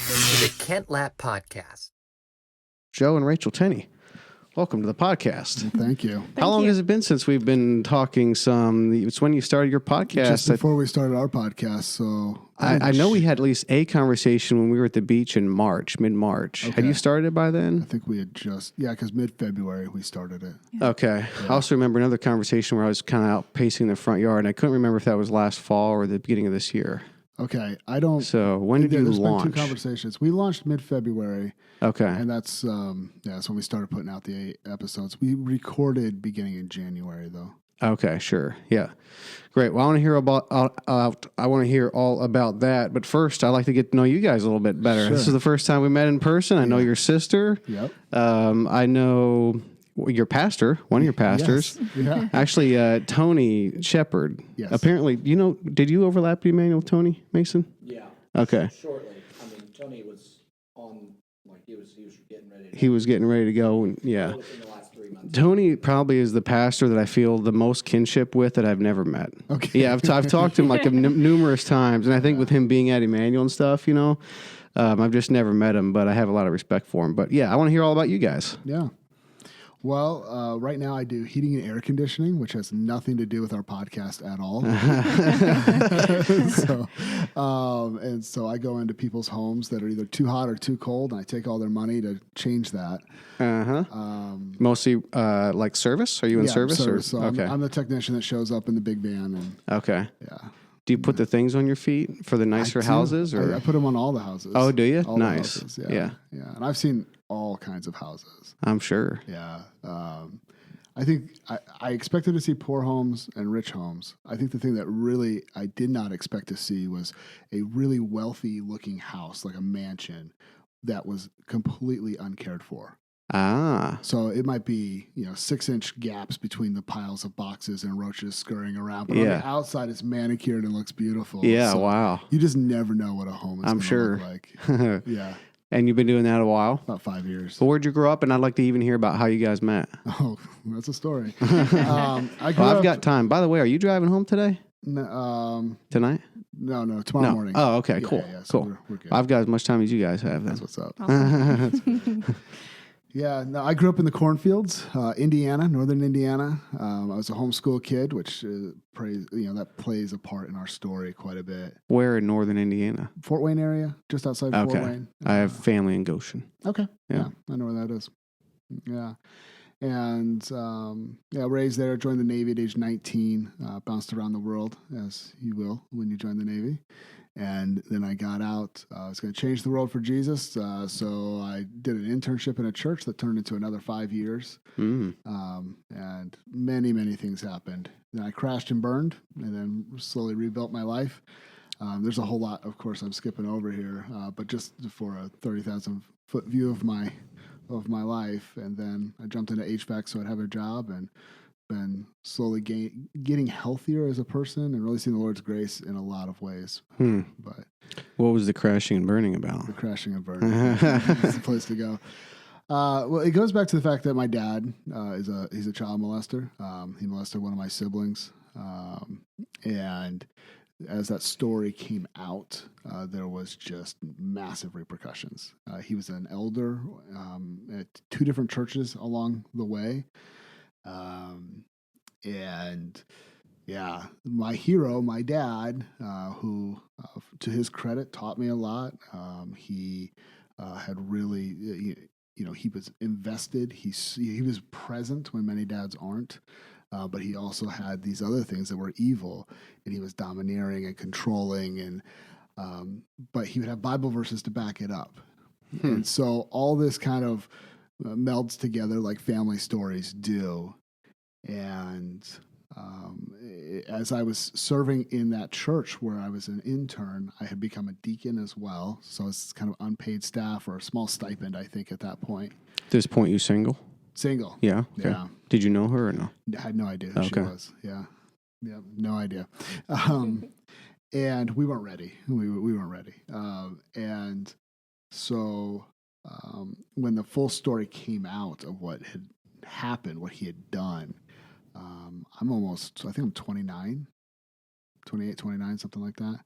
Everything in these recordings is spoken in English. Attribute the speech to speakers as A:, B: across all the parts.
A: to the Kent Lapp Podcast.
B: Joe and Rachel Tenney, welcome to the podcast.
C: Thank you.
B: How long has it been since we've been talking some? It's when you started your podcast.
C: Just before we started our podcast, so...
B: I know we had at least a conversation when we were at the beach in March, mid-March.
C: Okay.
B: Had you started it by then?
C: I think we had just... Yeah, because mid-February we started it.
B: Yeah. Okay. Yeah. I also remember another conversation where I was kind of out pacing the front yard, and I couldn't remember if that was last fall or the beginning of this year.
C: Okay, I don't...
B: So when did you launch?
C: Been two conversations. We launched mid-February.
B: Okay.
C: And that's when we started putting out the 8 episodes. We recorded beginning in January, though.
B: Okay, sure. Yeah. Great. Well, I want to hear all about that. But first, I'd like to get to know you guys a little bit better. Sure. This is the first time we met in person. I know your sister.
C: Yep.
B: I know your pastor, one of your pastors.
C: Yes. Yeah.
B: Actually, Tony Shepard.
C: Yes.
B: Apparently, did you overlap Emmanuel with Tony Mason?
D: Yeah.
B: Okay.
D: Shortly. I mean, Tony was on, he was getting ready to go.
B: He was getting ready to go, and yeah.
D: In the last 3 months.
B: Tony probably is the pastor that I feel the most kinship with that I've never met.
C: Okay.
B: Yeah, I've talked to him numerous times, and I think with him being at Emmanuel and stuff, I've just never met him, but I have a lot of respect for him. But yeah, I want to hear all about you guys.
C: Yeah. Well, right now I do heating and air conditioning, which has nothing to do with our podcast at all. So I go into people's homes that are either too hot or too cold, and I take all their money to change that.
B: Mostly like service? Are you in service?
C: So okay. I'm the technician that shows up in the big van. And,
B: okay.
C: Yeah.
B: Do you put the things on your feet for the nicer houses? Or
C: I put them on all the houses.
B: Oh, do you?
C: All
B: nice.
C: The houses, yeah. And I've seen all kinds of houses.
B: I'm sure.
C: Yeah. I think I expected to see poor homes and rich homes. I think the thing that really I did not expect to see was a really wealthy looking house, like a mansion, that was completely uncared for.
B: Ah.
C: So it might be, 6-inch gaps between the piles of boxes and roaches scurrying around. But on the outside, it's manicured and looks beautiful.
B: Yeah,
C: so
B: wow.
C: You just never know what a home is going to look like. Yeah.
B: And you've been doing that a while?
C: About 5 years.
B: Well, where'd you grow up? And I'd like to even hear about how you guys met.
C: Oh, that's a story.
B: I've got time. By the way, are you driving home today? Tonight?
C: No, tomorrow morning.
B: Oh, okay, cool.
C: Yeah, so
B: cool.
C: We're good.
B: I've got as much time as you guys have.
C: That's what's up. Awesome. Yeah, no, I grew up in the cornfields, Indiana, northern Indiana. I was a homeschool kid, which that plays a part in our story quite a bit.
B: Where in northern Indiana?
C: Fort Wayne area, just outside Fort Wayne.
B: I have family in Goshen.
C: Okay, yeah, I know where that is. Yeah, and raised there, joined the Navy at age 19, bounced around the world, as you will when you join the Navy. And then I got out. I was going to change the world for Jesus. So I did an internship in a church that turned into another 5 years. And many, many things happened. Then I crashed and burned and then slowly rebuilt my life. There's a whole lot, of course, I'm skipping over here, but just for a 30,000-foot view of my life. And then I jumped into HVAC so I'd have a job and been slowly getting healthier as a person and really seeing the Lord's grace in a lot of ways. But
B: what was the crashing and burning about?
C: The crashing and burning. That's the place to go. Well, it goes back to the fact that my dad he's a child molester. He molested one of my siblings. And as that story came out, there was just massive repercussions. He was an elder at 2 different churches along the way. My hero, my dad, who, to his credit, taught me a lot. He had really, he was invested. He was present when many dads aren't. But he also had these other things that were evil, and he was domineering and controlling, and but he would have Bible verses to back it up. And so all this kind of melds together like family stories do. And as I was serving in that church where I was an intern, I had become a deacon as well. So it's kind of unpaid staff or a small stipend, I think, at that point.
B: At this point, you single?
C: Single.
B: Yeah. Okay. Yeah. Did you know her or no?
C: I had no idea who she was. Yeah. Yeah. No idea. And we weren't ready. We weren't ready. And so when the full story came out of what had happened, what he had done, I think I'm 29, 28, 29, something like that.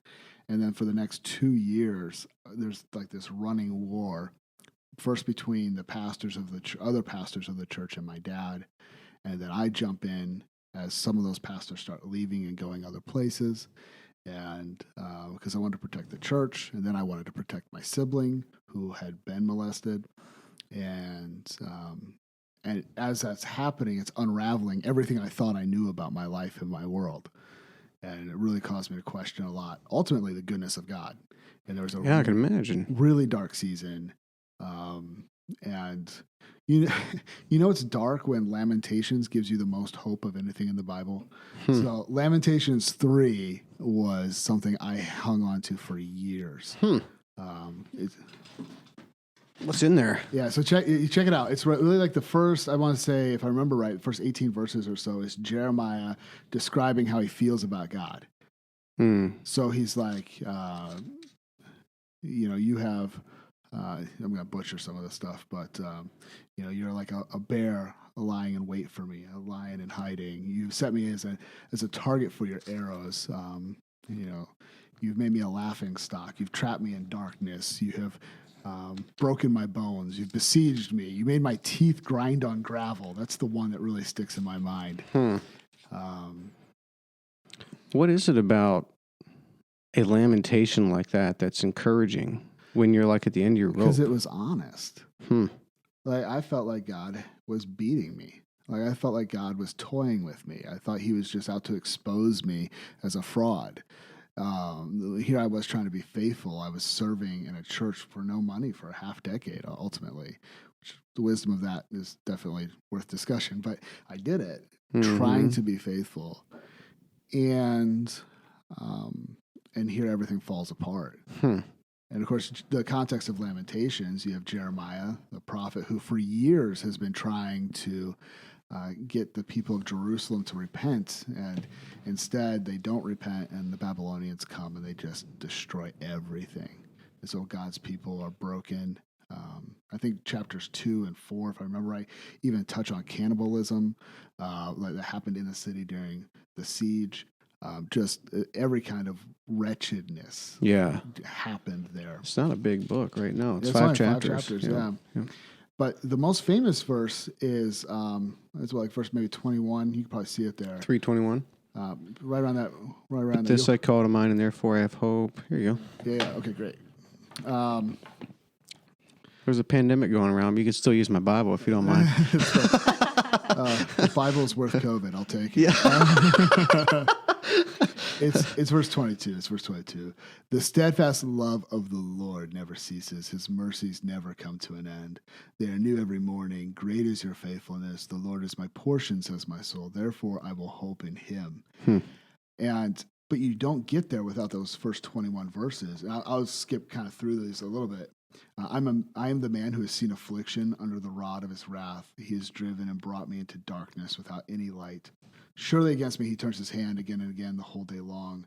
C: And then for the next 2 years, there's like this running war, first between the pastors of the other pastors of the church and my dad. And then I jump in as some of those pastors start leaving and going other places. And because I wanted to protect the church, and then I wanted to protect my sibling who had been molested. And as that's happening, it's unraveling everything I thought I knew about my life and my world. And it really caused me to question a lot, ultimately, the goodness of God. And there was
B: I can imagine.
C: Really dark season. And you know it's dark when Lamentations gives you the most hope of anything in the Bible. So Lamentations 3 was something I hung on to for years.
B: What's in there?
C: Yeah, so check it out. It's really like the first, I want to say, if I remember right, the first 18 verses or so is Jeremiah describing how he feels about God. So he's like, you have, I'm going to butcher some of this stuff, but, you're like a bear lying in wait for me, a lion in hiding. You've set me as a target for your arrows. You've made me a laughing stock. You've trapped me in darkness. You have broken my bones. You've besieged me. You made my teeth grind on gravel. That's the one that really sticks in my mind.
B: What is it about a lamentation like that that's encouraging when you're like at the end of your rope?
C: Because it was honest. Like I felt like God was beating me. Like I felt like God was toying with me. I thought he was just out to expose me as a fraud. Here I was trying to be faithful. I was serving in a church for no money for a half decade, ultimately. Which, the wisdom of that is definitely worth discussion. But I did it, trying to be faithful, and here everything falls apart. And of course, the context of Lamentations, you have Jeremiah, the prophet, who for years has been trying to get the people of Jerusalem to repent, and instead they don't repent, and the Babylonians come and they just destroy everything. And so God's people are broken. I think chapters 2 and 4, if I remember right, even touch on cannibalism, like that happened in the city during the siege. Just every kind of wretchedness happened there.
B: It's not a big book right now. It's
C: only
B: 5 chapters.
C: Yeah. But the most famous verse is like verse maybe 21. You can probably see it there.
B: 3:21.
C: Right around that.
B: This I call to mind, and therefore I have hope. Here you
C: go. Yeah. Okay. Great.
B: There's a pandemic going around. But you can still use my Bible if you don't mind.
C: The Bible's worth COVID. I'll take it.
B: Yeah.
C: It's verse 22. It's verse 22. The steadfast love of the Lord never ceases. His mercies never come to an end. They are new every morning. Great is your faithfulness. The Lord is my portion, says my soul. Therefore, I will hope in him. But you don't get there without those first 21 verses. And I'll skip kind of through these a little bit. I am the man who has seen affliction under the rod of his wrath. He has driven and brought me into darkness without any light. Surely against me he turns his hand again and again the whole day long.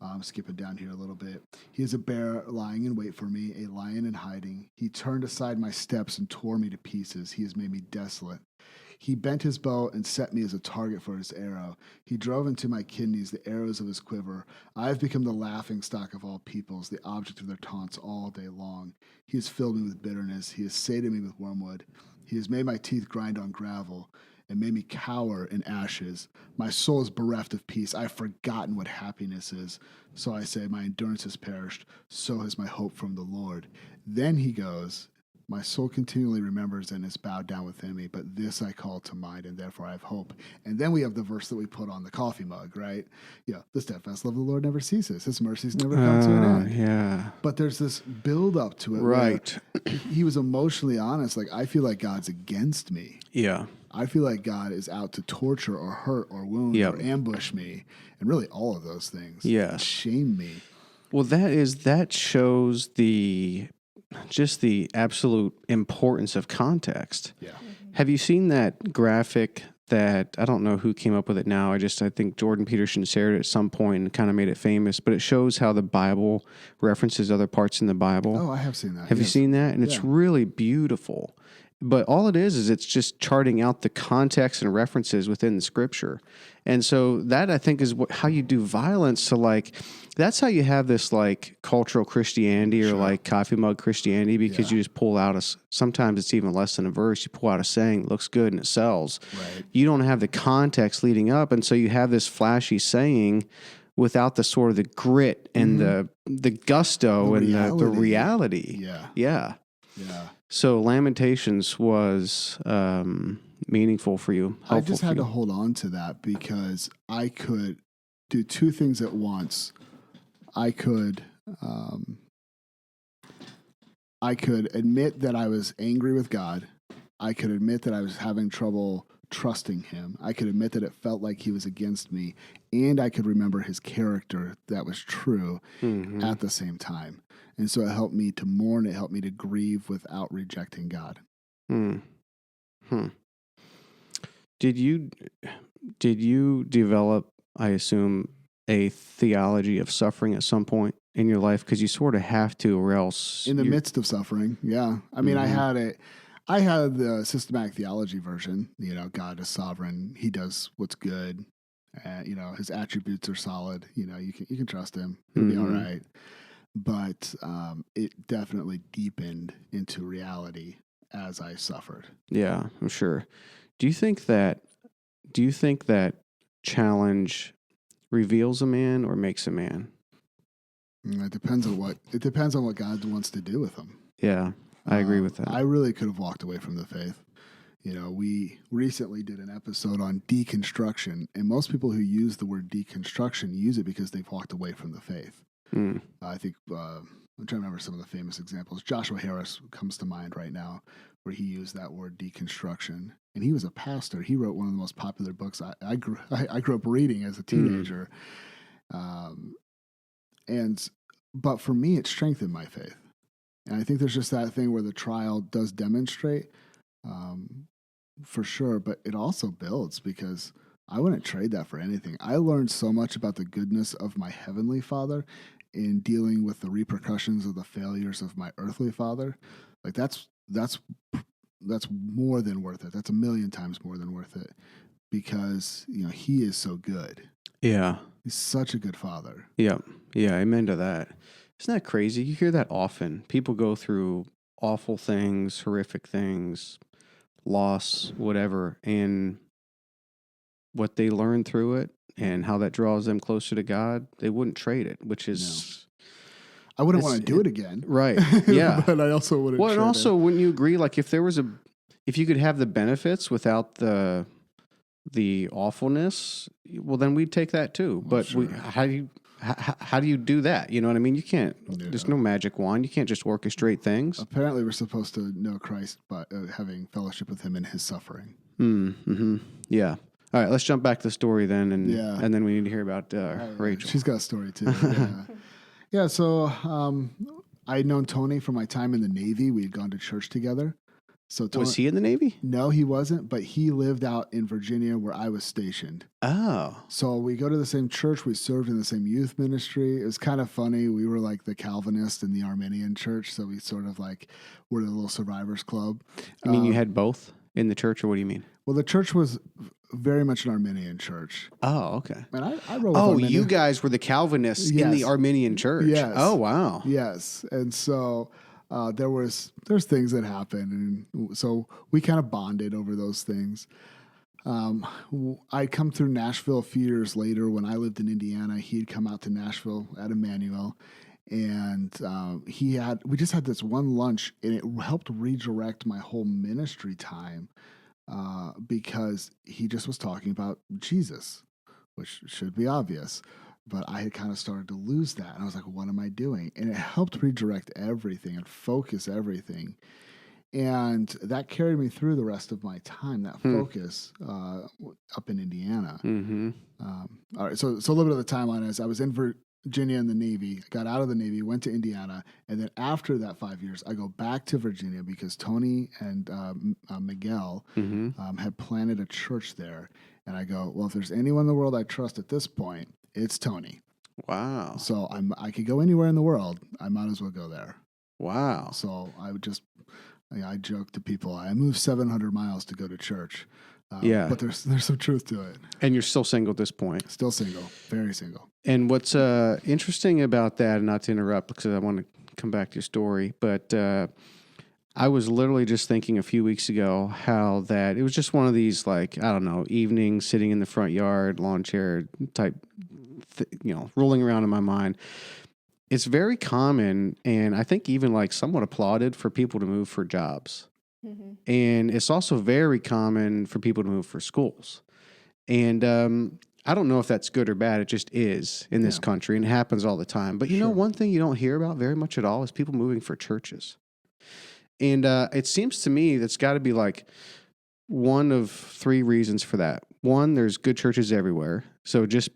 C: I'm skipping down here a little bit. He is a bear lying in wait for me, a lion in hiding. He turned aside my steps and tore me to pieces. He has made me desolate. He bent his bow and set me as a target for his arrow. He drove into my kidneys the arrows of his quiver. I have become the laughing stock of all peoples, the object of their taunts all day long. He has filled me with bitterness. He has sated me with wormwood. He has made my teeth grind on gravel and made me cower in ashes. My soul is bereft of peace. I have forgotten what happiness is. So I say, my endurance has perished. So has my hope from the Lord. Then he goes, my soul continually remembers and is bowed down within me, but this I call to mind, and therefore I have hope. And then we have the verse that we put on the coffee mug, right? Yeah, the steadfast love of the Lord never ceases. His mercies never come to an end.
B: Yeah.
C: But there's this build up to it.
B: Right.
C: He was emotionally honest. Like, I feel like God's against me.
B: Yeah.
C: I feel like God is out to torture or hurt or wound or ambush me. And really all of those things.
B: Yeah.
C: Shame me.
B: Well, that shows the absolute importance of context.
C: Yeah.
B: Have you seen that graphic that, I don't know who came up with it now, I think Jordan Peterson shared it at some point and kind of made it famous, but it shows how the Bible references other parts in the Bible.
C: Oh, I have seen that.
B: Have you seen that? And it's really beautiful. But all it is it's just charting out the context and references within the scripture. And so that, I think, is how you do violence. So, like, that's how you have this, like, cultural Christianity or, like, coffee mug Christianity, because you just pull out sometimes it's even less than a verse. You pull out a saying, it looks good and it sells.
C: Right.
B: You don't have the context leading up. And so you have this flashy saying without the sort of the grit and the gusto and the reality.
C: Yeah.
B: Yeah.
C: Yeah.
B: So Lamentations was meaningful for you.
C: I just had to hold on to that because I could do two things at once. I could admit that I was angry with God. I could admit that I was having trouble trusting him. I could admit that it felt like he was against me, and I could remember his character that was true at the same time. And so it helped me to mourn. It helped me to grieve without rejecting God.
B: Did you develop, I assume, a theology of suffering at some point in your life? Because you sort of have to, or else
C: in the midst of suffering. Yeah, I mean, I had the systematic theology version. You know, God is sovereign. He does what's good. You know, his attributes are solid. You know, you can trust him. He'll be all right. But it definitely deepened into reality as I suffered.
B: Yeah, I'm sure. Do you think that challenge reveals a man or makes a man?
C: It depends on what God wants to do with him.
B: Yeah, I agree with that.
C: I really could have walked away from the faith. You know, we recently did an episode on deconstruction, and most people who use the word deconstruction use it because they've walked away from the faith. I think I'm trying to remember some of the famous examples. Joshua Harris comes to mind right now, where he used that word deconstruction, and he was a pastor. He wrote one of the most popular books I grew up reading as a teenager, but for me, it strengthened my faith, and I think there's just that thing where the trial does demonstrate, for sure, but it also builds, because I wouldn't trade that for anything. I learned so much about the goodness of my heavenly Father in dealing with the repercussions of the failures of my earthly father. Like that's more than worth it. That's 1,000,000 times more than worth it, because, you know, he is so good.
B: Yeah.
C: He's such a good father.
B: Yeah. Yeah. Amen to that. Isn't that crazy? You hear that often. People go through awful things, horrific things, loss, whatever, and what they learn through it and how that draws them closer to God, they wouldn't trade it, which is...
C: I wouldn't want to do it again.
B: Right. Yeah.
C: But I also wouldn't
B: Well, and also,
C: it.
B: wouldn't you agree, like, if you could have the benefits without the awfulness, well, then we'd take that too.
C: Well,
B: but
C: sure.
B: how do you do that? You know what I mean? You can't, there's no magic wand. You can't just orchestrate things.
C: Apparently, we're supposed to know Christ by having fellowship with him in his suffering.
B: Yeah. All right, let's jump back to the story then, and then we need to hear about Rachel.
C: She's got a story too. Yeah. So I had known Tony from my time in the Navy. We had gone to church together. So Tony,
B: was he in the Navy?
C: No, he wasn't, but he lived out in Virginia where I was stationed.
B: Oh.
C: So we go to the same church. We served in the same youth ministry. It was kind of funny. We were like the Calvinist and the Arminian church, so we sort of like were the little survivors club.
B: You mean you had both in the church, or what do you mean?
C: Well, the church was very much an Arminian church.
B: Oh, okay.
C: And I wrote with
B: Arminian. You guys were the Calvinists in the Arminian church.
C: Yes.
B: Oh, wow.
C: Yes. And so there's things that happened, and so we kind of bonded over those things. I'd come through Nashville a few years later when I lived in Indiana. He'd come out to Nashville at Emmanuel, and we just had this one lunch, and it helped redirect my whole ministry time, because he just was talking about Jesus, which should be obvious. But I had kind of started to lose that. And I was like, what am I doing? And it helped redirect everything and focus everything. And that carried me through the rest of my time, that focus up in Indiana. All right, so a little bit of the timeline is I was in Virginia in the Navy, got out of the Navy, went to Indiana. And then after that 5 years, I go back to Virginia because Tony and Miguel had planted a church there. And I go, well, if there's anyone in the world I trust at this point, it's Tony.
B: Wow.
C: So I could go anywhere in the world. I might as well go there.
B: Wow.
C: So I would just I joke to people, I moved 700 miles to go to church.
B: Yeah.
C: But there's some truth to it.
B: And you're still single at this point.
C: Still single, very single.
B: And what's interesting about that, and not to interrupt because I want to come back to your story, but I was literally just thinking a few weeks ago how that it was just one of these, like, I don't know, evenings sitting in the front yard, lawn chair type, rolling around in my mind. It's very common, and I think even like somewhat applauded for people to move for jobs.
E: Mm-hmm.
B: And it's also very common for people to move for schools. And I don't know if that's good or bad. It just is in this country, and it happens all the time. But you know, one thing you don't hear about very much at all is people moving for churches. And it seems to me that's got to be like one of three reasons for that. One, there's good churches everywhere. So just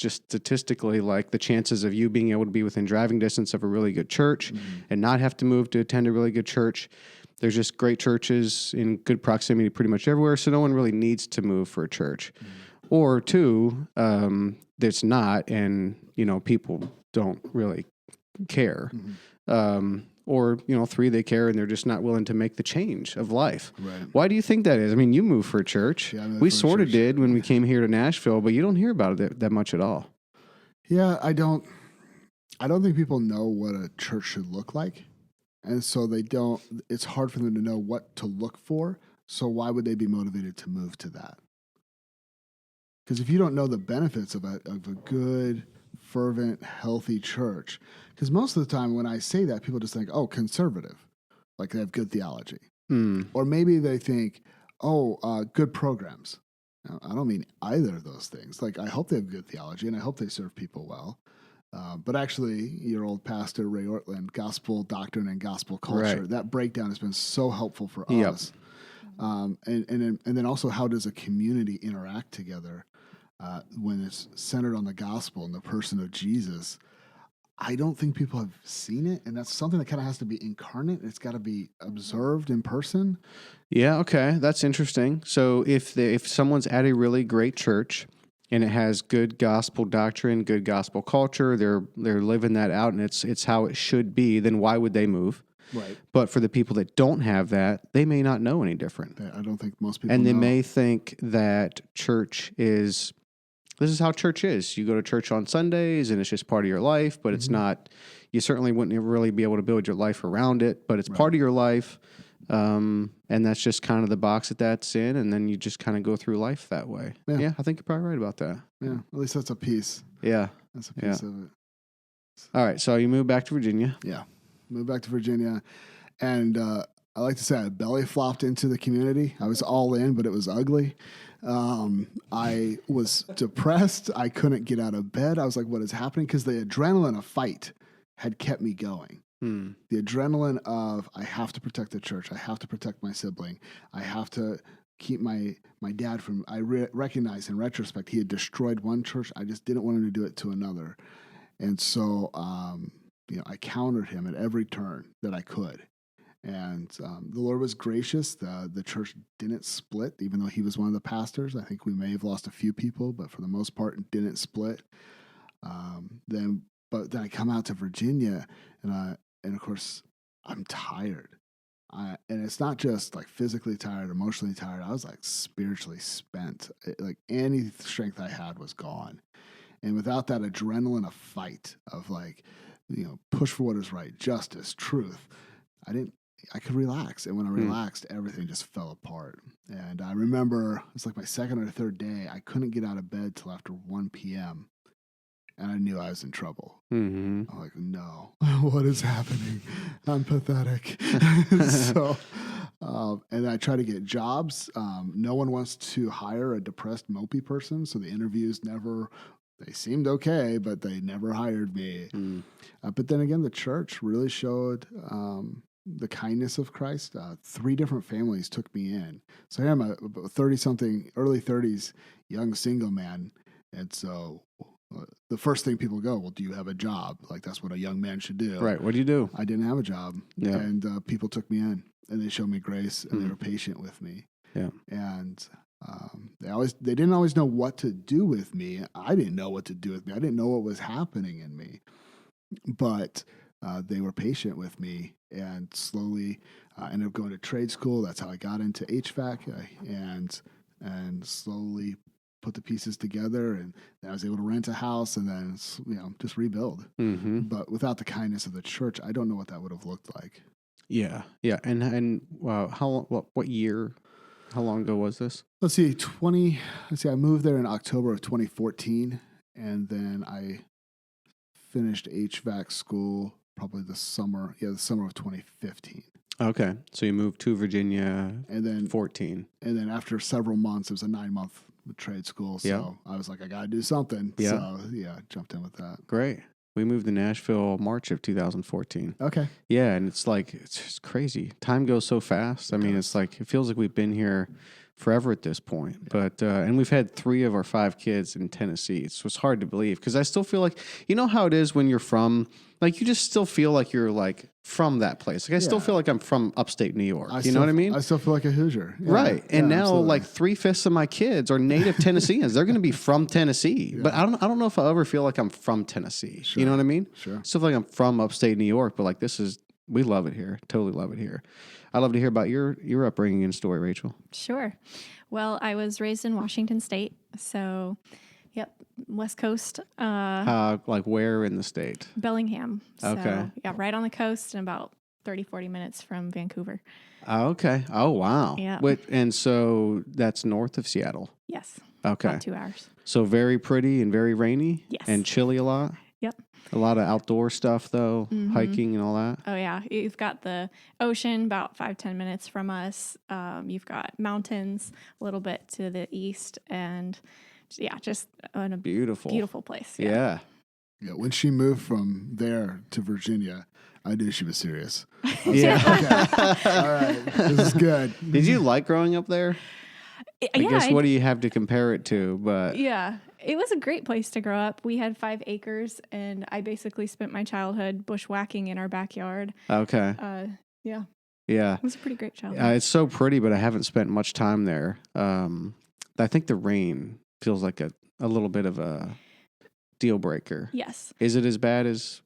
B: statistically, like the chances of you being able to be within driving distance of a really good church and not have to move to attend a really good church. There's just great churches in good proximity pretty much everywhere, so no one really needs to move for a church. Or two, it's not, and people don't really care. Or three, they care and they're just not willing to make the change of life.
C: Right.
B: Why do you think that is? I mean, you moved for a church.
C: Yeah,
B: we sort of did when we came here to Nashville, but you don't hear about it that much at all.
C: Yeah, I don't think people know what a church should look like. And so it's hard for them to know what to look for. So why would they be motivated to move to that? Because if you don't know the benefits of a good, fervent, healthy church, because most of the time when I say that, people just think, oh, conservative, like they have good theology. Or maybe they think, good programs. Now, I don't mean either of those things. Like, I hope they have good theology and I hope they serve people well. But actually, your old pastor, Ray Ortland, gospel doctrine and gospel culture,
B: Right.
C: that breakdown has been so helpful for
B: Yep.
C: us. And then also, how does a community interact together when it's centered on the gospel and the person of Jesus? I don't think people have seen it, and that's something that kind of has to be incarnate. It's got to be observed in person.
B: Yeah, okay, that's interesting. So if someone's at a really great church and it has good gospel doctrine, good gospel culture, they're living that out, and it's how it should be, then why would they move?
C: Right.
B: But for the people that don't have that, they may not know any different.
C: I don't think most people
B: And they
C: know.
B: may think that this is how church is. You go to church on Sundays and it's just part of your life, but it's not, you certainly wouldn't really be able to build your life around it, but it's part of your life. And that's just kind of the box that's in. And then you just kind of go through life that way. Yeah, I think you're probably right about that.
C: Yeah, at least that's a piece.
B: Yeah.
C: That's a piece of it.
B: All right. So you moved back to Virginia.
C: Yeah. Moved back to Virginia. And I like to say I belly flopped into the community. I was all in, but it was ugly. I was depressed. I couldn't get out of bed. I was like, what is happening? Because the adrenaline of fight had kept me going. The adrenaline of, I have to protect the church. I have to protect my sibling. I have to keep my dad from, I recognize in retrospect, he had destroyed one church. I just didn't want him to do it to another. And so, I countered him at every turn that I could. And the Lord was gracious. The church didn't split, even though he was one of the pastors. I think we may have lost a few people, but for the most part, it didn't split. Then I come out to Virginia, and of course, I'm tired. And it's not just like physically tired, emotionally tired. I was like spiritually spent. Like any strength I had was gone. And without that adrenaline of fight, of like, push for what is right, justice, truth, I could relax. And when I relaxed, everything just fell apart. And I remember it's like my second or third day, I couldn't get out of bed till after 1 p.m. And I knew I was in trouble. I'm like, no, what is happening? I'm pathetic. So, and I try to get jobs. No one wants to hire a depressed, mopey person. So the interviews they seemed okay, but they never hired me. But then again, the church really showed the kindness of Christ. 3 different families took me in. So I'm a 30-something, early 30s, young single man. And so the first thing people go, well, do you have a job? Like, that's what a young man should do.
B: Right. What do you do?
C: I didn't have a job.
B: Yeah.
C: And people took me in, and they showed me grace, and they were patient with me.
B: Yeah.
C: And they didn't always know what to do with me. I didn't know what to do with me. I didn't know what was happening in me. But they were patient with me, and slowly ended up going to trade school. That's how I got into HVAC, and slowly put the pieces together, and then I was able to rent a house, and then just rebuild.
B: Mm-hmm.
C: But without the kindness of the church, I don't know what that would have looked like.
B: Yeah. Yeah. And how what year? How long ago was this?
C: Let's see, I moved there in October of 2014, and then I finished HVAC school probably the summer of 2015.
B: Okay. So you moved to Virginia
C: And then
B: 14.
C: And then after several months, it was a 9-month trade school. So I was like, I got to do something.
B: Yeah.
C: So jumped in with that.
B: Great. We moved to Nashville March of 2014.
C: Okay.
B: Yeah. And it's just crazy. Time goes so fast. I mean, it's like, it feels like we've been here forever at this point. Yeah. But, and we've had 3 of our 5 kids in Tennessee. So it's hard to believe because I still feel like, you know how it is when you're from, like, you just still feel like you're like from that place. Like, I still feel like I'm from upstate New York. You know what I mean?
C: I still feel like a Hoosier. Yeah.
B: Right. And now
C: absolutely.
B: like 3/5 of my kids are native Tennesseans. They're going to be from Tennessee. Yeah. But I don't know if I'll ever feel like I'm from Tennessee. Sure. You know what I mean?
C: Sure.
B: Still feel like I'm from upstate New York, but like we love it here. Totally love it here. I'd love to hear about your upbringing and story, Rachel.
E: Sure. Well, I was raised in Washington State. So, West Coast.
B: Like where in the state?
E: Bellingham. So,
B: okay.
E: Yeah, right on the coast and about 30, 40 minutes from Vancouver.
B: Okay. Oh, wow.
E: Yeah.
B: And so that's north of Seattle?
E: Yes.
B: Okay.
E: About 2 hours.
B: So very pretty and very rainy?
E: Yes.
B: And chilly a lot?
E: Yep.
B: A lot of outdoor stuff, though, hiking and all that?
E: Oh, yeah. You've got the ocean about 5-10 minutes from us. You've got mountains a little bit to the east, and just a beautiful place.
B: Yeah.
C: Yeah. When she moved from there to Virginia, I knew she was serious.
B: Yeah.
C: Okay. All right. This is good.
B: Did you like growing up there? I guess what do you have to compare it to? But
E: yeah, it was a great place to grow up. We had 5 acres, and I basically spent my childhood bushwhacking in our backyard.
B: Okay.
E: Yeah.
B: Yeah.
E: It was a pretty great childhood.
B: It's so pretty, but I haven't spent much time there. I think the rain feels like a little bit of a deal breaker.
E: Yes.
B: Is it as bad as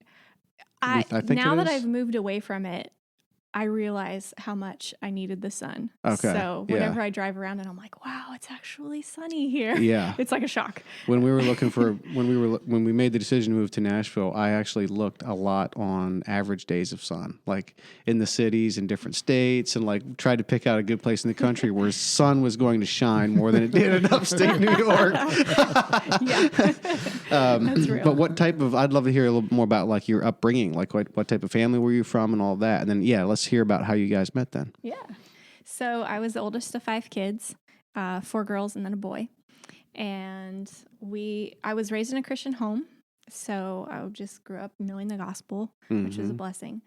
B: I think
E: now
B: it is?
E: that I've moved away from it, I realize how much I needed the sun.
B: Okay.
E: So whenever I drive around and I'm like, wow, it's actually sunny here.
B: Yeah.
E: It's like a shock.
B: When we were looking for when we made the decision to move to Nashville, I actually looked a lot on average days of sun, like in the cities in different states, and like tried to pick out a good place in the country where sun was going to shine more than it did in upstate New York.
E: Yeah. That's real.
B: But what type of? I'd love to hear a little more about like your upbringing, like what type of family were you from and all that, and then let's hear about how you guys met then.
E: Yeah. So I was the oldest of 5 kids, 4 girls and then a boy. And I was raised in a Christian home. So I just grew up knowing the gospel, which was a blessing.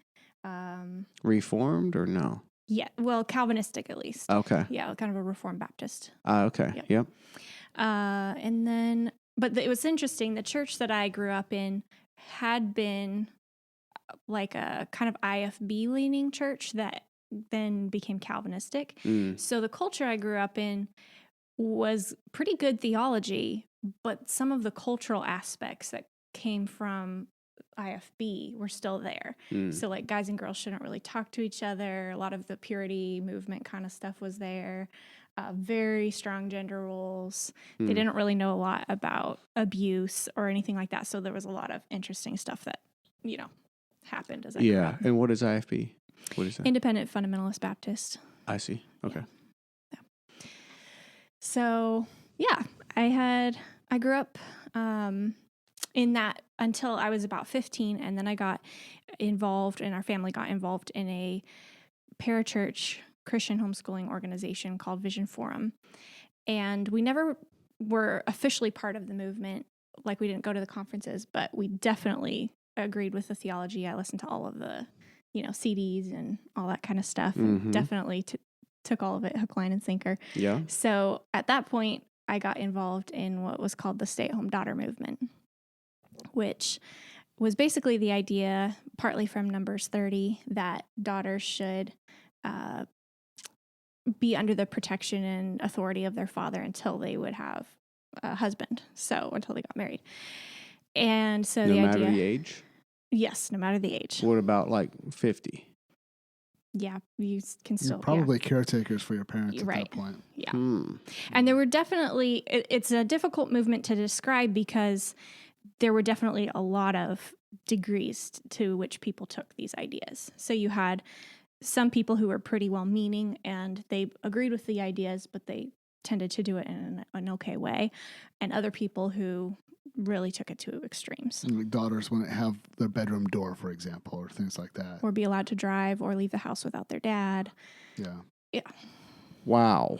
B: Reformed or no?
E: Yeah. Well, Calvinistic at least.
B: Okay.
E: Yeah. Kind of a Reformed Baptist.
B: Okay. Yep.
E: And then, but it was interesting. The church that I grew up in had been like a kind of IFB leaning church that then became Calvinistic. So the culture I grew up in was pretty good theology, but some of the cultural aspects that came from IFB were still there. So like guys and girls shouldn't really talk to each other. A lot of the purity movement kind of stuff was there. Very strong gender roles. They didn't really know a lot about abuse or anything like that. So there was a lot of interesting stuff that, happened as I grew up.
B: And what is IFB? What is that?
E: Independent Fundamentalist Baptist.
B: I see. Okay.
E: Yeah. So, I grew up in that until I was about 15, and then I got involved, and our family got involved in a parachurch Christian homeschooling organization called Vision Forum. And we never were officially part of the movement. Like, we didn't go to the conferences, but we definitely agreed with the theology. I listened to all of the, CDs and all that kind of stuff. And definitely took all of it hook, line, and sinker.
B: Yeah.
E: So at that point, I got involved in what was called the stay-at-home daughter movement, which was basically the idea, partly from Numbers 30, that daughters should be under the protection and authority of their father until they would have a husband. So until they got married. And so
B: no
E: the
B: matter
E: idea,
B: the age?
E: Yes, no matter the age.
B: What about like 50?
E: Yeah, you can still.
C: You're probably caretakers for your parents at
E: Right.
C: that point.
E: Yeah.
B: Hmm.
E: And there were definitely, it's a difficult movement to describe because there were definitely a lot of degrees to which people took these ideas. So you had some people who were pretty well-meaning and they agreed with the ideas, but they tended to do it in an okay way. And other people who really took it to extremes.
C: Like daughters wouldn't have their bedroom door, for example, or things like that.
E: Or be allowed to drive or leave the house without their dad.
C: Yeah.
E: Yeah.
B: Wow.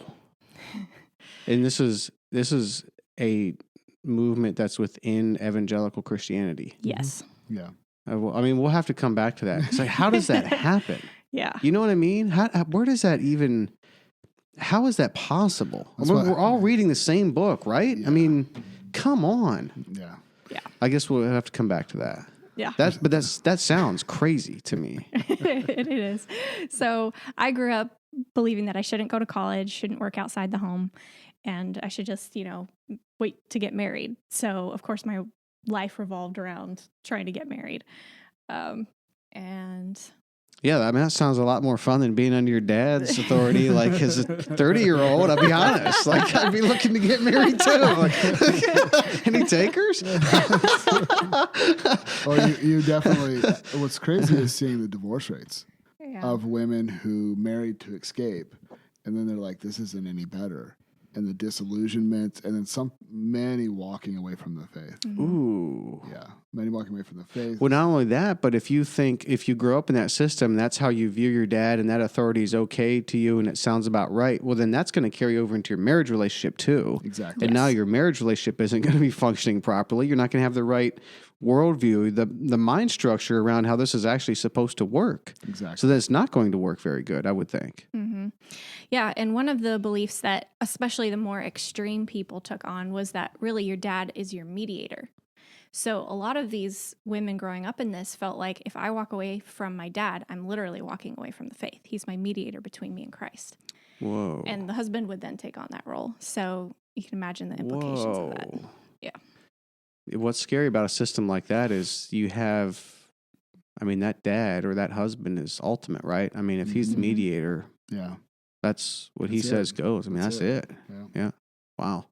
B: And this is a movement that's within evangelical Christianity.
E: Yes.
C: Yeah.
B: I mean, we'll have to come back to that. It's like, how does that happen?
E: Yeah.
B: You know what I mean? Where does that even? How is that possible?
C: That's
B: We're all reading the same book, right?
C: Yeah.
B: I mean, come on.
C: Yeah.
B: I guess we'll have to come back to that.
E: Yeah.
B: That sounds crazy to me.
E: It is. So I grew up believing that I shouldn't go to college, shouldn't work outside the home, and I should just, wait to get married. So, of course, my life revolved around trying to get married. And
B: Yeah, I mean, that sounds a lot more fun than being under your dad's authority. Like, as a 30-year-old, I'll be honest. Like, I'd be looking to get married too. Like, any takers?
C: Well, you definitely. What's crazy is seeing the divorce rates
E: yeah.
C: of women who married to escape, and then they're like, "This isn't any better," and the disillusionment, and then many walking away from the faith.
B: Ooh.
C: Yeah, many walking away from the faith.
B: Well, not only that, but if you grow up in that system, that's how you view your dad, and that authority is okay to you, and it sounds about right, well, then that's going to carry over into your marriage relationship too.
C: Exactly.
B: And now your marriage relationship isn't going to be functioning properly. You're not going to have the right worldview, the mind structure around how this is actually supposed to work.
C: Exactly.
B: So that it's not going to work very good, I would think.
E: Mm-hmm. Yeah. And one of the beliefs that especially the more extreme people took on was that really your dad is your mediator. So a lot of these women growing up in this felt like if I walk away from my dad, I'm literally walking away from the faith. He's my mediator between me and Christ.
B: Whoa.
E: And the husband would then take on that role. So you can imagine the implications of that. Yeah.
B: What's scary about a system like that is you have, I mean, that dad or that husband is ultimate, right? I mean, if he's the
E: Mhm.
B: mediator,
C: Yeah.
B: that's what he
C: That's
B: says
C: it.
B: goes. I mean, that's it.
C: Yeah.
B: Wow.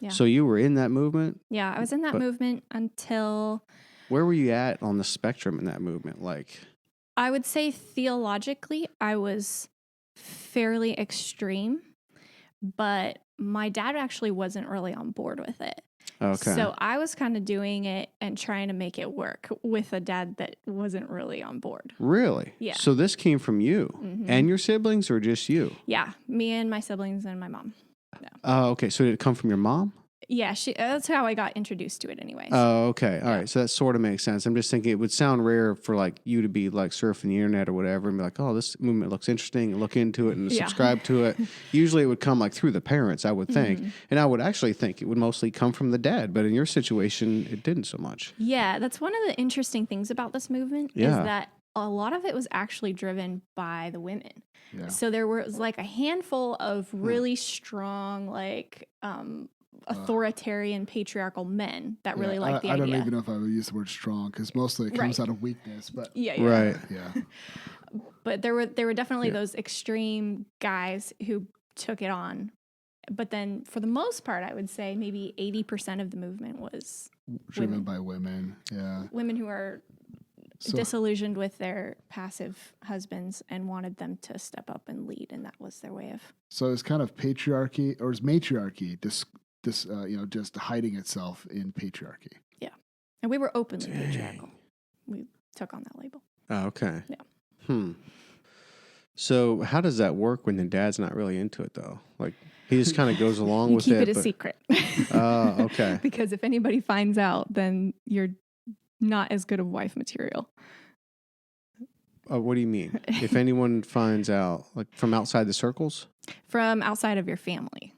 E: Yeah.
B: So you were in that movement?
E: Yeah. I was in that
B: But-
E: movement until
B: Where were you at on the spectrum in that movement? Like,
E: I would say theologically, I was fairly extreme, but my dad actually wasn't really on board with it.
B: okay.
E: So I was kind of doing it and trying to make it work with a dad that wasn't really on board.
B: Really?
E: Yeah.
B: So this came from you
E: Mhm.
B: and your siblings or just you?
E: Yeah, me and my siblings and my mom.
B: Oh, okay. So did it come from your mom?
E: Yeah, that's how I got introduced to it anyways.
B: Oh, okay. All
E: Yeah.
B: right. So that sort of makes sense. I'm just thinking it would sound rare for like you to be like surfing the internet or whatever and be like, oh, this movement looks interesting, and look into it and
E: Yeah.
B: subscribe to it. Usually it would come like through the parents, I would think.
E: Mhm.
B: And I would actually think it would mostly come from the dad. But in your situation, it didn't so much.
E: Yeah, that's one of the interesting things about this movement
B: Yeah.
E: is that a lot of it was actually driven by the women.
C: Yeah.
E: So there was like a handful of really strong, like authoritarian patriarchal men that really liked the
C: I
E: idea.
C: don't even know if I would use the word strong because mostly it comes
E: Right.
C: out of weakness. But
E: Yeah.
B: Right.
C: yeah.
E: But there were definitely
B: Yeah.
E: those extreme guys who took it on. But then for the most part, I would say maybe 80% of the movement was
C: Driven
E: Women.
C: by women. Yeah.
E: women who are
C: So,
E: disillusioned with their passive husbands and wanted them to step up and lead, and that was their way of.
C: so it's kind of patriarchy or is matriarchy just hiding itself in patriarchy.
E: And we were openly patriarchal. We took on that label.
B: Oh, okay.
E: Yeah.
B: So how does that work when the dad's not really into it though? Like he just kind of goes along
E: You
B: with
E: keep
B: it.
E: it a
B: but-
E: secret.
B: Oh, okay.
E: Because if anybody finds out, then you're not as good of wife material.
B: What do you mean? If anyone finds out, like from outside the circles?
E: From outside of your family.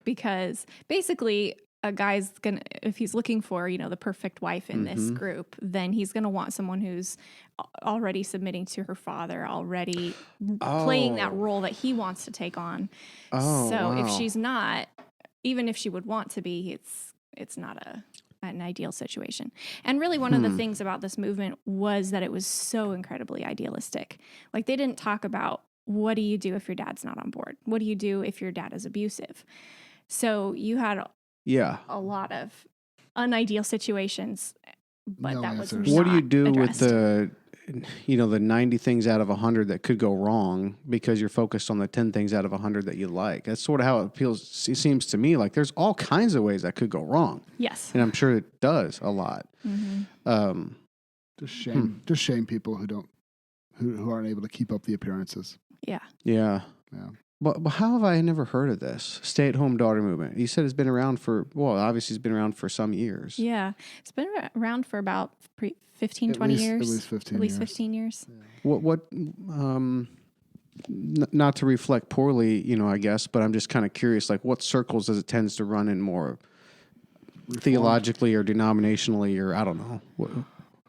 E: Because basically, a guy's gonna, if he's looking for, the perfect wife in this
B: Mhm.
E: group, then he's gonna want someone who's already submitting to her father, already playing that
B: Oh.
E: role that he wants to take on.
B: Oh,
E: So if
B: wow.
E: she's not, even if she would want to be, it's not a an ideal situation. And really one of the things about this movement was that it was so incredibly idealistic. Like they didn't talk about what do you do if your dad's not on board? What do you do if your dad is abusive? So you had a lot of unideal situations, but
C: No
E: that was
C: answers.
B: What do you
E: not
B: do
E: addressed.
B: with the 90 things out of 100 that could go wrong because you're focused on the 10 things out of 100 that you like? That's sort of how it feels. It seems to me like there's all kinds of ways that could go wrong.
E: Yes.
B: And I'm sure it does a lot.
C: Just shame people who aren't able to keep up the appearances.
E: Yeah.
B: Yeah.
C: Yeah.
B: But how have I never heard of this stay-at-home daughter movement? You said it's been around obviously it's been around for some years.
E: Yeah. It's been around for about 15, 20 years.
C: At least 15
E: At least
C: years.
E: 15 years.
B: What not to reflect poorly, I guess, but I'm just kind of curious, like what circles does it tends to run in more
C: Reformed.
B: theologically or denominationally, or I don't know.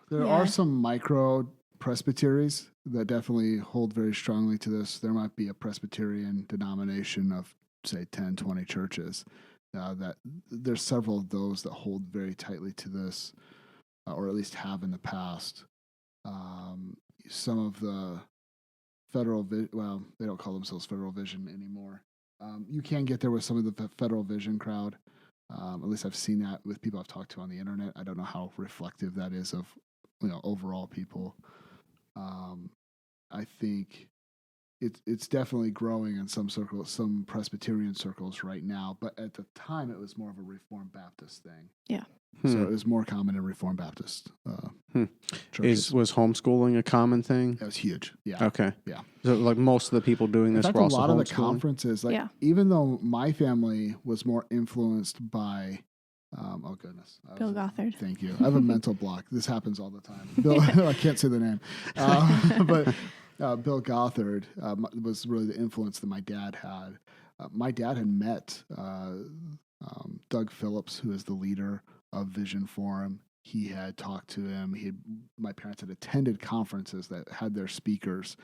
C: There
E: Yeah.
C: are some micro presbyteries that definitely hold very strongly to this. There might be a Presbyterian denomination of, say, 10, 20 churches. That there's several of those that hold very tightly to this, or at least have in the past. Some of the Federal they don't call themselves Federal Vision anymore. You can get there with some of the Federal Vision crowd. At least I've seen that with people I've talked to on the internet. I don't know how reflective that is of overall people. I think it's definitely growing in some circles, some Presbyterian circles right now. But at the time, it was more of a Reformed Baptist thing.
E: Yeah.
C: So it was more common in Reformed Baptist churches.
B: Was homeschooling a common thing?
C: That was huge. Yeah.
B: Okay.
C: Yeah.
B: So like most of the people doing
C: In
B: this
C: fact,
B: were
C: a
B: also
C: lot of the
B: homeschooling?
C: conferences, like
E: Yeah.
C: even though my family was more influenced by, oh goodness,
E: Bill Gothard.
C: Thank you. I have a mental block. This happens all the time. Bill, I can't say the name, but Bill Gothard was really the influence that my dad had. My dad had met Doug Phillips, who is the leader of Vision Forum. He had talked to him. My parents had attended conferences that had their speakers.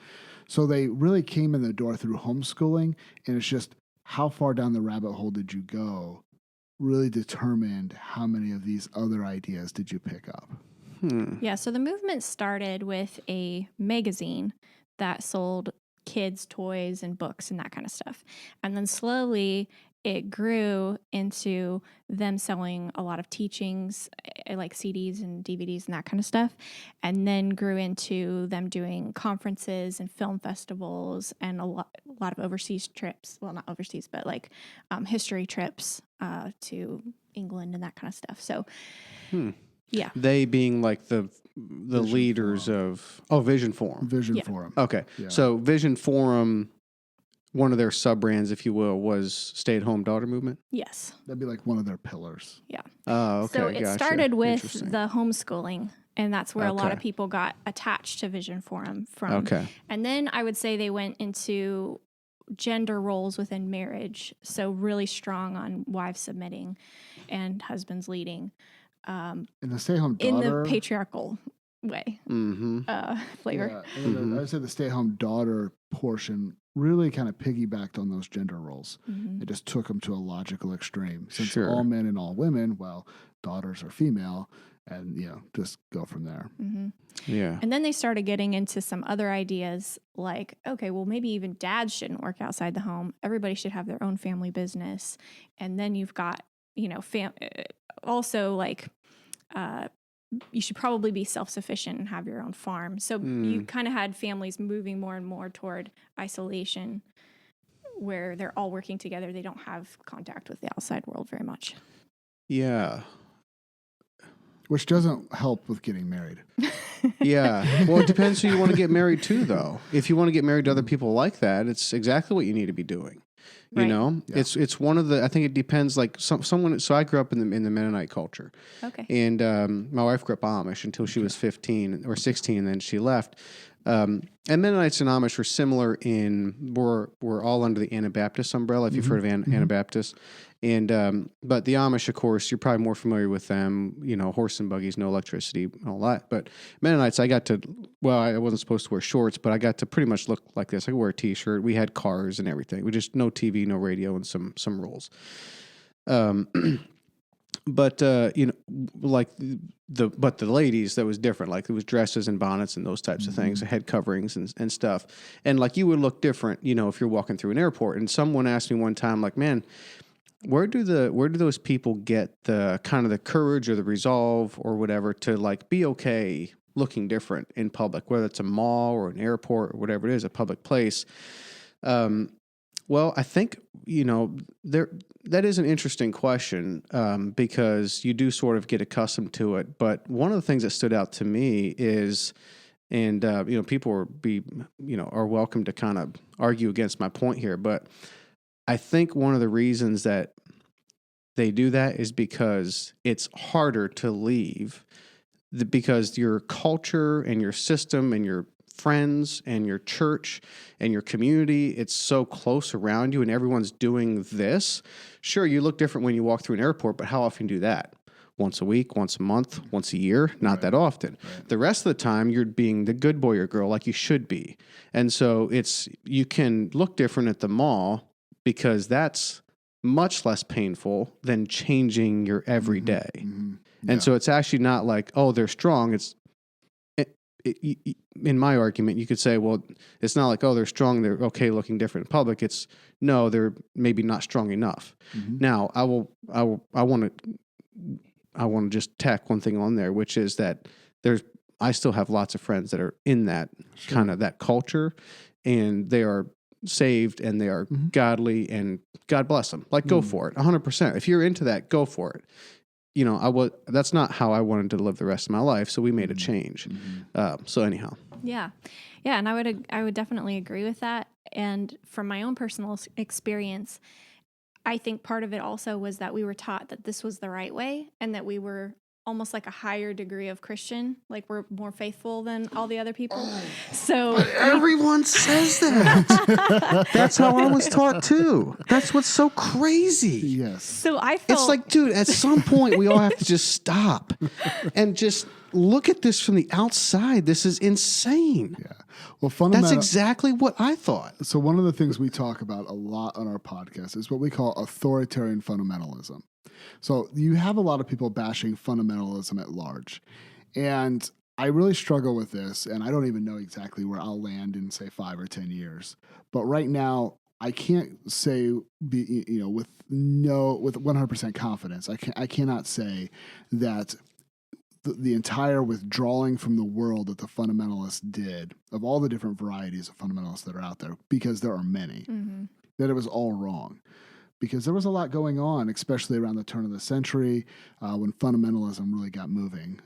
C: So they really came in the door through homeschooling, and it's just how far down the rabbit hole did you go really determined how many of these other ideas did you pick up.
E: Yeah, so the movement started with a magazine that sold kids' toys and books and that kind of stuff. And then slowly it grew into them selling a lot of teachings, like CDs and DVDs and that kind of stuff. And then grew into them doing conferences and film festivals and a lot of overseas trips. Well, not overseas, but like history trips to England and that kind of stuff. So, yeah.
B: They being like the leaders of Vision Forum.
C: Vision
E: Yeah.
C: Forum.
B: Okay.
C: Yeah.
B: So Vision Forum, one of their sub-brands, if you will, was Stay-at-Home Daughter Movement?
E: Yes.
C: That'd be like one of their pillars.
E: Yeah.
B: Oh, okay.
E: So it
B: Gotcha.
E: started with
B: Interesting.
E: the homeschooling, and that's where a lot
B: Okay.
E: of people got attached to Vision Forum from.
B: Okay.
E: And then I would say they went into gender roles within marriage, so really strong on wives submitting and husbands leading
C: In the stay-home
E: in
C: daughter.
E: the patriarchal way flavor.
C: Yeah, and I would say the stay-at-home daughter portion really kind of piggybacked on those gender roles.
E: Mhm.
C: It just took them to a logical extreme. Since
B: Sure.
C: all men and all women, well, daughters are female, and just go from there.
E: Mhm.
B: Yeah.
E: And then they started getting into some other ideas like, okay, well, maybe even dads shouldn't work outside the home. Everybody should have their own family business. And then you've got, also like, you should probably be self-sufficient and have your own farm. So you kind of had families moving more and more toward isolation where they're all working together. They don't have contact with the outside world very much.
B: Yeah.
C: Which doesn't help with getting married.
B: Yeah. Well, it depends who you want to get married to, though. If you want to get married to other people like that, it's exactly what you need to be doing. You
E: Right.
B: know,
C: Yeah.
B: it's one of the. I think it depends. Like someone. So I grew up in the Mennonite culture,
E: Okay.
B: and my wife grew up Amish until she was 15 or 16, and then she left. And Mennonites and Amish were similar in we're all under the Anabaptist umbrella. If you've heard of Anabaptists, and but the Amish, of course, you're probably more familiar with them. Horse and buggies, no electricity, and all that. But Mennonites, I wasn't supposed to wear shorts, but I got to pretty much look like this. I could wear a T-shirt. We had cars and everything. We just no TV, no radio, and some rules. But like but the ladies, that was different. Like it was dresses and bonnets and those types of things, head coverings and stuff. And like you would look different, if you're walking through an airport. And someone asked me one time, like, man, where do those people get the kind of the courage or the resolve or whatever to like be okay looking different in public, whether it's a mall or an airport or whatever it is, a public place? Well, I think, that is an interesting question because you do sort of get accustomed to it. But one of the things that stood out to me is, and, people are welcome to kind of argue against my point here, but I think one of the reasons that they do that is because it's harder to leave because your culture and your system and your friends and your church and your community, it's so close around you and everyone's doing this. Sure, you look different when you walk through an airport, but how often do you do that? Once a week, once a month, once a year? Not that often. Right. The rest of the time, you're being the good boy or girl like you should be. And so you can look different at the mall because that's much less painful than changing your everyday. Mm-hmm. Yeah. And so it's actually not like, oh, they're strong. In my argument, you could say, well, it's not like, oh, they're strong, they're okay looking different in public. It's no, they're maybe not strong enough. Mm-hmm. Now, I want to just tack one thing on there, which is that I still have lots of friends that are in that kind of that culture, and they are saved and they are godly, and God bless them. Like, go for it, 100%. If you're into that, go for it. That's not how I wanted to live the rest of my life. So we made a change. So anyhow.
E: Yeah. Yeah. And I would definitely agree with that. And from my own personal experience, I think part of it also was that we were taught that this was the right way and that we were almost like a higher degree of Christian, like we're more faithful than all the other people. So
B: everyone says that. That's how I was taught too. That's what's so crazy.
C: Yes.
E: So I felt
B: it's like, dude, at some point we all have to just stop and just look at this from the outside. This is insane.
C: Yeah. Well,
B: that's exactly what I thought.
C: So one of the things we talk about a lot on our podcast is what we call authoritarian fundamentalism. So you have a lot of people bashing fundamentalism at large. And I really struggle with this, and I don't even know exactly where I'll land in, say, 5 or 10 years. But right now, I can't say, with 100% confidence, I cannot say that the entire withdrawing from the world that the fundamentalists did, of all the different varieties of fundamentalists that are out there, because there are many, that it was all wrong. Because there was a lot going on, especially around the turn of the century when fundamentalism really got moving.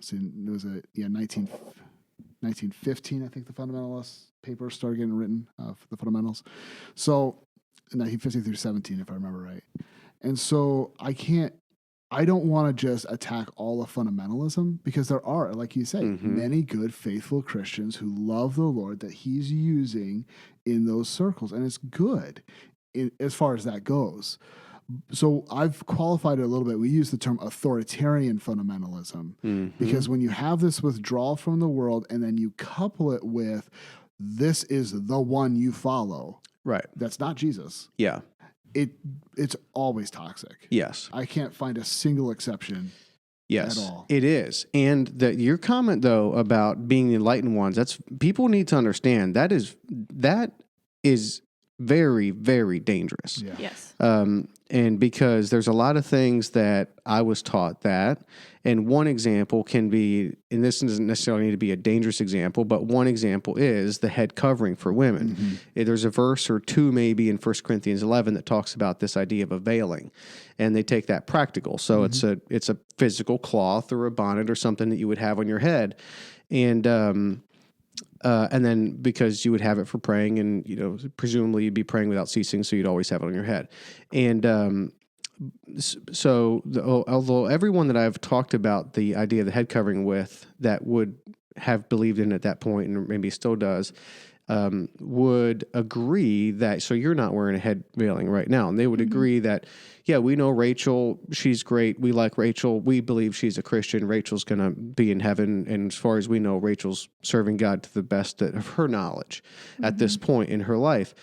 C: So it was 1915, I think the fundamentalist papers started getting written for the fundamentals. So 1915 through 17, if I remember right. And so I don't want to just attack all of fundamentalism because there are, like you say, many good, faithful Christians who love the Lord that he's using in those circles. And it's good. As far as that goes. So I've qualified it a little bit. We use the term authoritarian fundamentalism because when you have this withdrawal from the world and then you couple it with this is the one you follow.
B: Right.
C: That's not Jesus.
B: Yeah.
C: It's always toxic.
B: Yes.
C: I can't find a single exception.
B: Yes,
C: at all.
B: It is. And your comment though about being the enlightened ones, that's people need to understand that is very, very dangerous.
C: Yeah.
E: Yes.
B: And because there's a lot of things that I was taught that, and one example can be, and this doesn't necessarily need to be a dangerous example, but one example is the head covering for women. There's a verse or two maybe in 1 Corinthians 11 that talks about this idea of a veiling, and they take that practical. So it's a physical cloth or a bonnet or something that you would have on your head. And then because you would have it for praying and, presumably you'd be praying without ceasing, so you'd always have it on your head. And although everyone that I've talked about the idea of the head covering with that would have believed in it at that point and maybe still does, would agree that, so you're not wearing a head veiling right now. And they would agree that, yeah, we know Rachel, she's great. We like Rachel. We believe she's a Christian. Rachel's going to be in heaven. And as far as we know, Rachel's serving God to the best of her knowledge at this point in her life.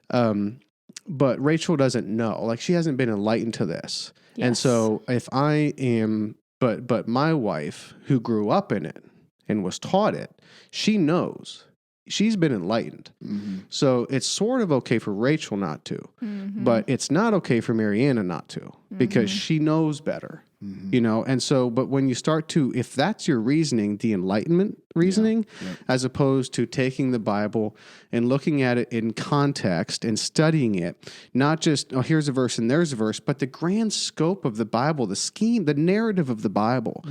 B: But Rachel doesn't know, like she hasn't been enlightened to this. And
E: Yes.
B: so if I am, but my wife who grew up in it and was taught it, she knows. She's been enlightened.
C: Mm-hmm.
B: So it's sort of okay for Rachel not to,
E: Mm-hmm.
B: but it's not okay for Mariana not to because she knows better, you know? And so, but when you start to, if that's your reasoning, the Enlightenment reasoning, as opposed to taking the Bible and looking at it in context and studying it, not just, oh, here's a verse and there's a verse, but the grand scope of the Bible, the scheme, the narrative of the Bible,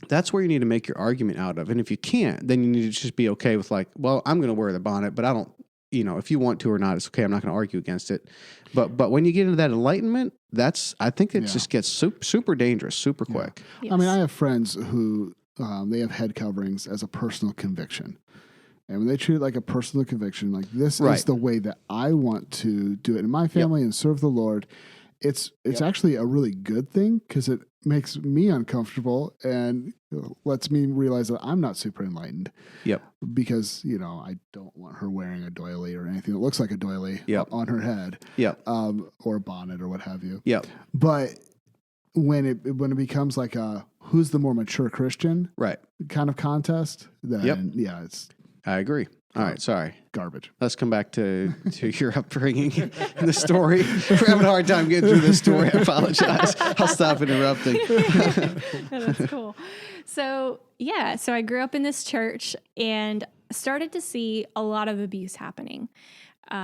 B: that's where you need to make your argument out of. And if you can't, then you need to just be okay with like, well, I'm going to wear the bonnet, but I don't, you know, if you want to or not, it's okay. I'm not going to argue against it. But when you get into that enlightenment, I think it just gets super dangerous, super quick.
E: Yes.
C: I mean, I have friends who they have head coverings as a personal conviction. And when they treat it like a personal conviction, like this is the way that I want to do it in my family and serve the Lord, it's actually a really good thing because it makes me uncomfortable and lets me realize that I'm not super enlightened.
B: Yep.
C: Because, you know, I don't want her wearing a doily or anything that looks like a doily on her head.
B: Yep.
C: Or a bonnet or what have you.
B: Yep.
C: But when it becomes like a who's the more mature Christian kind of contest, then it's
B: I agree. All right, sorry.
C: Garbage.
B: Let's come back to your upbringing and the story. We're having a hard time getting through this story. I apologize. I'll stop interrupting.
E: That's cool. So I grew up in this church and started to see a lot of abuse happening.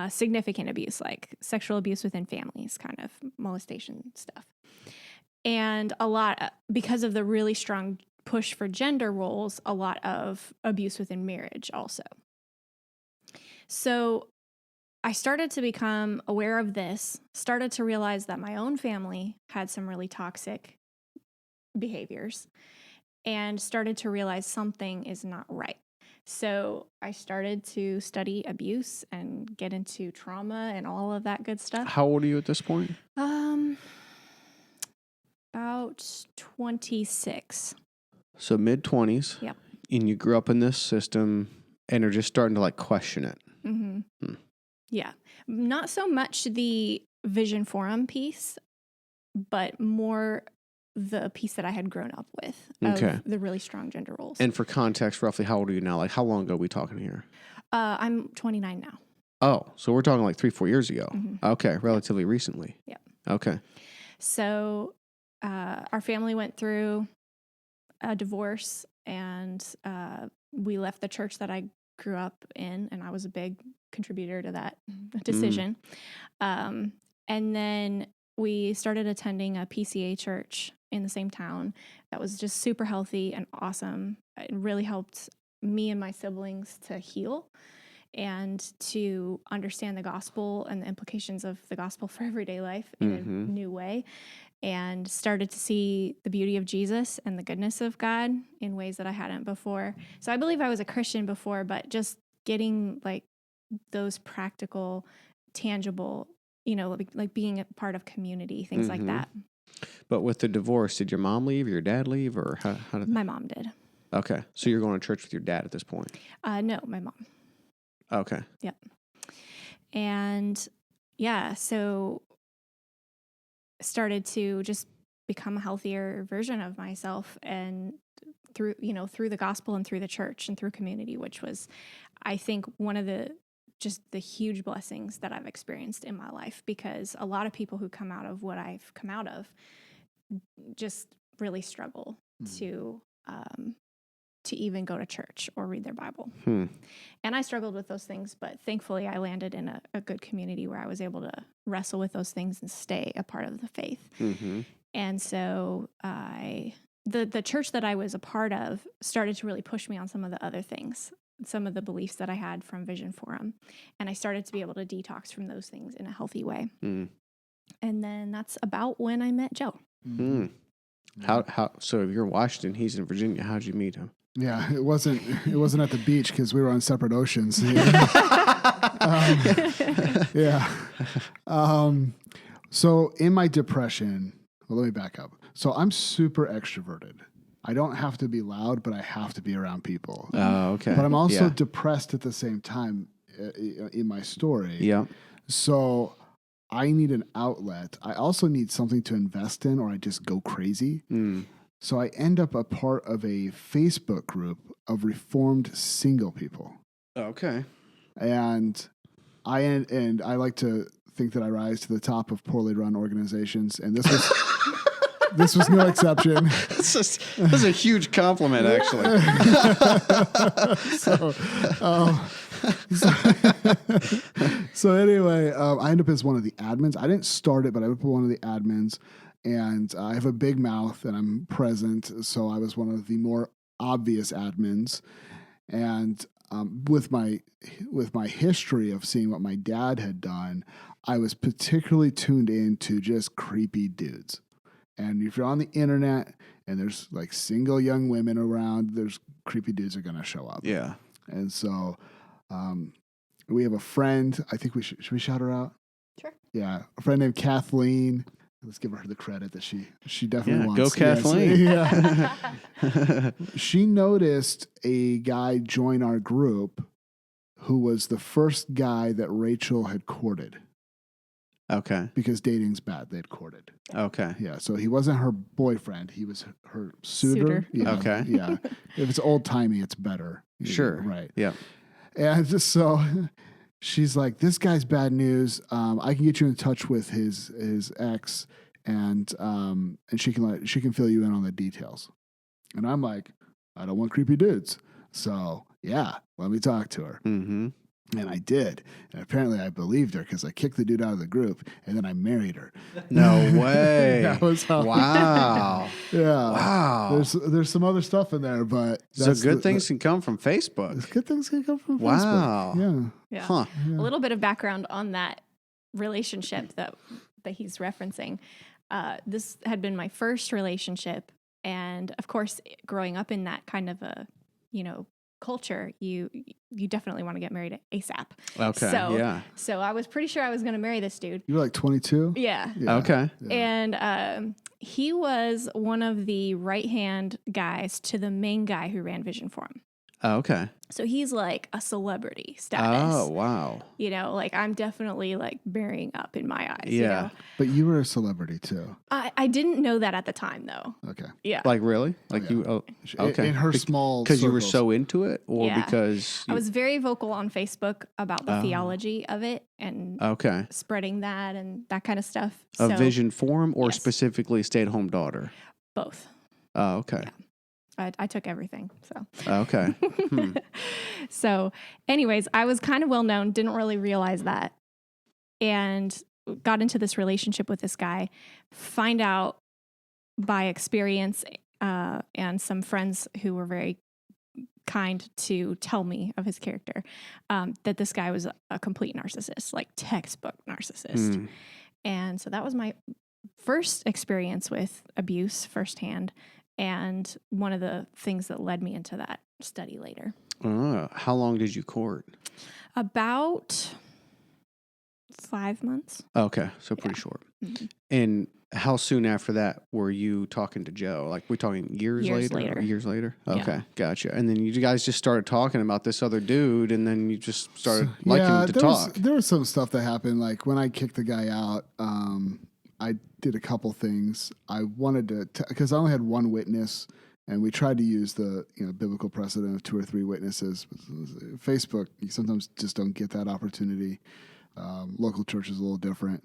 E: Significant abuse, like sexual abuse within families, kind of molestation stuff. And a lot, because of the really strong push for gender roles, a lot of abuse within marriage also. So I started to become aware of this, started to realize that my own family had some really toxic behaviors, and started to realize something is not right. So I started to study abuse and get into trauma and all of that good stuff.
B: How old are you at this point?
E: About 26.
B: So mid-20s.
E: Yep.
B: And you grew up in this system and are just starting to like question it.
E: Mm-hmm. Yeah. Not so much the Vision Forum piece, but more the piece that I had grown up with of the really strong gender roles.
B: And for context, roughly how old are you now? Like how long ago are we talking here?
E: I'm 29 now.
B: Oh, so we're talking like 3-4 years ago.
E: Mm-hmm.
B: Okay, relatively recently.
E: Yep.
B: Okay.
E: So our family went through a divorce, and we left the church that I grew up in, and I was a big contributor to that decision. And then we started attending a PCA church in the same town that was just super healthy and awesome. It really helped me and my siblings to heal and to understand the gospel and the implications of the gospel for everyday life in a new way, and started to see the beauty of Jesus and the goodness of God in ways that I hadn't before. So I believe I was a Christian before, but just getting like those practical, tangible, you know, like being a part of community, things like that.
B: But with the divorce, did your mom leave, your dad leave, or how did
E: My mom did.
B: Okay. So you're going to church with your dad at this point?
E: No, my mom.
B: Okay.
E: Yep. And so started to just become a healthier version of myself, and through the gospel and through the church and through community, which was, I think, one of the huge blessings that I've experienced in my life, because a lot of people who come out of what I've come out of just really struggle to even go to church or read their Bible. And I struggled with those things, but thankfully I landed in a good community where I was able to wrestle with those things and stay a part of the faith. And so the church that I was a part of started to really push me on some of the other things, some of the beliefs that I had from Vision Forum. And I started to be able to detox from those things in a healthy way. And then that's about when I met Joe.
B: How? So if you're in Washington, he's in Virginia. How'd you meet him?
C: Yeah, it wasn't at the beach because we were on separate oceans. So in my depression, well, let me back up. So I'm super extroverted. I don't have to be loud, but I have to be around people.
B: Oh, okay.
C: But I'm also depressed at the same time in my story.
B: Yeah.
C: So I need an outlet. I also need something to invest in, or I just go crazy. So I end up a part of a Facebook group of reformed single people.
B: Okay.
C: And I like to think that I rise to the top of poorly run organizations, and this was this was no exception.
B: That's a huge compliment, actually.
C: So anyway, I end up as one of the admins. I didn't start it, but I was one of the admins, and I have a big mouth, and I'm present, so I was one of the more obvious admins, and with my history of seeing what my dad had done, I was particularly tuned into just creepy dudes. And if you're on the internet and there's like single young women around, there's creepy dudes are going to show up.
B: Yeah.
C: And so we have a friend. I think should we shout her out?
E: Sure.
C: Yeah. A friend named Kathleen. Let's give her the credit that she definitely wants.
B: Go Kathleen.
C: Yes. Yeah. She noticed a guy join our group who was the first guy that Rachel had courted.
B: Okay.
C: Because dating's bad. They had courted.
B: Okay.
C: Yeah. So he wasn't her boyfriend. He was her suitor. Yeah,
B: okay.
C: Yeah. If it's old timey, it's better.
B: Sure.
C: Right.
B: Yeah.
C: And just so she's like, this guy's bad news. I can get you in touch with his ex, and she can fill you in on the details. And I'm like, I don't want creepy dudes. So yeah, let me talk to her.
B: Mm-hmm.
C: And I did. And apparently I believed her because I kicked the dude out of the group and then I married her.
B: No way.
C: That was how.
B: Wow.
C: Yeah.
B: Wow.
C: There's some other stuff in there, but
B: So good things can come from Facebook.
C: Good things can come from
B: Wow.
C: Facebook.
E: Yeah.
B: Huh.
C: Yeah.
E: A little bit of background on that relationship that he's referencing. This had been my first relationship, and of course, growing up in that kind of a, culture, you definitely want to get married ASAP.
B: Okay.
E: So I was pretty sure I was going to marry this dude.
C: You were like 22?
E: Yeah.
B: Okay.
C: Yeah.
E: And he was one of the right-hand guys to the main guy who ran Vision for him.
B: Okay.
E: So he's like a celebrity status.
B: Oh, wow.
E: Like I'm definitely like bearing up in my eyes.
B: Yeah.
C: But you were a celebrity too.
E: I didn't know that at the time though.
C: Okay.
E: Yeah.
B: Like really? Like
C: yeah.
B: you? Oh, okay.
C: In her small
B: because you were
C: circles.
B: so into it, or
E: Yeah.
B: because
E: I was very vocal on Facebook about the theology of it and
B: okay
E: spreading that and that kind of stuff.
B: a
E: So,
B: vision forum, or
E: yes.
B: specifically stay-at-home daughter?
E: both.
B: Oh, okay.
E: Yeah. I took everything. So
B: Okay.
E: So anyways, I was kind of well known, didn't really realize that, and got into this relationship with this guy, find out by experience and some friends who were very kind to tell me of his character, that this guy was a complete narcissist, like textbook narcissist. And so that was my first experience with abuse firsthand, and one of the things that led me into that study later.
B: How long did you court?
E: About 5 months.
B: Okay, so pretty short.
E: Mm-hmm.
B: And how soon after that were you talking to Joe? Like, we're talking years later? Or years later? Okay,
E: Yeah.
B: gotcha. And then you guys just started talking about this other dude, and then you just started liking him to talk.
C: There was some stuff that happened. Like when I kicked the guy out, I did a couple things. I wanted to, because I only had one witness, and we tried to use the biblical precedent of 2 or 3 witnesses. Facebook, you sometimes just don't get that opportunity. Local church is a little different.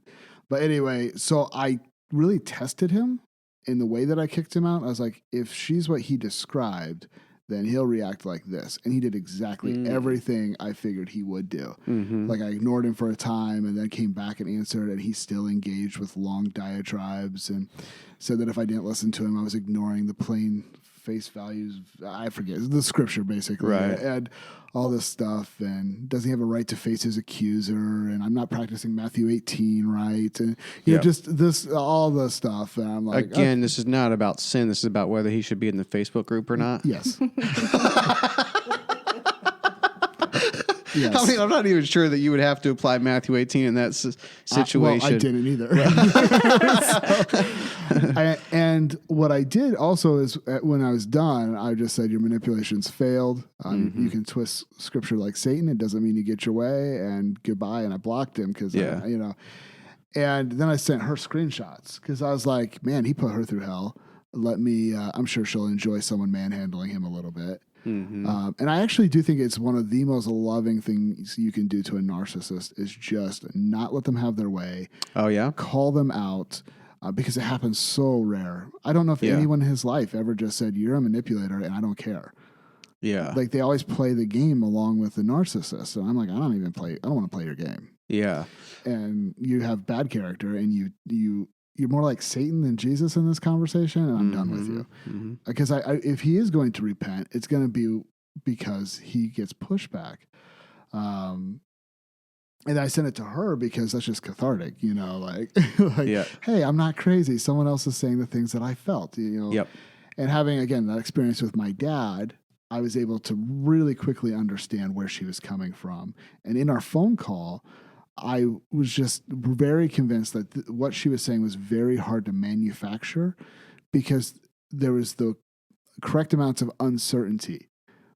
C: But anyway, so I really tested him in the way that I kicked him out. I was like, if she's what he described, then he'll react like this. And he did exactly everything I figured he would do.
B: Mm-hmm.
C: Like I ignored him for a time and then came back and answered, and he still engaged with long diatribes and said that if I didn't listen to him, I was ignoring the plain face values. I forget the scripture basically.
B: Right.
C: And all this stuff, and doesn't he have a right to face his accuser? And I'm not practicing Matthew 18 right. And just this, all the stuff. And I'm like,
B: Again, this is not about sin. This is about whether he should be in the Facebook group or not.
C: yes. Yes.
B: I mean, I'm not even sure that you would have to apply Matthew 18 in that situation.
C: I didn't either. And what I did also is when I was done, I just said, your manipulations failed. You can twist scripture like Satan. It doesn't mean you get your way, and goodbye. And I blocked him because, And then I sent her screenshots because I was like, man, he put her through hell. Let me, I'm sure she'll enjoy someone manhandling him a little bit.
B: Mm-hmm.
C: And I actually do think it's one of the most loving things you can do to a narcissist is just not let them have their way.
B: Oh, yeah?
C: Call them out because it happens so rare. I don't know if anyone in his life ever just said, you're a manipulator and I don't care.
B: Yeah.
C: Like they always play the game along with the narcissist. And I'm like, I don't want to play your game.
B: Yeah.
C: And you have bad character and you're more like Satan than Jesus in this conversation, and I'm done with you.
B: Mm-hmm.
C: Because if he is going to repent, it's going to be because he gets pushback. And I sent it to her because that's just cathartic, like, hey, I'm not crazy. Someone else is saying the things that I felt,
B: Yep.
C: And having, again, that experience with my dad, I was able to really quickly understand where she was coming from. And in our phone call, I was just very convinced that what she was saying was very hard to manufacture because there was the correct amounts of uncertainty.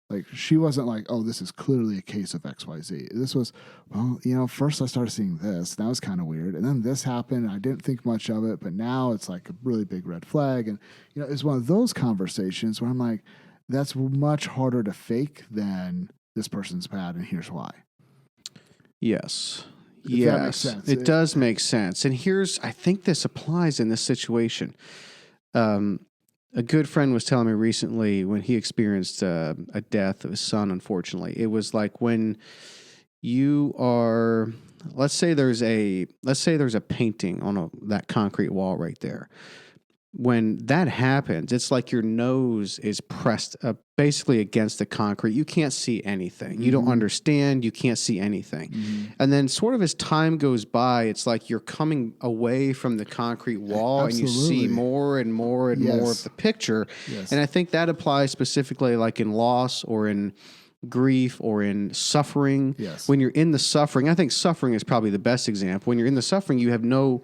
C: Like she wasn't like, oh, this is clearly a case of XYZ. This was, well, first I started seeing this. That was kind of weird. And then this happened. And I didn't think much of it, but now it's like a really big red flag. And, it's one of those conversations where I'm like, that's much harder to fake than this person's bad. And here's why.
B: Yes.
C: If that makes sense.
B: It does make sense. And I think this applies in this situation. A good friend was telling me recently when he experienced a death of his son, unfortunately, it was like when you are, let's say there's a painting on that concrete wall right there. When that happens, it's like your nose is pressed up basically against the concrete. You can't see anything. Mm-hmm. You don't understand. You can't see anything. Mm-hmm. And then sort of as time goes by, it's like you're coming away from the concrete wall. Absolutely. And you see more and more and more of the picture. Yes. And I think that applies specifically like in loss or in grief or in suffering. Yes. When you're in the suffering, I think suffering is probably the best example. When you're in the suffering, you have no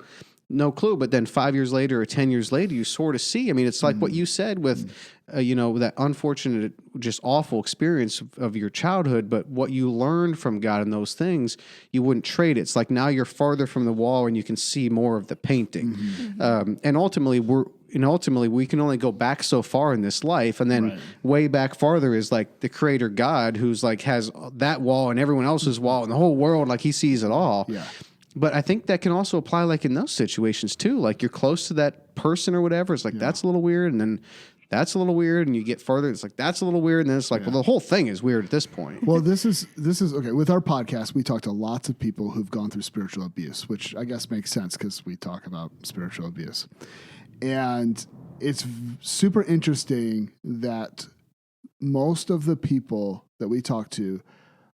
B: clue, but then 5 years later or 10 years later, you sort of see. I mean, it's like what you said with, that unfortunate, just awful experience of your childhood, but what you learned from God and those things, you wouldn't trade it. It's like now you're farther from the wall and you can see more of the painting. Mm-hmm. And ultimately, we can only go back so far in this life. And then way back farther is like the creator God who's like has that wall and everyone else's wall and the whole world, like he sees it all. Yeah. But I think that can also apply like in those situations too. Like you're close to that person or whatever. It's like, that's a little weird. And then that's a little weird. And you get further. It's like, that's a little weird. And then it's like, well, the whole thing is weird at this point.
C: Well, this is okay. With our podcast, we talk to lots of people who've gone through spiritual abuse, which I guess makes sense because we talk about spiritual abuse. And it's super interesting that most of the people that we talk to,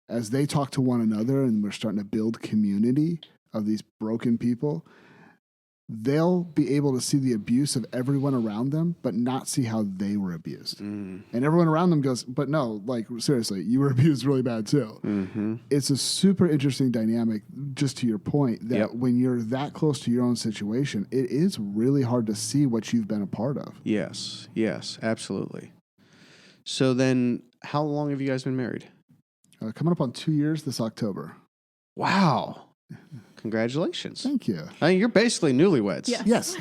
C: as they talk to one another and we're starting to build community of these broken people, they'll be able to see the abuse of everyone around them, but not see how they were abused. Mm. And everyone around them goes, but no, like seriously, you were abused really bad too. Mm-hmm. It's a super interesting dynamic, just to your point, that when you're that close to your own situation, it is really hard to see what you've been a part of.
B: Yes, absolutely. So then how long have you guys been married?
C: Coming up on 2 years this October.
B: Wow. Congratulations.
C: Thank you.
B: I mean, you're basically newlyweds.
C: Yes.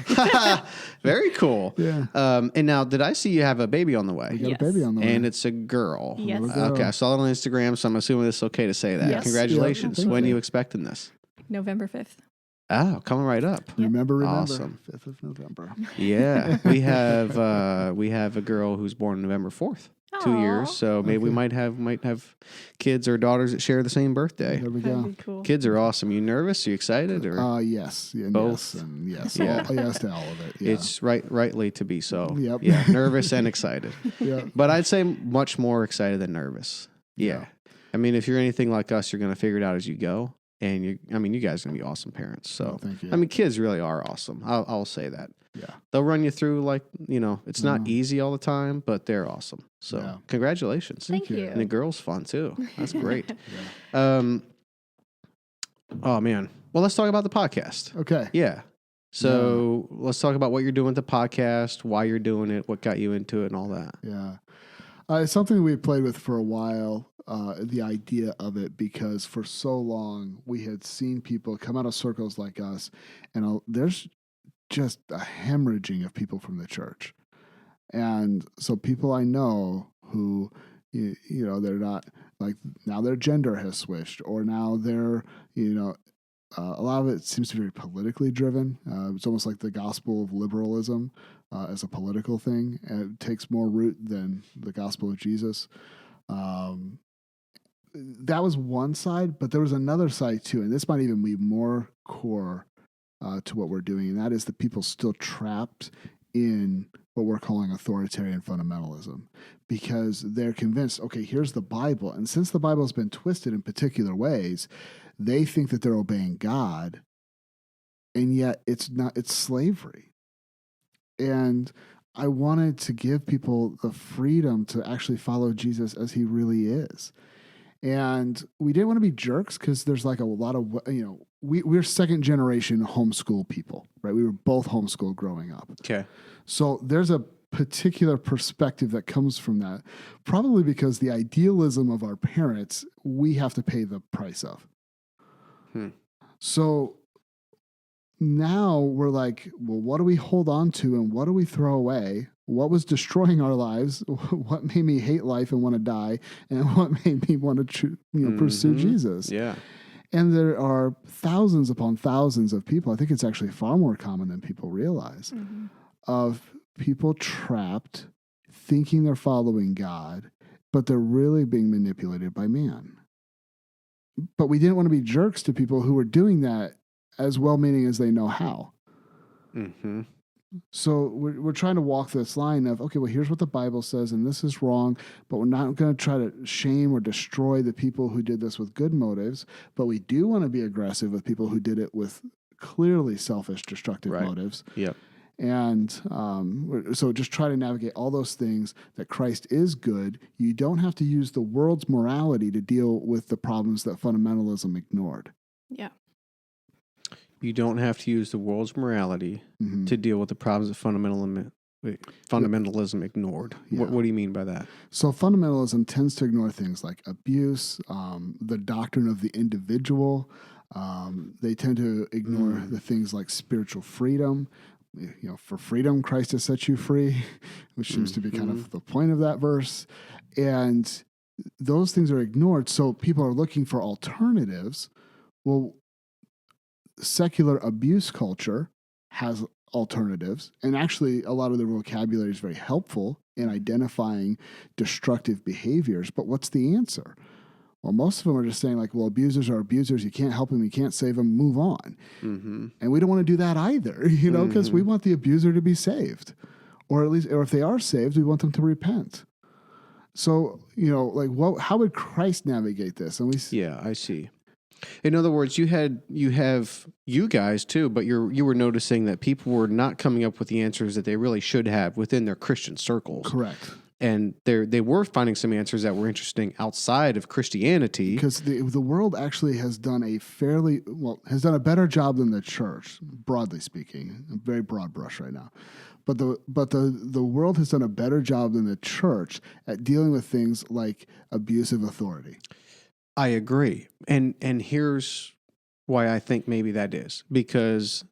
B: Very cool.
C: Yeah.
B: And now, did I see you have a baby on the way?
C: We got a baby on the way.
B: And it's a girl.
E: Yes.
B: Okay, I saw it on Instagram, so I'm assuming it's okay to say that.
E: Yes.
B: Congratulations.
C: Yeah,
B: when are you expecting this?
E: November 5th.
B: Oh, coming right up.
C: Remember.
B: Awesome.
C: 5th of November.
B: Yeah. we have a girl who's born November 4th. 2 years, so maybe we might have kids or daughters that share the same birthday.
C: There we go.
E: Cool.
B: Kids are awesome. You nervous? Are you excited? Or
C: yes,
B: both.
C: Yes, and yes,
B: Yeah.
C: yes to all of it. Yeah.
B: It's rightly to be so.
C: Yep.
B: Yeah, nervous and excited.
C: Yeah.
B: But I'd say much more excited than nervous. Yeah. I mean, if you're anything like us, you're going to figure it out as you go. And you guys are going to be awesome parents. So,
C: thank you.
B: I mean, kids really are awesome. I'll say that.
C: Yeah.
B: They'll run you through it's not easy all the time, but they're awesome. So congratulations.
E: Thank you.
B: And the girl's fun too. That's great.
C: Yeah.
B: Oh man. Well, let's talk about the podcast.
C: Okay.
B: Yeah. So let's talk about what you're doing with the podcast, why you're doing it, what got you into it and all that.
C: Yeah. It's something we've played with for a while. the idea of it, because for so long we had seen people come out of circles like us, and there's just a hemorrhaging of people from the church. And so people I know who, you know, they're not like, now their gender has switched, or now they're, you know, a lot of it seems to be very politically driven. It's almost like the gospel of liberalism as a political thing. And it takes more root than the gospel of Jesus. That was one side, but there was another side too. And this might even be more core to what we're doing. And that is the people still trapped in what we're calling authoritarian fundamentalism, because they're convinced, okay, here's the Bible. And since the Bible has been twisted in particular ways, they think that they're obeying God, and yet it's not, it's slavery. And I wanted to give people the freedom to actually follow Jesus as he really is. And we didn't want to be jerks, because there's like a lot of, you know, we're second generation homeschool people, right? We were both homeschooled growing up.
B: Okay.
C: So there's a particular perspective that comes from that, probably because the idealism of our parents, we have to pay the price of. So now we're like, well, what do we hold on to and what do we throw away? What was destroying our lives? What made me hate life and want to die? And what made me want to pursue Jesus?
B: Yeah.
C: And there are thousands upon thousands of people, I think it's actually far more common than people realize, of people trapped thinking they're following God, but they're really being manipulated by man. But we didn't want to be jerks to people who were doing that as well-meaning as they know how.
B: Mm-hmm.
C: So we're trying to walk this line of, okay, well, here's what the Bible says, and this is wrong, but we're not going to try to shame or destroy the people who did this with good motives, but we do want to be aggressive with people who did it with clearly selfish, destructive motives.
B: Yep.
C: And so just try to navigate all those things, that Christ is good. You don't have to use the world's morality to deal with the problems that fundamentalism ignored.
E: Yeah.
B: You don't have to use the world's morality to deal with the problems that fundamentalism ignored.
C: Yeah.
B: What do you mean by that?
C: So fundamentalism tends to ignore things like abuse, the doctrine of the individual. They tend to ignore the things like spiritual freedom. You know, for freedom, Christ has set you free, which seems to be kind of the point of that verse. And those things are ignored. So people are looking for alternatives. Well, secular abuse culture has alternatives. And actually, a lot of their vocabulary is very helpful in identifying destructive behaviors. But what's the answer? Well, most of them are just saying like, well, abusers are abusers. You can't help them. You can't save them. Move on. And we don't want to do that either, you know, because we want the abuser to be saved, or at least, or if they are saved, we want them to repent. So, you know, like, how would Christ navigate this? And
B: yeah, I see. In other words, you have you guys too, but you were noticing that people were not coming up with the answers that they really should have within their Christian circles.
C: Correct.
B: And they were finding some answers that were interesting outside of Christianity.
C: Because the world actually has done a better job than the church, broadly speaking. A very broad brush right now. But the world has done a better job than the church at dealing with things like abusive authority.
B: I agree. And here's why I think maybe that is. Because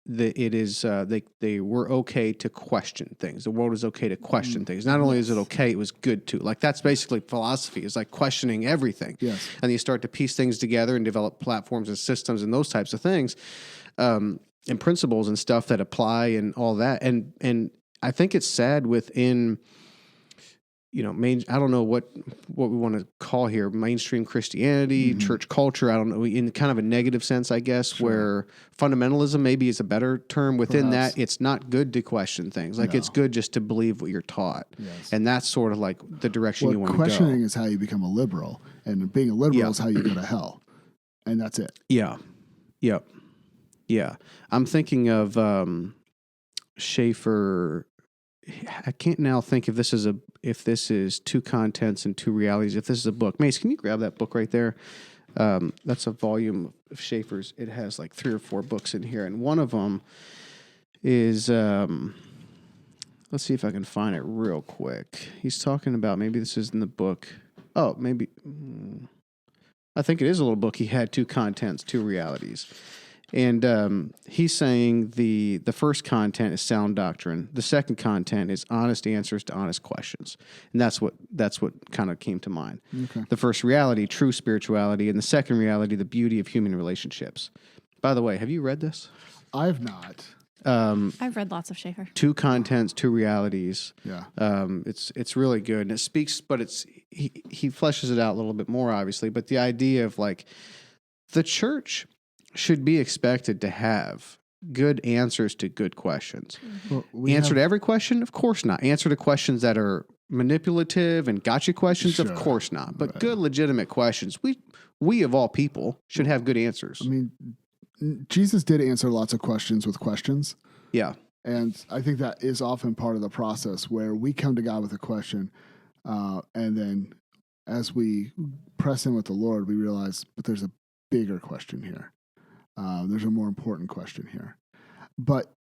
B: they were okay to question things. The world is okay to question things. Not only is it okay, it was good to. Like, that's basically philosophy. It's like questioning everything.
C: Yes.
B: And you start to piece things together and develop platforms and systems and those types of things, and principles and stuff that apply and all that. And I think it's sad within, you know, I don't know what we want to call here, mainstream Christianity, church culture, I don't know, in kind of a negative sense, I guess, where fundamentalism maybe is a better term. Within that, it's not good to question things. Like, it's good just to believe what you're taught.
C: Yes.
B: And that's sort of like the direction you want to go.
C: Questioning is how you become a liberal, and being a liberal is how you go to hell. And that's it.
B: Yeah. Yep. Yeah. I'm thinking of Schaeffer. I can't now think if this is Two Contents and Two Realities, if this is a book. Mace, can you grab that book right there? That's a volume of Schaeffer's. It has like 3 or 4 books in here. And one of them is, let's see if I can find it real quick. He's talking about, maybe this is in the book. Oh, maybe. I think it is a little book. He had 2 contents, 2 realities. And he's saying the first content is sound doctrine. The second content is honest answers to honest questions. And that's what kind of came to mind.
C: Okay.
B: The first reality, true spirituality, and the second reality, the beauty of human relationships. By the way, have you read this?
C: I've not.
E: I've read lots of Schaefer.
B: 2 contents, 2 realities.
C: Yeah.
B: It's really good, and it speaks, but he fleshes it out a little bit more, obviously. But the idea of like the church should be expected to have good answers to good questions.
C: Well,
B: Answer to every question? Of course not. Answer to questions that are manipulative and gotcha questions?
C: Sure.
B: Of course not. But
C: Right.
B: good, legitimate questions. We of all people should have good answers.
C: I mean, Jesus did answer lots of questions with questions.
B: Yeah.
C: And I think that is often part of the process where we come to God with a question, and then as we press in with the Lord, we realize, but there's a bigger question here. There's a more important question here. But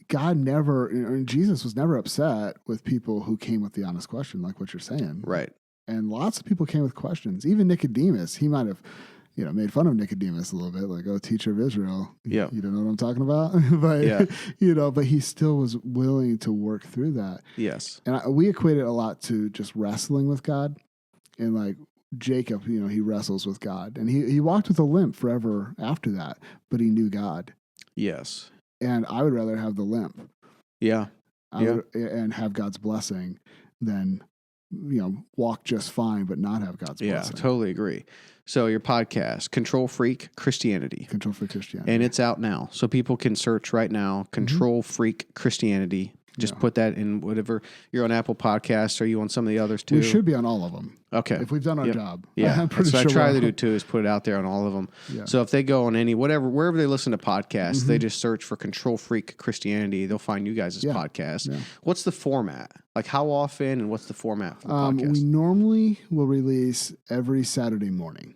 C: God never, and Jesus was never upset with people who came with the honest question, like what you're saying.
B: Right.
C: And lots of people came with questions. Even Nicodemus, he might have, made fun of Nicodemus a little bit, like, "Oh, teacher of Israel,
B: Yeah.
C: you don't know what I'm talking about." But
B: Yeah.
C: but he still was willing to work through that.
B: Yes.
C: And we equate it a lot to just wrestling with God, and like Jacob, he wrestles with God, and he walked with a limp forever after that, but he knew God.
B: Yes.
C: And I would rather have the limp,
B: Yeah.
C: and have God's blessing than walk just fine but not have God's blessing.
B: Totally agree. So your podcast, Control Freak Christianity.
C: Control Freak Christianity.
B: And it's out now. So people can search right now, Control Freak Christianity. Just put that in whatever. You're on Apple Podcasts. Are you on some of the others too?
C: We should be on all of them.
B: Okay.
C: If we've done our job.
B: Yeah.
C: I'm pretty
B: That's
C: sure
B: what I try
C: we're
B: to do
C: on.
B: too, is put it out there on all of them.
C: Yeah.
B: So if they go on wherever they listen to podcasts, they just search for Control Freak Christianity. They'll find you guys' podcast.
C: Yeah.
B: What's the format? Like how often and what's the format for the podcast?
C: We normally will release every Saturday morning.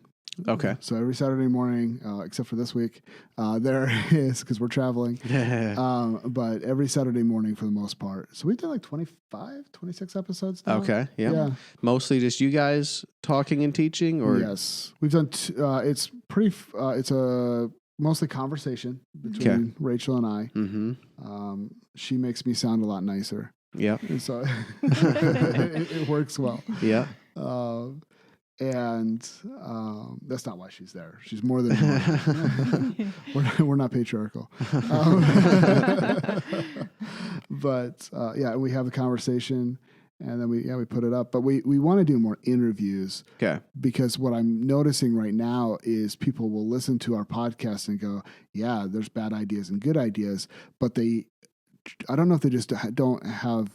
B: Okay.
C: So every Saturday morning, except for this week, there is, because we're traveling. But every Saturday morning for the most part. So we've done like 25, 26 episodes now.
B: Okay. Yeah.
C: Yeah.
B: Mostly just you guys talking and teaching, or
C: Yes. We've done, it's pretty, it's a mostly conversation between Rachel and I.
B: Mm-hmm.
C: She makes me sound a lot nicer.
B: Yeah.
C: And so it works well.
B: Yeah.
C: And that's not why she's there. She's more than we're not patriarchal. But we have a conversation, and then we put it up. But we want to do more interviews.
B: Okay.
C: Because what I'm noticing right now is people will listen to our podcast and go, "Yeah, there's bad ideas and good ideas," but I don't know if they just don't have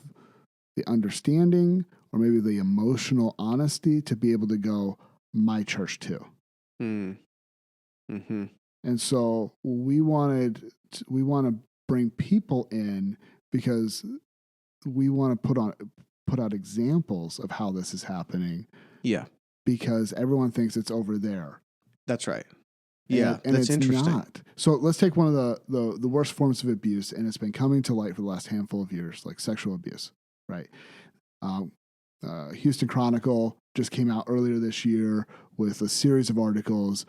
C: the understanding or maybe the emotional honesty to be able to go, "My church too."
B: Mm-hmm.
C: And so we want to bring people in because we want to put out examples of how this is happening.
B: Yeah.
C: Because everyone thinks it's over there.
B: That's right. Yeah,
C: and
B: that's
C: it's
B: interesting.
C: not. So let's take one of the worst forms of abuse, and it's been coming to light for the last handful of years, like sexual abuse, right? Houston Chronicle just came out earlier this year with a series of articles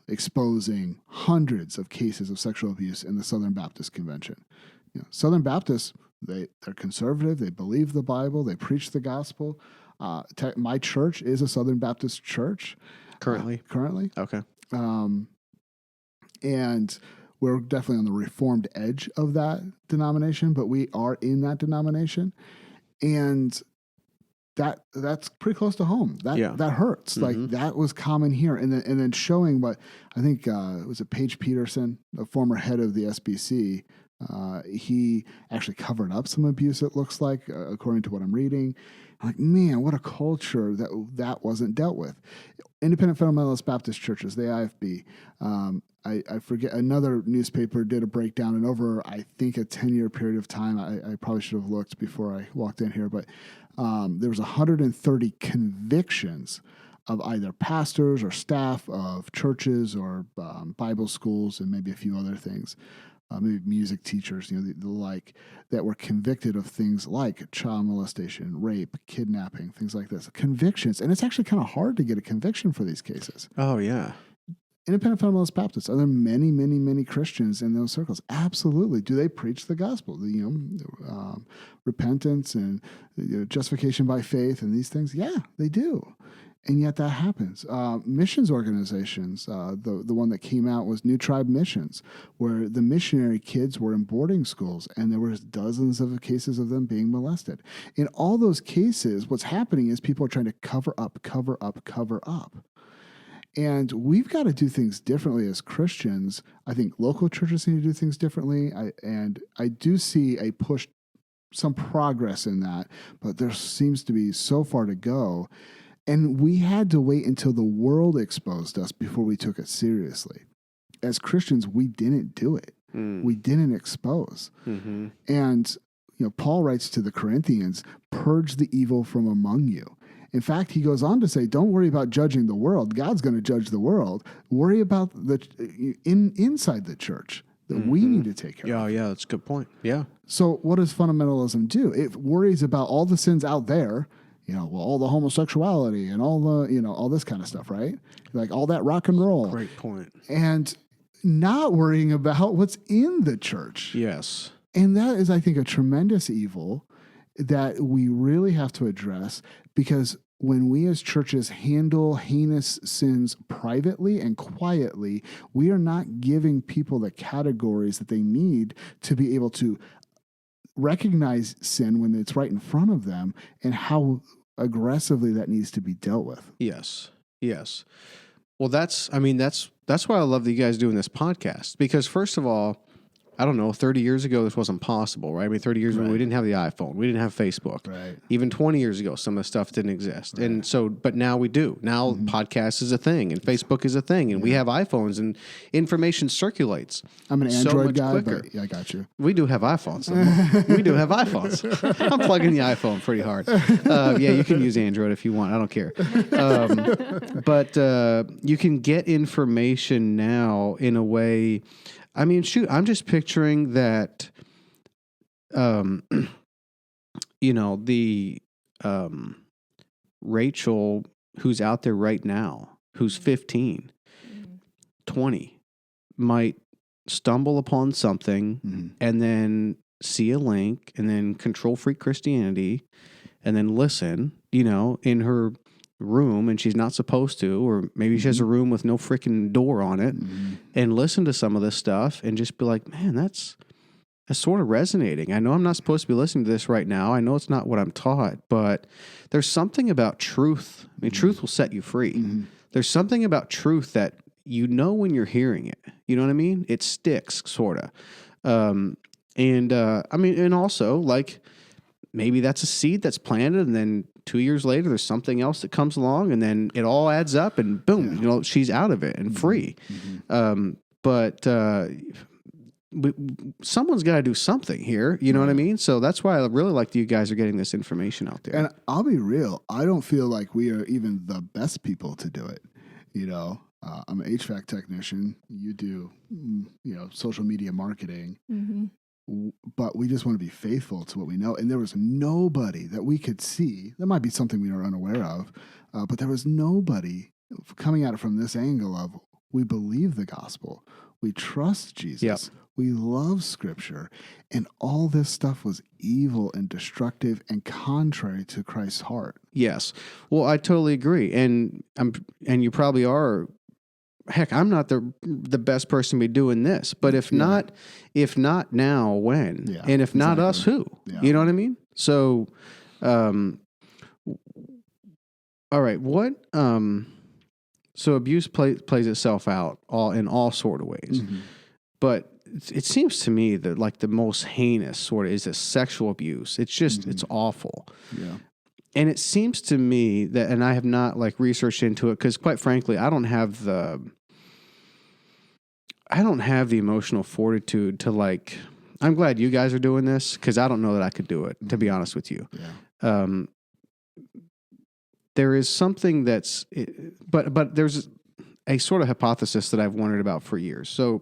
C: exposing hundreds of cases of sexual abuse in the Southern Baptist Convention. Southern Baptists, they're conservative, they believe the Bible, they preach the gospel. My church is a Southern Baptist church.
B: Currently?
C: Okay.
B: Okay.
C: And we're definitely on the reformed edge of that denomination, but we are in that denomination. And that's pretty close to home. That hurts.
B: Mm-hmm.
C: Like that was common here. And then showing what I think was it Paige Peterson, the former head of the SBC, he actually covered up some abuse, it looks like, according to what I'm reading. I'm like, man, what a culture that wasn't dealt with. Independent Fundamentalist Baptist churches, the IFB. I forget, another newspaper did a breakdown, and over, I think, a 10-year period of time, I probably should have looked before I walked in here, but there was 130 convictions of either pastors or staff of churches or Bible schools and maybe a few other things maybe music teachers, the like, that were convicted of things like child molestation, rape, kidnapping, things like this, convictions. And it's actually kind of hard to get a conviction for these cases.
B: Oh, yeah.
C: Independent Fundamentalist Baptists, are there many, many, many Christians in those circles? Absolutely. Do they preach the gospel? Repentance and justification by faith and these things? Yeah, they do. And yet that happens. Missions organizations, the one that came out was New Tribe Missions, where the missionary kids were in boarding schools, and there was dozens of cases of them being molested. In all those cases, what's happening is people are trying to cover up. And we've got to do things differently as Christians. I think local churches need to do things differently. I do see a push, some progress in that, but there seems to be so far to go. And we had to wait until the world exposed us before we took it seriously. As Christians, we didn't do it. We didn't expose.
B: Mm-hmm.
C: And Paul writes to the Corinthians, purge the evil from among you. In fact, he goes on to say, don't worry about judging the world. God's going to judge the world. Worry about inside the church that we need to take care of.
B: Yeah, that's a good point. Yeah.
C: So what does fundamentalism do? It worries about all the sins out there, all the homosexuality and all the, all this kind of stuff, right? Like all that rock and roll.
B: Great point.
C: And not worrying about what's in the church.
B: Yes.
C: And that is, I think, a tremendous evil that we really have to address, because when we as churches handle heinous sins privately and quietly, we are not giving people the categories that they need to be able to recognize sin when it's right in front of them, and how aggressively that needs to be dealt with.
B: Yes. Well, that's why I love that you guys doing this podcast, because first of all, I don't know, 30 years ago, this wasn't possible, right? I mean, 30 years ago, we didn't have the iPhone. We didn't have Facebook.
C: Right.
B: Even 20 years ago, some of the stuff didn't exist. Right. And so, but now we do. Now podcast is a thing, and Facebook is a thing, and we have iPhones, and information circulates.
C: I'm an Android guy,
B: quicker.
C: But I got you.
B: We do have iPhones. We do have iPhones. I'm plugging the iPhone pretty hard. Yeah, you can use Android if you want. I don't care. But you can get information now in a way. I mean, shoot, I'm just picturing that, the Rachel who's out there right now, who's 15, 20, might stumble upon something and then see a link and then control freak Christianity and then listen, in her room, and she's not supposed to, or maybe she has a room with no freaking door on it, and listen to some of this stuff and just be like, man, that's sort of resonating. I know I'm not supposed to be listening to this right now. I know it's not what I'm taught, but there's something about truth. I mean, truth will set you free. There's something about truth that when you're hearing it. You know what I mean? It sticks, sort of. And also, like, maybe that's a seed that's planted, and then 2 years later, there's something else that comes along, and then it all adds up, and boom, she's out of it and free. But someone's got to do something here. You know what I mean? So that's why I really like that you guys are getting this information out there.
C: And I'll be real, I don't feel like we are even the best people to do it. I'm an HVAC technician. You do, social media marketing. But we just want to be faithful to what we know. And there was nobody that we could see. That might be something we are unaware of, but there was nobody coming at it from this angle of, we believe the gospel, we trust Jesus, we love Scripture, and all this stuff was evil and destructive and contrary to Christ's heart.
B: Yes. Well, I totally agree. And you probably are. Heck, I'm not the best person to be doing this, but if not now, when? Yeah, and if not us, who? Yeah. You know what I mean? So, all right, what? So abuse plays itself out in all sort of ways, but it seems to me that like the most heinous sort of is this sexual abuse. It's just it's awful.
C: Yeah.
B: And it seems to me that, and I have not like researched into it because quite frankly, I don't have the emotional fortitude to like, I'm glad you guys are doing this because I don't know that I could do it, to be honest with you.
C: Yeah.
B: There is something that's, but there's a sort of hypothesis that I've wondered about for years. So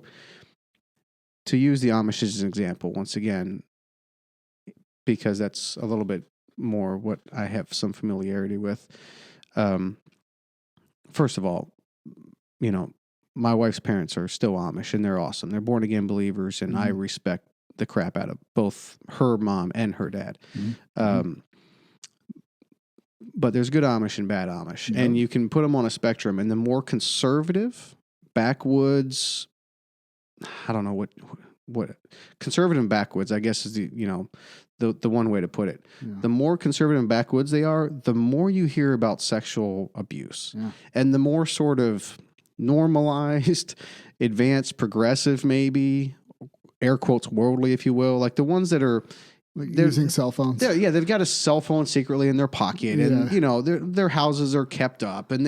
B: to use the Amish as an example, once again, because that's a little bit more what I have some familiarity with. First of all, you know, my wife's parents are still Amish, and they're awesome. They're born again believers, and I respect the crap out of both her mom and her dad. But there's good Amish and bad Amish, and you can put them on a spectrum. And the more conservative, backwoods, I don't know what conservative and backwoods, I guess is the one way to put it. Yeah. The more conservative and backwoods they are, the more you hear about sexual abuse, and the more sort of normalized, advanced, progressive, maybe air quotes worldly, if you will, like the ones that are.
C: Like using cell phones.
B: They've got a cell phone secretly in their pocket, and their houses are kept up, and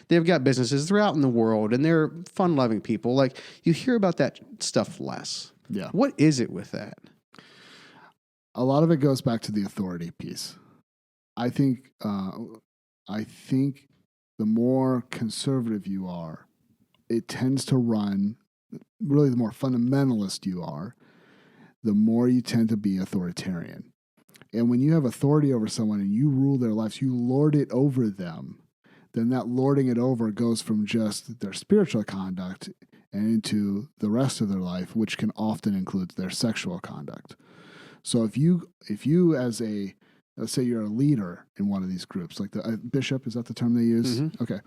B: they've got businesses. They're out in the world, and they're fun-loving people. Like you hear about that stuff less.
C: Yeah.
B: What is it with that?
C: A lot of it goes back to the authority piece. I think the more conservative you are, it tends to run. Really, the more fundamentalist you are, the more you tend to be authoritarian. And when you have authority over someone and you rule their lives, you lord it over them, then that lording it over goes from just their spiritual conduct and into the rest of their life, which can often include their sexual conduct. So if you as let's say you're a leader in one of these groups, like the bishop, is that the term they use? Mm-hmm. Okay.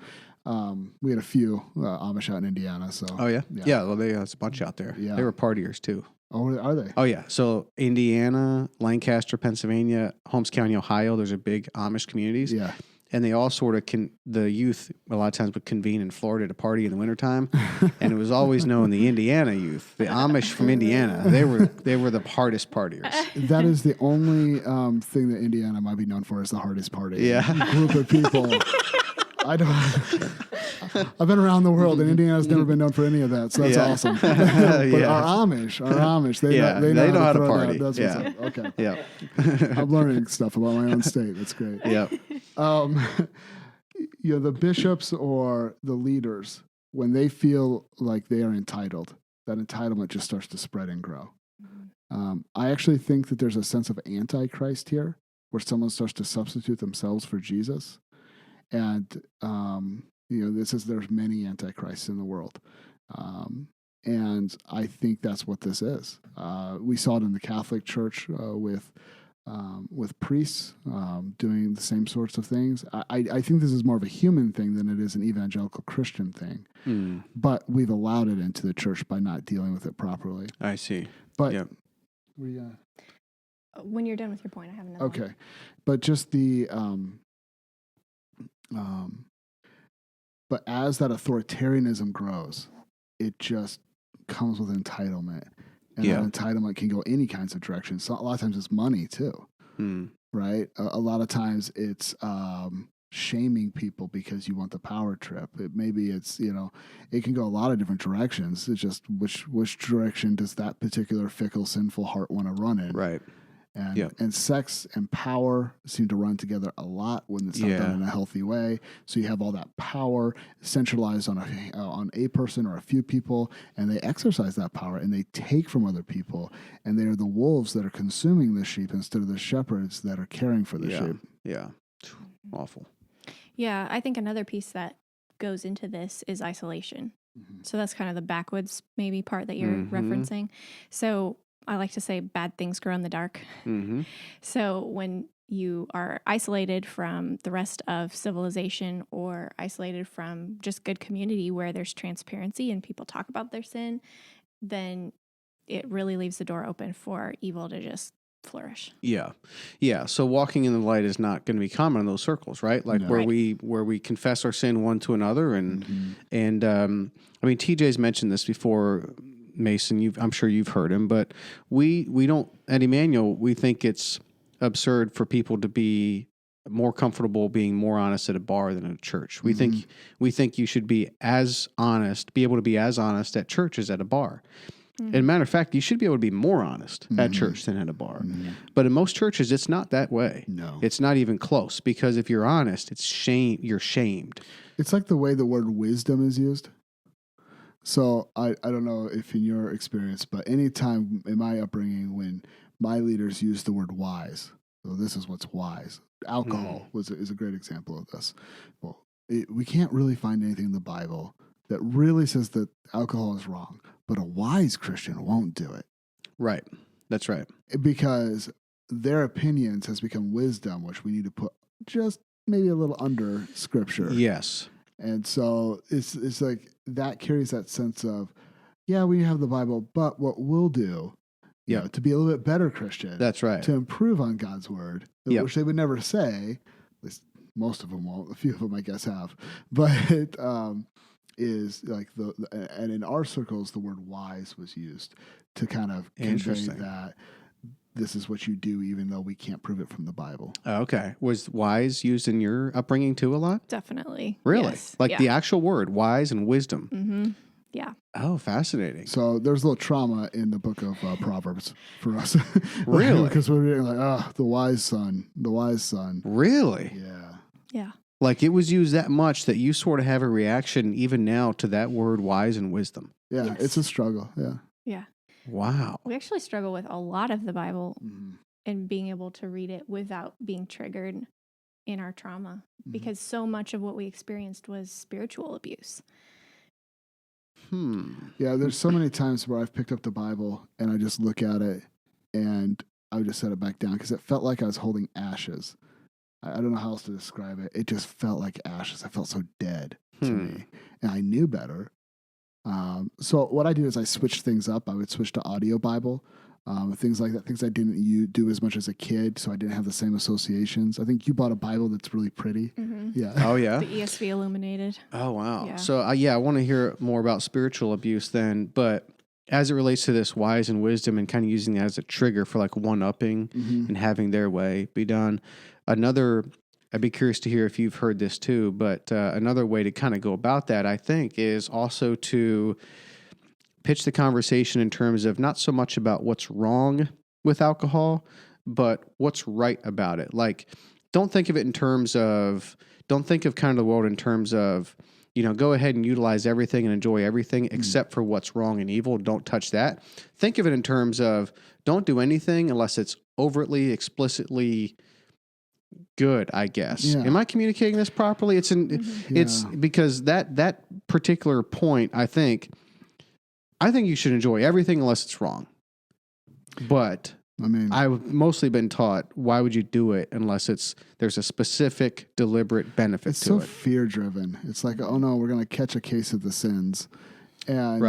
C: We had a few Amish out in Indiana. So.
B: Oh, yeah? Yeah, well, there's a bunch out there. Yeah. They were partiers, too.
C: Oh, are they?
B: Oh, yeah. So Indiana, Lancaster, Pennsylvania, Holmes County, Ohio, there's a big Amish communities.
C: Yeah.
B: And they all sort of the youth a lot of times would convene in Florida to party in the wintertime. And it was always known the Indiana youth, the Amish from Indiana, they were the hardest partiers.
C: That is the only thing that Indiana might be known for, is the hardest party.
B: Yeah.
C: Group of people. I've been around the world, and Indiana's never been known for any of that, so that's awesome. But our Amish, they know how to party. That's what's up. Okay.
B: Yeah.
C: I'm learning stuff about my own state. That's great.
B: Yeah.
C: The bishops or the leaders, when they feel like they are entitled, that entitlement just starts to spread and grow. I actually think that there's a sense of antichrist here, where someone starts to substitute themselves for Jesus. And, there's many antichrists in the world. And I think that's what this is. We saw it in the Catholic Church with priests doing the same sorts of things. I think this is more of a human thing than it is an evangelical Christian thing. But we've allowed it into the church by not dealing with it properly.
B: I see.
C: But
E: when you're done with your point, I have another one.
C: Okay. But just the... but as that authoritarianism grows, it just comes with entitlement. And that entitlement can go any kinds of directions. So a lot of times it's money too, right? A lot of times it's shaming people because you want the power trip. Maybe it's, it can go a lot of different directions. It's just which direction does that particular fickle, sinful heart want to run in?
B: Right.
C: And sex and power seem to run together a lot when it's not done in a healthy way. So you have all that power centralized on a person or a few people, and they exercise that power and they take from other people, and they are the wolves that are consuming the sheep instead of the shepherds that are caring for the sheep.
B: Yeah, awful.
E: Yeah, I think another piece that goes into this is isolation. Mm-hmm. So that's kind of the backwoods maybe part that you're referencing. So I like to say bad things grow in the dark. Mm-hmm. So when you are isolated from the rest of civilization or isolated from just good community where there's transparency and people talk about their sin, then it really leaves the door open for evil to just flourish. Yeah.
B: So walking in the light is not going to be common in those circles, right? Like where we confess our sin one to another, and I mean, TJ's mentioned this before. Mason, I'm sure you've heard him, but we don't, at Emmanuel, we think it's absurd for people to be more comfortable being more honest at a bar than at a church. We think you should be as honest, be able to be as honest at church as at a bar. And matter of fact, you should be able to be more honest at church than at a bar. But in most churches, it's not that way.
C: No.
B: It's not even close, because if you're honest, you're shamed.
C: It's like the way the word wisdom is used. So I don't know if in your experience, but anytime in my upbringing when my leaders used the word wise, so this is what's wise. Alcohol is a great example of this. Well, we can't really find anything in the Bible that really says that alcohol is wrong, but a wise Christian won't do it.
B: Right. That's right.
C: Because their opinions has become wisdom, which we need to put just maybe a little under Scripture.
B: Yes.
C: And so it's like that carries that sense of, yeah, we have the Bible, but what we'll do, you know, to be a little bit better Christian.
B: That's right.
C: To improve on God's word, which they would never say. At least most of them won't. A few of them, I guess, have. But is like and in our circles, the word wise was used to kind of convey that this is what you do, even though we can't prove it from the Bible.
B: Oh, okay. Was wise used in your upbringing too a lot?
E: Definitely.
B: Really?
E: Yes.
B: Like the actual word, wise and wisdom?
E: Mm-hmm. Yeah.
B: Oh, fascinating.
C: So there's a little trauma in the book of Proverbs for us.
B: Really?
C: Because we're reading like, the wise son.
B: Really?
C: Yeah.
E: Yeah.
B: Like it was used that much that you sort of have a reaction even now to that word wise and wisdom.
C: Yeah,
E: Yes.
C: it's a struggle. Yeah.
E: Yeah.
B: Wow.
E: We actually struggle with a lot of the Bible and being able to read it without being triggered in our trauma because so much of what we experienced was spiritual abuse.
C: Yeah, there's so many times where I've picked up the Bible and I just look at it and I would just set it back down because it felt like I was holding ashes. I don't know how else to describe it. It just felt like ashes. I felt so dead to me. And I knew better. So what I do is I switch things up. I would switch to audio Bible, things like that, things I didn't do as much as a kid, so I didn't have the same associations. I think you bought a Bible that's really pretty. Yeah.
B: Oh, yeah?
E: The ESV illuminated.
B: Oh, wow.
E: Yeah.
B: So, I want to hear more about spiritual abuse then, but as it relates to this wise and wisdom and kind of using that as a trigger for like one-upping and having their way be done, I'd be curious to hear if you've heard this too, but another way to kind of go about that, I think, is also to pitch the conversation in terms of not so much about what's wrong with alcohol, but what's right about it. Like, don't think of kind of the world in terms of, go ahead and utilize everything and enjoy everything except for what's wrong and evil. Don't touch that. Think of it in terms of don't do anything unless it's overtly, explicitly good, I guess.
C: Yeah.
B: Am I communicating this properly? It's because that particular point, I think you should enjoy everything unless it's wrong. But
C: I mean,
B: I've mostly been taught, why would you do it unless there's a specific, deliberate benefit
C: it's
B: to
C: so
B: it?
C: fear driven. It's like, oh no, we're going to catch a case of the sins. And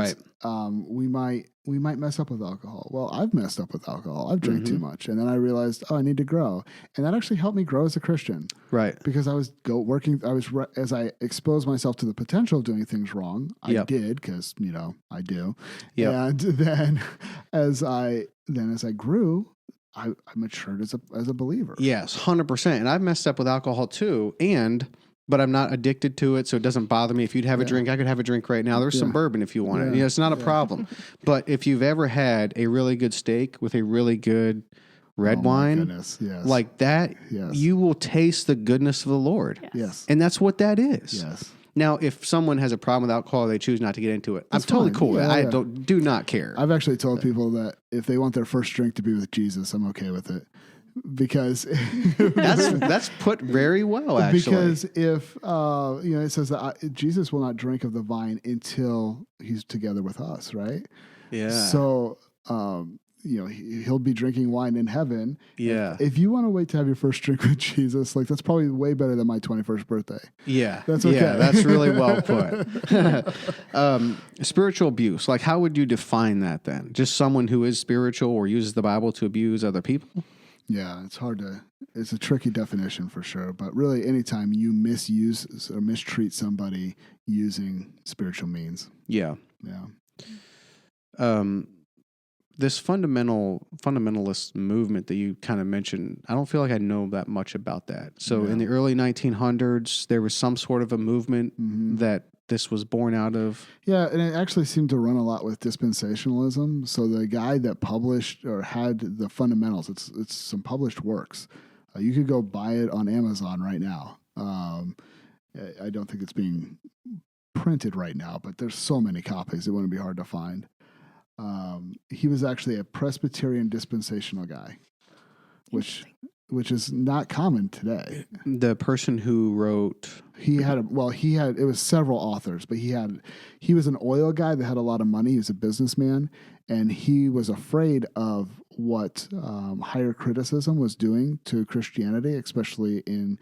C: we might mess up with alcohol. Well, I've messed up with alcohol. I've drank too much. And then I realized, I need to grow. And that actually helped me grow as a Christian.
B: Right.
C: Because I was as I exposed myself to the potential of doing things wrong, I did, because, I do.
B: Yep.
C: And then as I grew, I matured as a believer.
B: Yes, 100%. And I've messed up with alcohol too. But I'm not addicted to it, so it doesn't bother me. If you'd have a drink, I could have a drink right now. There's some bourbon if you want it. It's not a problem. But if you've ever had a really good steak with a really good red wine, like that, you will taste the goodness of the Lord.
C: Yes.
B: And that's what that is.
C: Yes.
B: Now, if someone has a problem with alcohol, they choose not to get into it. I'm totally cool with it. I do not care.
C: I've actually told people that if they want their first drink to be with Jesus, I'm okay with it. Because
B: that's put very well, actually.
C: Because if it says that Jesus will not drink of the vine until he's together with us, right?
B: Yeah.
C: So he'll be drinking wine in heaven.
B: Yeah.
C: If you want to wait to have your first drink with Jesus, like that's probably way better than my 21st birthday.
B: Yeah.
C: That's okay.
B: Yeah, that's really well put. Spiritual abuse, like how would you define that then? Just someone who is spiritual or uses the Bible to abuse other people?
C: Yeah, it's a tricky definition for sure. But really, anytime you misuse or mistreat somebody using spiritual means.
B: Yeah.
C: Yeah.
B: This fundamentalist movement that you kind of mentioned, I don't feel like I know that much about that. So in the early 1900s, there was some sort of a movement that this was born out of.
C: Yeah, and it actually seemed to run a lot with dispensationalism. So the guy that published or had the fundamentals, it's some published works. You could go buy it on Amazon right now. I don't think it's being printed right now, but there's so many copies, it wouldn't be hard to find. He was actually a Presbyterian dispensational guy, which is not common today.
B: The person who wrote,
C: it was several authors, but he was an oil guy that had a lot of money. He was a businessman, and he was afraid of what higher criticism was doing to Christianity, especially in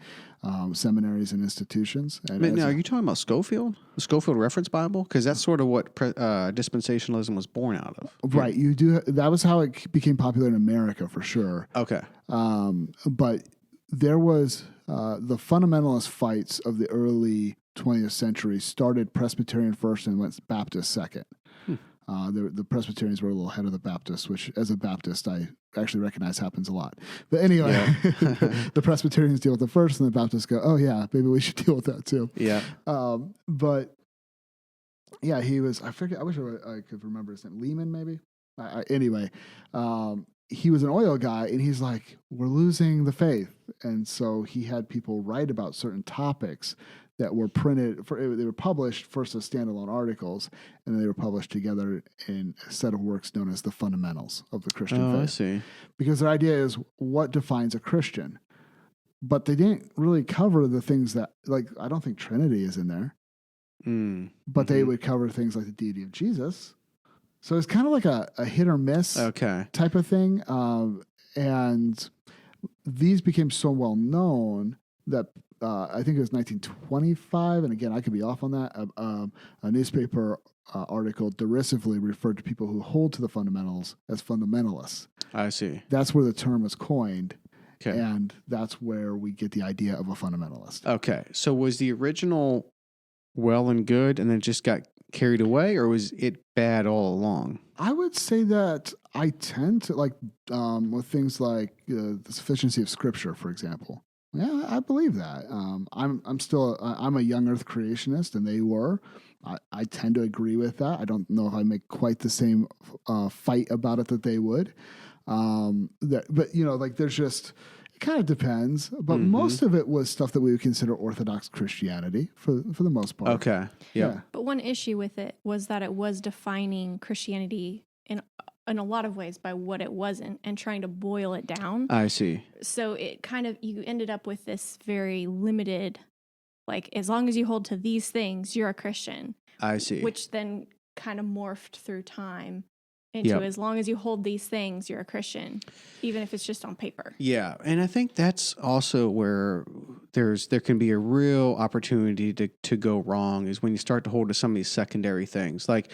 C: seminaries and institutions. And
B: now, are you talking about Scofield, the Scofield Reference Bible? Because that's sort of what dispensationalism was born out of.
C: Right. You do. That was how it became popular in America, for sure.
B: Okay.
C: But there was the fundamentalist fights of the early 20th century started Presbyterian first and went Baptist second. The Presbyterians were a little ahead of the Baptists, which as a Baptist, I actually recognize happens a lot. But anyway, the Presbyterians deal with it first, and the Baptists go, oh yeah, maybe we should deal with that too.
B: Yeah.
C: But yeah, he was, I forget, I wish I could remember his name. Lehman, maybe? Anyway, he was an oil guy, and he's like, we're losing the faith. And so he had people write about certain topics that were printed, they were published first as standalone articles, and then they were published together in a set of works known as the Fundamentals of the Christian faith.
B: I see.
C: Because their idea is what defines a Christian. But they didn't really cover the things that, like, I don't think Trinity is in there. But they would cover things like the deity of Jesus. So it's kind of like a hit or miss type of thing. And these became so well known that I think it was 1925, and again, I could be off on that, a newspaper article derisively referred to people who hold to the fundamentals as fundamentalists.
B: I see.
C: That's where the term was coined,
B: Okay.
C: and that's where we get the idea of a fundamentalist.
B: Okay. So was the original well and good and then just got carried away, or was it bad all along?
C: I would say that I tend to like with things like the sufficiency of Scripture, for example. Yeah, I believe that. I'm a young Earth creationist, and they were. I tend to agree with that. I don't know if I make quite the same fight about it that they would. But like there's just, it kind of depends. But most of it was stuff that we would consider Orthodox Christianity for the most part.
B: Okay. Yeah.
E: But one issue with it was that it was defining Christianity in a lot of ways by what it wasn't and trying to boil it down.
B: I see.
E: So it kind of, you ended up with this very limited, like, as long as you hold to these things, you're a Christian.
B: I see.
E: Which then kind of morphed through time into as long as you hold these things, you're a Christian, even if it's just on paper.
B: Yeah. And I think that's also where there can be a real opportunity to go wrong, is when you start to hold to some of these secondary things. Like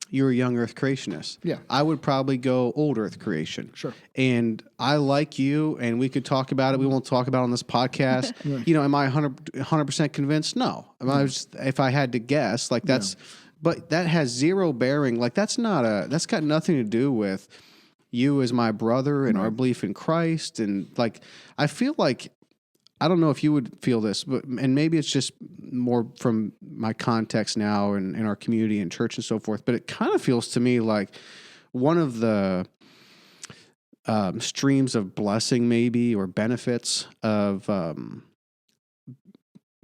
B: you're a young Earth creationist. Yeah. I would probably go old Earth creation.
C: Sure.
B: And I like you, and we could talk about it. We won't talk about it on this podcast. Am I 100% convinced? No. If I had to guess, like that's... Yeah. But that has zero bearing. Like that's got nothing to do with you as my brother and our belief in Christ. And like, I feel like, I don't know if you would feel this, and maybe it's just more from my context now and in our community and church and so forth, but it kind of feels to me like one of the streams of blessing maybe, or benefits of,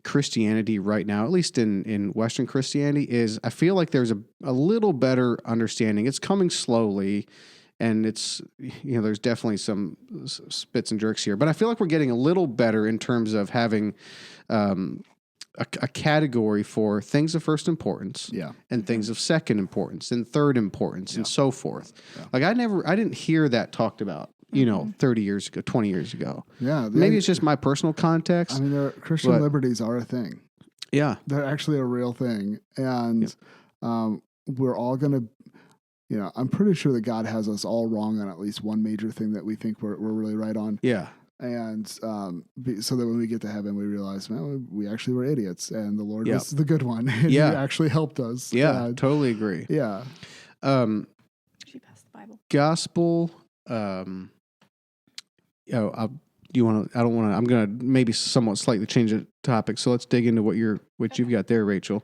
B: Christianity right now, at least in Western Christianity, is I feel like there's a little better understanding. It's coming slowly, and it's, there's definitely some spits and jerks here, but I feel like we're getting a little better in terms of having a category for things of first importance, and things of second importance and third importance, and so forth. Yeah. Like I didn't hear that talked about 30 years ago, 20 years ago. Yeah. Maybe it's just my personal context.
C: I mean, Christian liberties are a thing.
B: Yeah.
C: They're actually a real thing. And we're all going to, I'm pretty sure that God has us all wrong on at least one major thing that we think we're really right on.
B: Yeah.
C: And so that when we get to heaven, we realize, man, we actually were idiots, and the Lord was the good one. And He actually helped us.
B: Yeah, totally agree.
C: Yeah.
E: She passed the Bible.
B: Gospel... I'm going to maybe somewhat slightly change the topic. So let's dig into what you've got there, Rachel.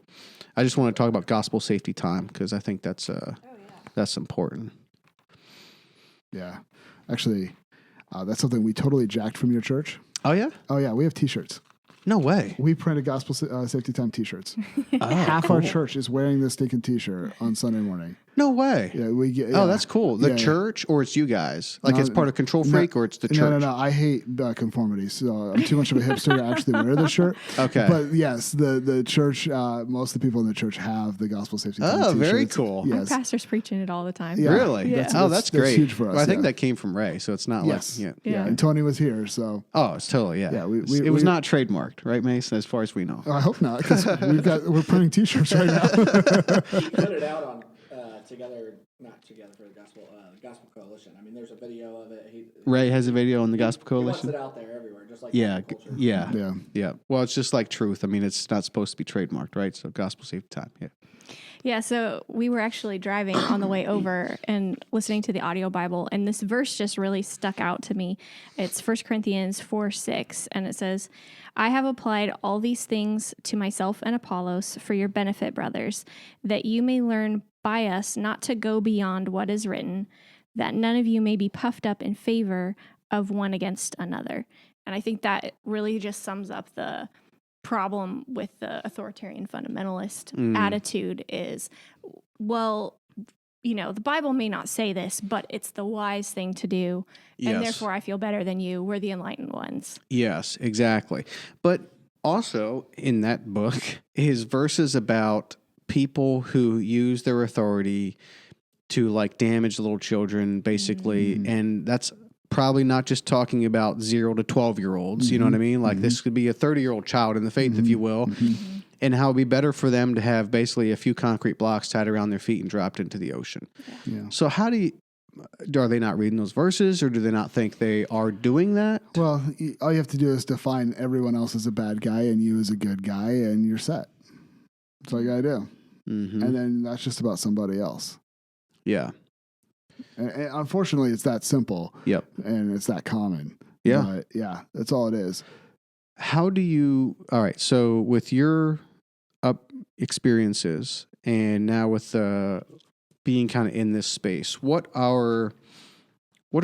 B: I just want to talk about gospel safety time, because I think that's important.
C: Yeah. Actually, that's something we totally jacked from your church.
B: Oh yeah?
C: Oh yeah. We have t-shirts.
B: No way.
C: We printed gospel safety time T-shirts.
B: Oh,
C: Half
B: cool.
C: our church is wearing this stinking T-shirt on Sunday morning.
B: No way.
C: Yeah, we get.
B: Oh,
C: yeah.
B: that's cool. The
C: Yeah, yeah.
B: church, or it's you guys? Like
C: No,
B: it's part of Control
C: no,
B: Freak, or it's the church?
C: No. I hate conformity, so I'm too much of a hipster to actually wear the shirt.
B: Okay.
C: But yes, the church, most of the people in the church have the gospel safety time
B: Oh,
C: T-shirts.
B: very cool.
E: Our
C: Yes.
E: pastor's preaching it all the time.
C: Yeah.
B: Really?
E: Yeah.
B: That's great.
C: huge for us.
B: Well, I think
C: yeah.
B: that came from Ray, so it's not
C: Yes.
B: like
C: Yeah. And Tony was here, so
B: Oh, it's totally
C: Yeah,
B: it was not trademarked, right, Mason? As far as we know.
C: I hope not, because we're printing T-shirts right now.
D: He put it out on not together for the Gospel Coalition. I mean, there's a video of it.
B: Ray has a video on the Gospel
D: He wants
B: Coalition.
D: it out there everywhere, just like
B: Yeah,
D: gospel culture.
B: yeah,
C: Yeah.
B: Well, it's just like truth. I mean, it's not supposed to be trademarked, right? So gospel safety time. Yeah.
E: Yeah, so we were actually driving on the way over and listening to the audio Bible, and this verse just really stuck out to me. It's 1 Corinthians 4:6, and it says, I have applied all these things to myself and Apollos for your benefit, brothers, that you may learn by us not to go beyond what is written, that none of you may be puffed up in favor of one against another. And I think that really just sums up the problem with the authoritarian fundamentalist attitude is, well, the Bible may not say this, but it's the wise thing to do.
B: Yes.
E: And therefore I feel better than you. We're the enlightened ones.
B: Yes, exactly. But also in that book is verses about people who use their authority to like damage little children, basically. And that's probably not just talking about 0 to 12-year-olds. You know what I mean? Like this could be a 30-year-old child in the faith, if you will. And how it'd be better for them to have basically a few concrete blocks tied around their feet and dropped into the ocean.
C: Yeah.
B: So how are they not reading those verses, or do they not think they are doing that?
C: Well, all you have to do is define everyone else as a bad guy and you as a good guy, and you're set. That's all you gotta do.
B: Mm-hmm.
C: And then that's just about somebody else.
B: Yeah.
C: And unfortunately, it's that simple.
B: Yep.
C: And it's that common.
B: Yeah.
C: But yeah, that's all it is.
B: How do you, all right, so with your experiences and now with being kind of in this space, what are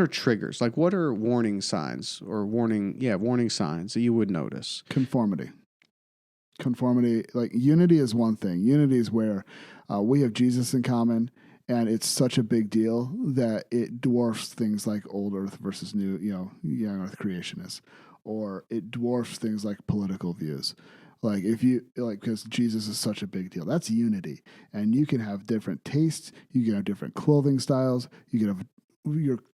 B: triggers? Like what are warning signs warning signs that you would notice?
C: Conformity, like unity is one thing. Unity is where we have Jesus in common, and it's such a big deal that it dwarfs things like old earth versus new, young earth creationists, or it dwarfs things like political views. Like if you because Jesus is such a big deal, that's unity. And you can have different tastes, you can have different clothing styles, you can have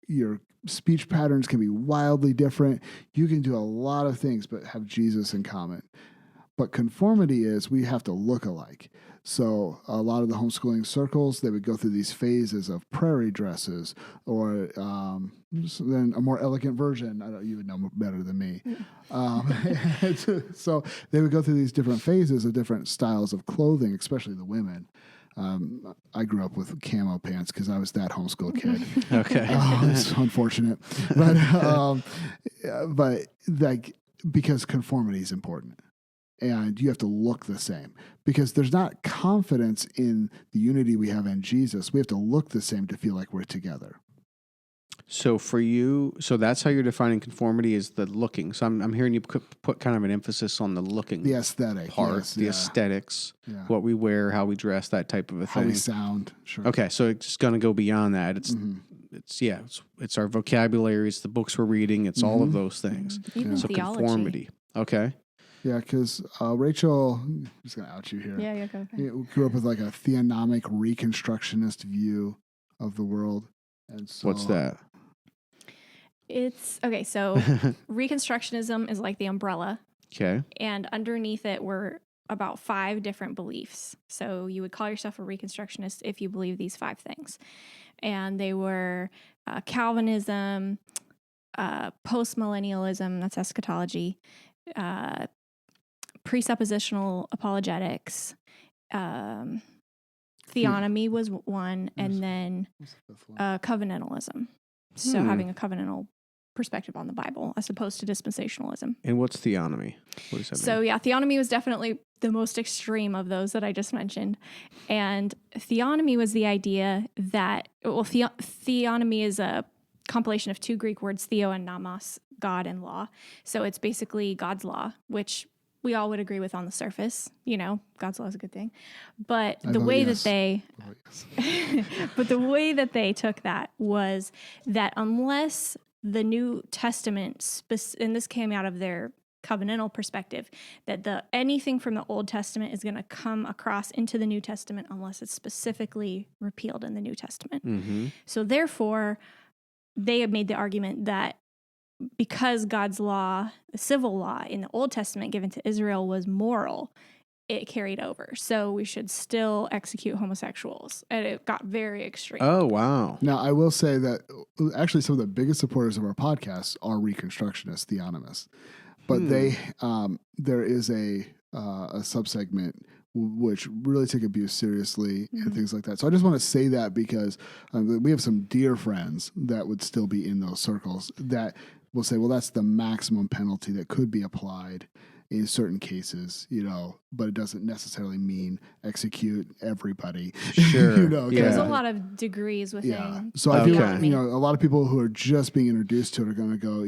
C: your speech patterns can be wildly different. You can do a lot of things, but have Jesus in common. But conformity is we have to look alike. So a lot of the homeschooling circles, they would go through these phases of prairie dresses, or then a more elegant version. You would know better than me. So they would go through these different phases of different styles of clothing, especially the women. I grew up with camo pants because I was that homeschool kid.
B: Okay.
C: It's unfortunate, but like because conformity is important. And you have to look the same because there's not confidence in the unity we have in Jesus. We have to look the same to feel like we're together.
B: So for you, that's how you're defining conformity is the looking. So I'm hearing you put kind of an emphasis on the looking,
C: The aesthetic
B: part,
C: yes,
B: the
C: yeah.
B: aesthetics,
C: Yeah.
B: what we wear, how we dress, that type of a
C: How
B: thing.
C: we sound. Sure.
B: Okay, so it's going to go beyond that. It's our vocabulary, it's the books we're reading, it's all of those things.
E: Even
B: So
E: theology.
B: conformity. Okay.
C: Yeah, because Rachel, I'm just going to out you here.
E: Yeah, go ahead.
C: Grew up with like a theonomic reconstructionist view of the world. And so,
B: What's that?
E: It's okay. So Reconstructionism is like the umbrella,
B: Okay.
E: and underneath it were about 5 different beliefs. So you would call yourself a Reconstructionist if you believe these 5 things. And they were Calvinism, postmillennialism, that's eschatology, presuppositional apologetics, theonomy was one, and then
C: what's the fifth one?
E: covenantalism. So having a covenantal perspective on the Bible as opposed to dispensationalism.
B: And what's theonomy? What does that
E: So
B: mean?
E: yeah, theonomy was definitely the most extreme of those that I just mentioned. And theonomy was the idea that, theonomy is a compilation of 2 Greek words, theo and nomos, God and law. So it's basically God's law, which we all would agree with on the surface. God's law is a good thing. But
C: I
E: the
C: vote
E: way
C: yes.
E: that they but the way that they took that was that unless the New Testament, and this came out of their covenantal perspective, that anything from the Old Testament is going to come across into the New Testament unless it's specifically repealed in the New Testament.
B: Mm-hmm.
E: So therefore, they have made the argument that because God's law, the civil law in the Old Testament given to Israel was moral, it carried over. So we should still execute homosexuals. And it got very extreme.
B: Oh, wow.
C: Now, I will say that actually some of the biggest supporters of our podcast are Reconstructionists, theonomists. But there is a subsegment which really take abuse seriously and things like that. So I just want to say that because we have some dear friends that would still be in those circles that will say, well, that's the maximum penalty that could be applied in certain cases, but it doesn't necessarily mean execute everybody.
B: Sure.
E: There's a lot of degrees within.
C: Yeah. So I feel a lot of people who are just being introduced to it are going to go,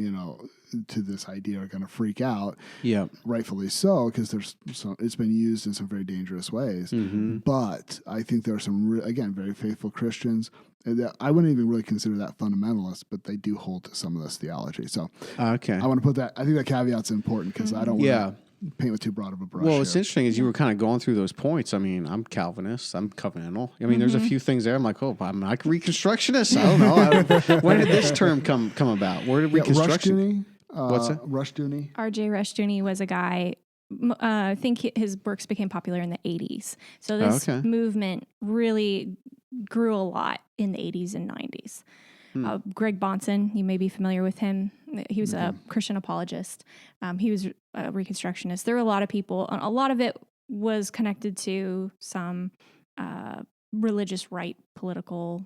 C: to this idea are going to freak out.
B: Yeah.
C: Rightfully so, because it's been used in some very dangerous ways.
B: Mm-hmm.
C: But I think there are some, again, very faithful Christians. That I wouldn't even really consider that fundamentalist, but they do hold to some of this theology. So
B: Okay.
C: I want to put that, I think that caveat's important because I don't want to paint with too broad of a brush.
B: Well, what's interesting is you were kind of going through those points. I mean, I'm Calvinist. I'm covenantal. I mean, there's a few things there. I'm like, I'm like Reconstructionist. I don't know. When did this term come about? Where did Reconstruction? What's that?
C: Rushdoony.
E: R.J. Rushdoony was a guy, I think his works became popular in the 80s. So this movement really grew a lot in the 80s and 90s. Greg Bonson, you may be familiar with him. He was a Christian apologist. He was a Reconstructionist. There were a lot of people. A lot of it was connected to some religious right political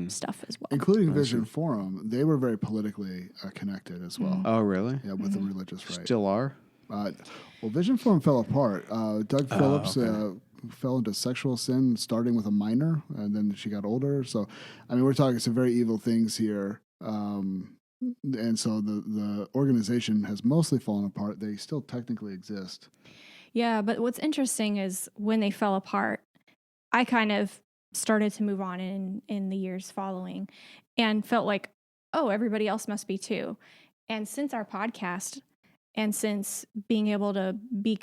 E: stuff as well.
C: Including Vision Forum. They were very politically connected as well.
B: Oh, really?
C: Yeah, with the religious right.
B: Still are?
C: Well, Vision Forum fell apart. Doug Phillips fell into sexual sin, starting with a minor, and then she got older. So, I mean, we're talking some very evil things here. And so the organization has mostly fallen apart. They still technically exist.
E: Yeah, but what's interesting is when they fell apart, I kind of started to move on in the years following and felt like, oh, everybody else must be too. And since our podcast and since being able to be,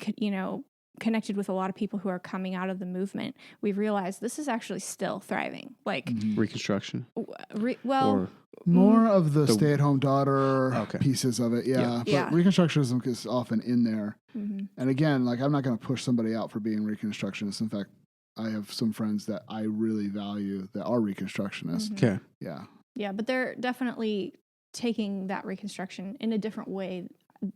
E: connected with a lot of people who are coming out of the movement, we've realized this is actually still thriving. Like
B: Reconstruction?
C: More of the stay-at-home daughter pieces of it, But Reconstructionism is often in there. Mm-hmm. And again, like I'm not going to push somebody out for being Reconstructionist. In fact, I have some friends that I really value that are Reconstructionists.
B: Okay.
C: Yeah.
E: Yeah, but they're definitely taking that Reconstruction in a different way,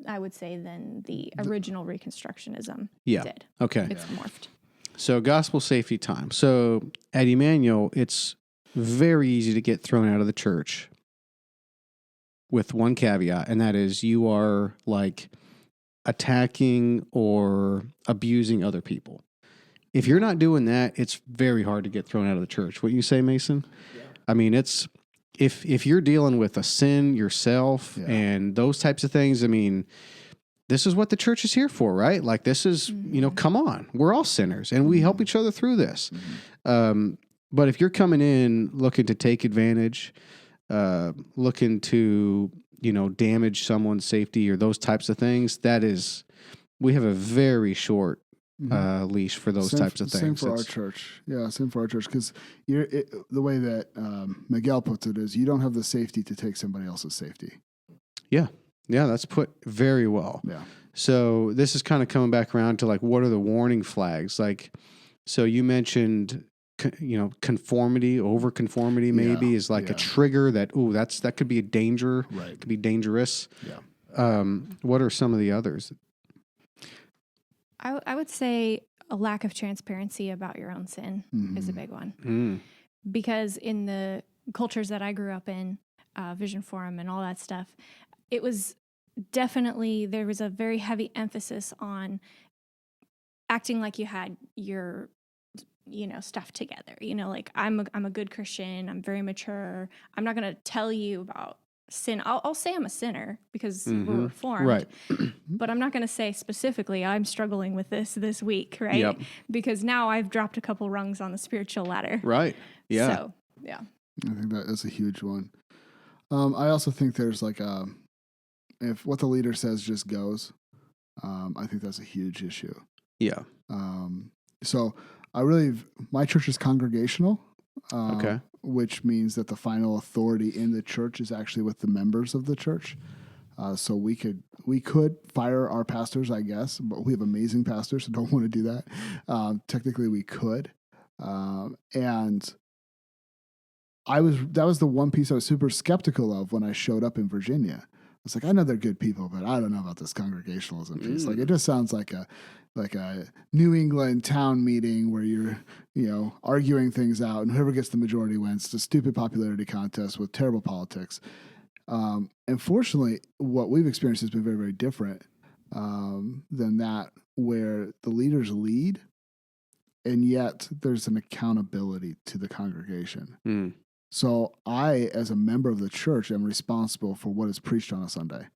E: I would say, than the original Reconstructionism did.
B: Okay.
E: It's morphed.
B: So gospel safety time. So at Emmanuel, it's very easy to get thrown out of the church with one caveat, and that is you are like attacking or abusing other people. If you're not doing that, it's very hard to get thrown out of the church. What you say, Mason? Yeah. I mean, it's if you're dealing with a sin yourself and those types of things, I mean, this is what the church is here for, right? Like this is, come on. We're all sinners and we help each other through this. But if you're coming in looking to take advantage, looking to, damage someone's safety or those types of things, we have a very short leash for those types of things.
C: Same for our church. Yeah, same for our church. Because the way that Miguel puts it is you don't have the safety to take somebody else's safety.
B: Yeah. Yeah, that's put very well.
C: Yeah.
B: So this is kind of coming back around to like, what are the warning flags? Like, so you mentioned, conformity, over conformity maybe is like a trigger that, that could be a danger.
C: Right.
B: It could be dangerous.
C: Yeah.
B: What are some of the others?
E: I would say a lack of transparency about your own sin is a big one. Because in the cultures that I grew up in, Vision Forum and all that stuff, it was definitely, there was a very heavy emphasis on acting like you had your, stuff together. Like I'm a good Christian. I'm very mature. I'm not going to tell you about sin. I'll say I'm a sinner because we're
B: Mhm.
E: reformed.
B: Right.
E: But I'm not going to say specifically I'm struggling with this week, right?
B: Yep.
E: Because now I've dropped a couple rungs on the spiritual ladder.
B: Right. Yeah.
E: So, yeah.
C: I think that is a huge one. I also think there's like if what the leader says just goes, I think that's a huge issue.
B: Yeah.
C: So my church is congregational.
B: Okay.
C: Which means that the final authority in the church is actually with the members of the church. So we could fire our pastors, I guess, but we have amazing pastors, so don't want to do that. Technically, we could, and that was the one piece I was super skeptical of when I showed up in Virginia. It's like, I know they're good people, but I don't know about this congregationalism piece. Like, it just sounds like a New England town meeting where you're, arguing things out, and whoever gets the majority wins. It's a stupid popularity contest with terrible politics. Unfortunately, what we've experienced has been very, very different than that, where the leaders lead, and yet there's an accountability to the congregation.
B: Mm.
C: So I, as a member of the church, am responsible for what is preached on a Sunday.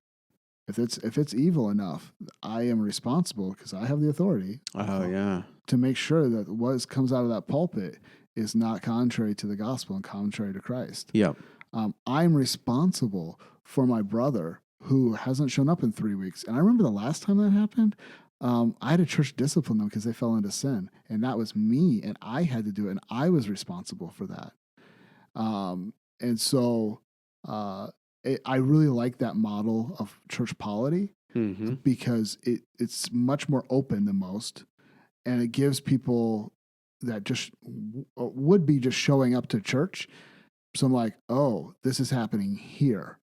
C: If it's evil enough, I am responsible because I have the authority. To make sure that what comes out of that pulpit is not contrary to the gospel and contrary to Christ.
B: Yep.
C: I'm responsible for my brother who hasn't shown up in 3 weeks. And I remember the last time that happened, I had a church discipline them because they fell into sin, and that was me, and I had to do it, and I was responsible for that. And so I really like that model of church polity because it's much more open than most, and it gives people that just would be just showing up to church. So I'm like, oh, this is happening here.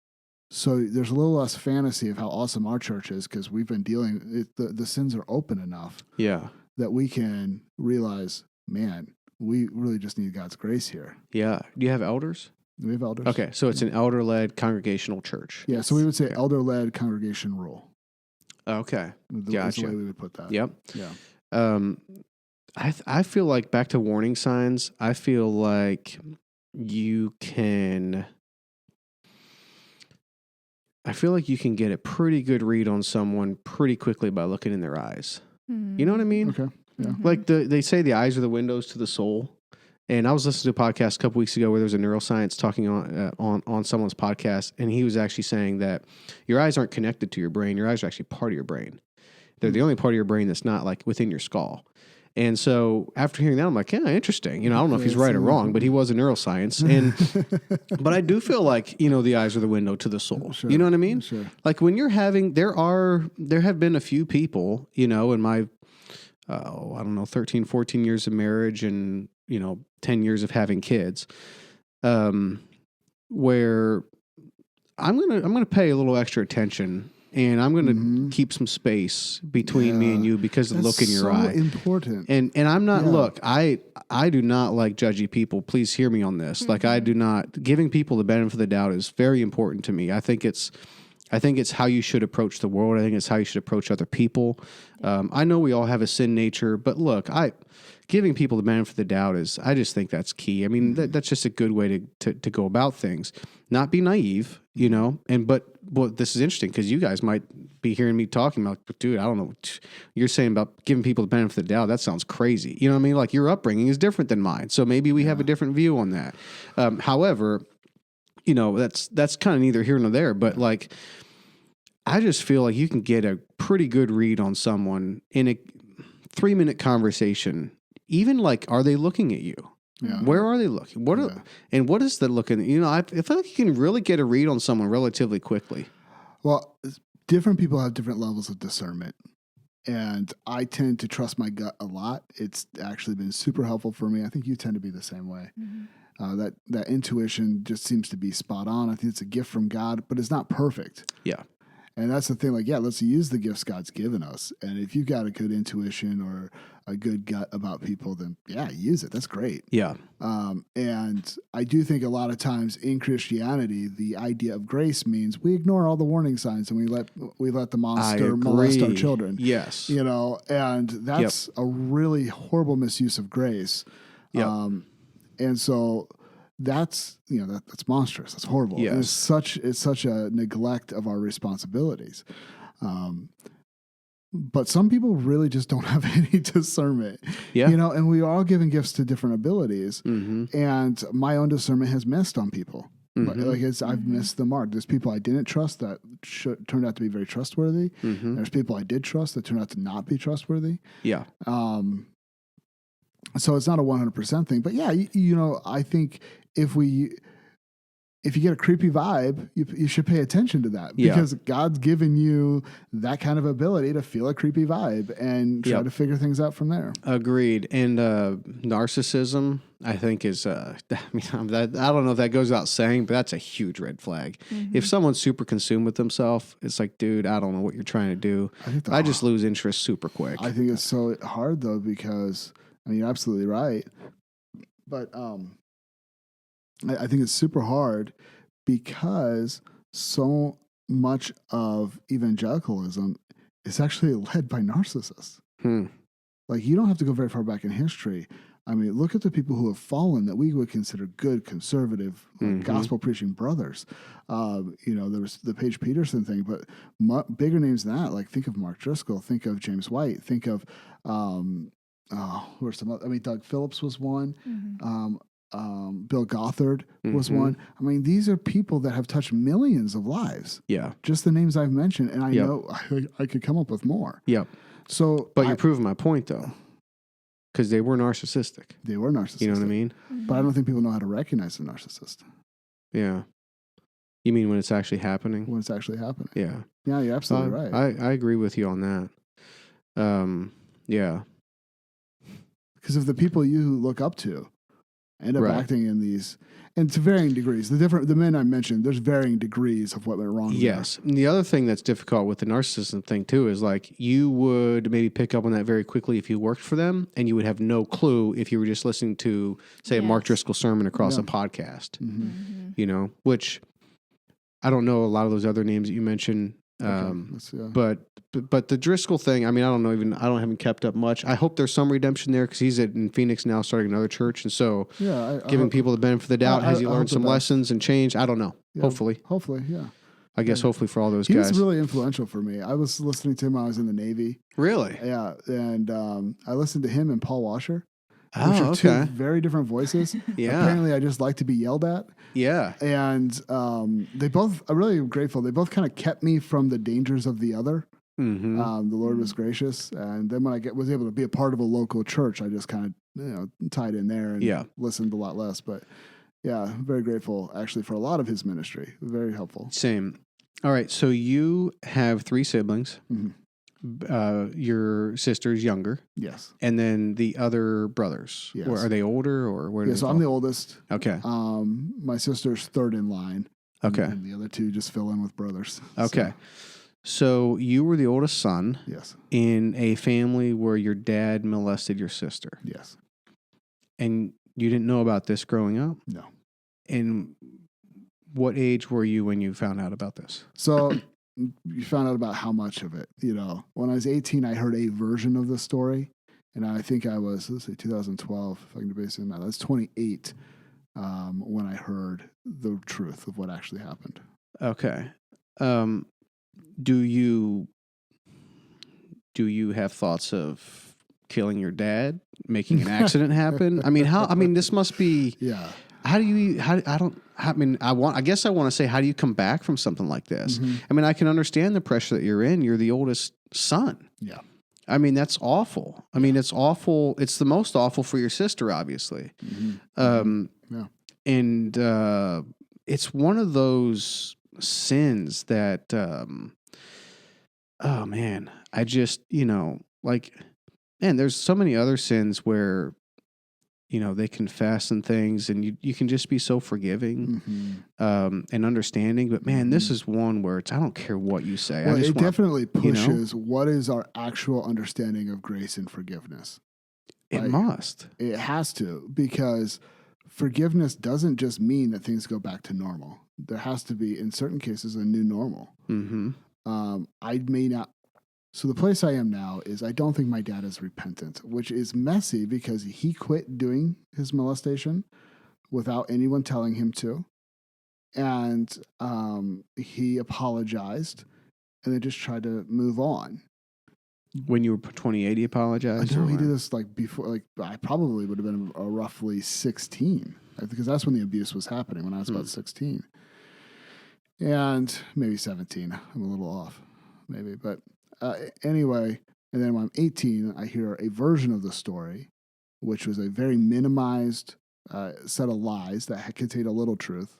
C: So there's a little less fantasy of how awesome our church is because we've been the sins are open enough that we can realize, man, we really just need God's grace here.
B: Yeah. Do you have elders?
C: We have elders.
B: Okay, so it's an elder-led congregational church.
C: Yeah, so we would say elder-led congregation rule.
B: Okay,
C: Gotcha. Is the way we would put that.
B: Yep.
C: Yeah.
B: I feel like, back to warning signs, I feel like you can get a pretty good read on someone pretty quickly by looking in their eyes. You know what I mean?
C: Okay. Yeah.
B: Like they say the eyes are the windows to the soul. And I was listening to a podcast a couple weeks ago where there was a neuroscience talking on someone's podcast, and he was actually saying that your eyes aren't connected to your brain. Your eyes are actually part of your brain. They're the only part of your brain that's not like within your skull. And so after hearing that, I'm like, yeah, interesting. I don't know if he's right or wrong, but he was a neuroscience. But I do feel like, the eyes are the window to the soul.
C: Sure.
B: You know what I mean?
C: Sure.
B: Like when you're there have been a few people, in my, 13, 14 years of marriage and, 10 years of having kids, where I'm going to pay a little extra attention, and I'm going to keep some space between me and you because of the look in your eye.
C: That's so important.
B: And I'm not, look, I do not like judgy people. Please hear me on this. Like, I do not, giving people the benefit of the doubt is very important to me. I think it's how you should approach the world. I think it's how you should approach other people. I know we all have a sin nature, but look, giving people the benefit of the doubt I just think that's key. I mean, that's just a good way to go about things. Not be naive, but this is interesting because you guys might be hearing me talking about, dude, I don't know what you're saying about giving people the benefit of the doubt. That sounds crazy. You know what I mean? Like, your upbringing is different than mine. So maybe we have a different view on that. However, that's kind of neither here nor there, but like, I just feel like you can get a pretty good read on someone in a 3-minute conversation. Even like, are they looking at you?
C: Yeah.
B: Where are they looking? What is the looking? I feel like you can really get a read on someone relatively quickly.
C: Well, different people have different levels of discernment, and I tend to trust my gut a lot. It's actually been super helpful for me. I think you tend to be the same way. That intuition just seems to be spot on. I think it's a gift from God, but it's not perfect.
B: Yeah.
C: And that's the thing, like, let's use the gifts God's given us. And if you've got a good intuition or a good gut about people, then use it. That's great.
B: Yeah.
C: And I do think a lot of times in Christianity, the idea of grace means we ignore all the warning signs and we let the monster molest our children.
B: Yes.
C: And that's a really horrible misuse of grace.
B: Yep.
C: And so that's that's monstrous. That's horrible.
B: Yes.
C: And it's such a neglect of our responsibilities. But some people really just don't have any discernment.
B: Yeah.
C: And we are all given gifts to different abilities.
B: Mm-hmm.
C: And my own discernment has missed on people.
B: Mm-hmm.
C: I've missed the mark. There's people I didn't trust that turned out to be very trustworthy.
B: Mm-hmm.
C: There's people I did trust that turned out to not be trustworthy.
B: Yeah.
C: So it's not a 100% thing. But yeah, I think if you get a creepy vibe, you should pay attention to that, because God's given you that kind of ability to feel a creepy vibe and try to figure things out from there.
B: Agreed. And narcissism, I think, is I don't know if that goes without saying, but that's a huge red flag.
E: Mm-hmm.
B: If someone's super consumed with themselves, it's like, dude, I don't know what you're trying to do. I just lose interest super quick.
C: I think it's so hard though, because you're absolutely right, but I think it's super hard because so much of evangelicalism is actually led by narcissists. Like, you don't have to go very far back in history. Look at the people who have fallen that we would consider good, conservative, gospel preaching brothers. There was the Paige Peterson thing, but bigger names than that. Like, think of Mark Driscoll, think of James White, think of who are some other? Doug Phillips was one. Bill Gothard was one. These are people that have touched millions of lives.
B: Yeah.
C: Just the names I've mentioned. And I know I could come up with more.
B: Yep.
C: So,
B: but you're proving my point though, because they were narcissistic.
C: They were narcissistic.
B: You know what I mean?
C: But I don't think people know how to recognize a narcissist.
B: Yeah. You mean when it's actually happening?
C: When it's actually happening.
B: Yeah.
C: Yeah, you're absolutely right.
B: I agree with you on that. Yeah.
C: Because if the people you look up to end up acting in these, and to varying degrees, the men I mentioned, there's varying degrees of what went wrong.
B: Yes. And the other thing that's difficult with the narcissism thing too is, like, you would maybe pick up on that very quickly if you worked for them, and you would have no clue if you were just listening to, say, a Mark Driscoll sermon across a podcast, which I don't know a lot of those other names that you mentioned. But the Driscoll thing, I haven't kept up much. I hope there's some redemption there, because he's in Phoenix now, starting another church, and so giving people the benefit of the doubt. Has he learned some lessons and changed? I don't know. Yeah, hopefully,
C: yeah.
B: I guess hopefully for all those
C: guys. He
B: was
C: really influential for me. I was listening to him when I was in the Navy.
B: Really?
C: Yeah, and I listened to him and Paul Washer.
B: Which are two
C: very different voices.
B: Yeah.
C: Apparently, I just like to be yelled at.
B: Yeah.
C: And they both, I'm really grateful. They both kind of kept me from the dangers of the other. The Lord was gracious. And then when I was able to be a part of a local church, I just kind of, tied in there and listened a lot less. But yeah, very grateful actually for a lot of his ministry. Very helpful.
B: Same. All right. So you have 3 siblings. Your sister's younger.
C: Yes.
B: And then the other brothers.
C: Yes.
B: Or are they older, or where do they
C: so
B: fall?
C: I'm the oldest.
B: Okay.
C: My sister's third in line.
B: Okay.
C: And the other 2 just fill in with brothers.
B: Okay. So you were the oldest son.
C: Yes.
B: In a family where your dad molested your sister.
C: Yes.
B: And you didn't know about this growing up?
C: No.
B: And what age were you when you found out about this?
C: So you found out about how much of it, when I was 18, I heard a version of the story, and I think I was, 2012, if I can basically remember, that's 28, when I heard the truth of what actually happened.
B: Okay. Do you have thoughts of killing your dad, making an accident happen? This must be, I guess I want to say, how do you come back from something like this? I can understand the pressure that you're in. You're the oldest son.
C: Yeah.
B: That's awful. It's awful. It's the most awful for your sister, obviously. And it's one of those sins that, oh man, I just, there's so many other sins where, they confess and things, and you can just be so forgiving and understanding. But man, this is one where I don't care what you say.
C: Well, it definitely pushes what is our actual understanding of grace and forgiveness.
B: It must. It
C: has to, because forgiveness doesn't just mean that things go back to normal. There has to be, in certain cases, a new normal. I may not. So the place I am now is, I don't think my dad is repentant, which is messy because he quit doing his molestation without anyone telling him to. And he apologized and they just tried to move on.
B: When you were 28, he apologized?
C: No, he did this like before, like I probably would have been roughly 16 because that's when the abuse was happening, when I was about 16. And maybe 17. I'm a little off, maybe. But anyway, and then when I'm 18, I hear a version of the story, which was a very minimized set of lies that contained a little truth.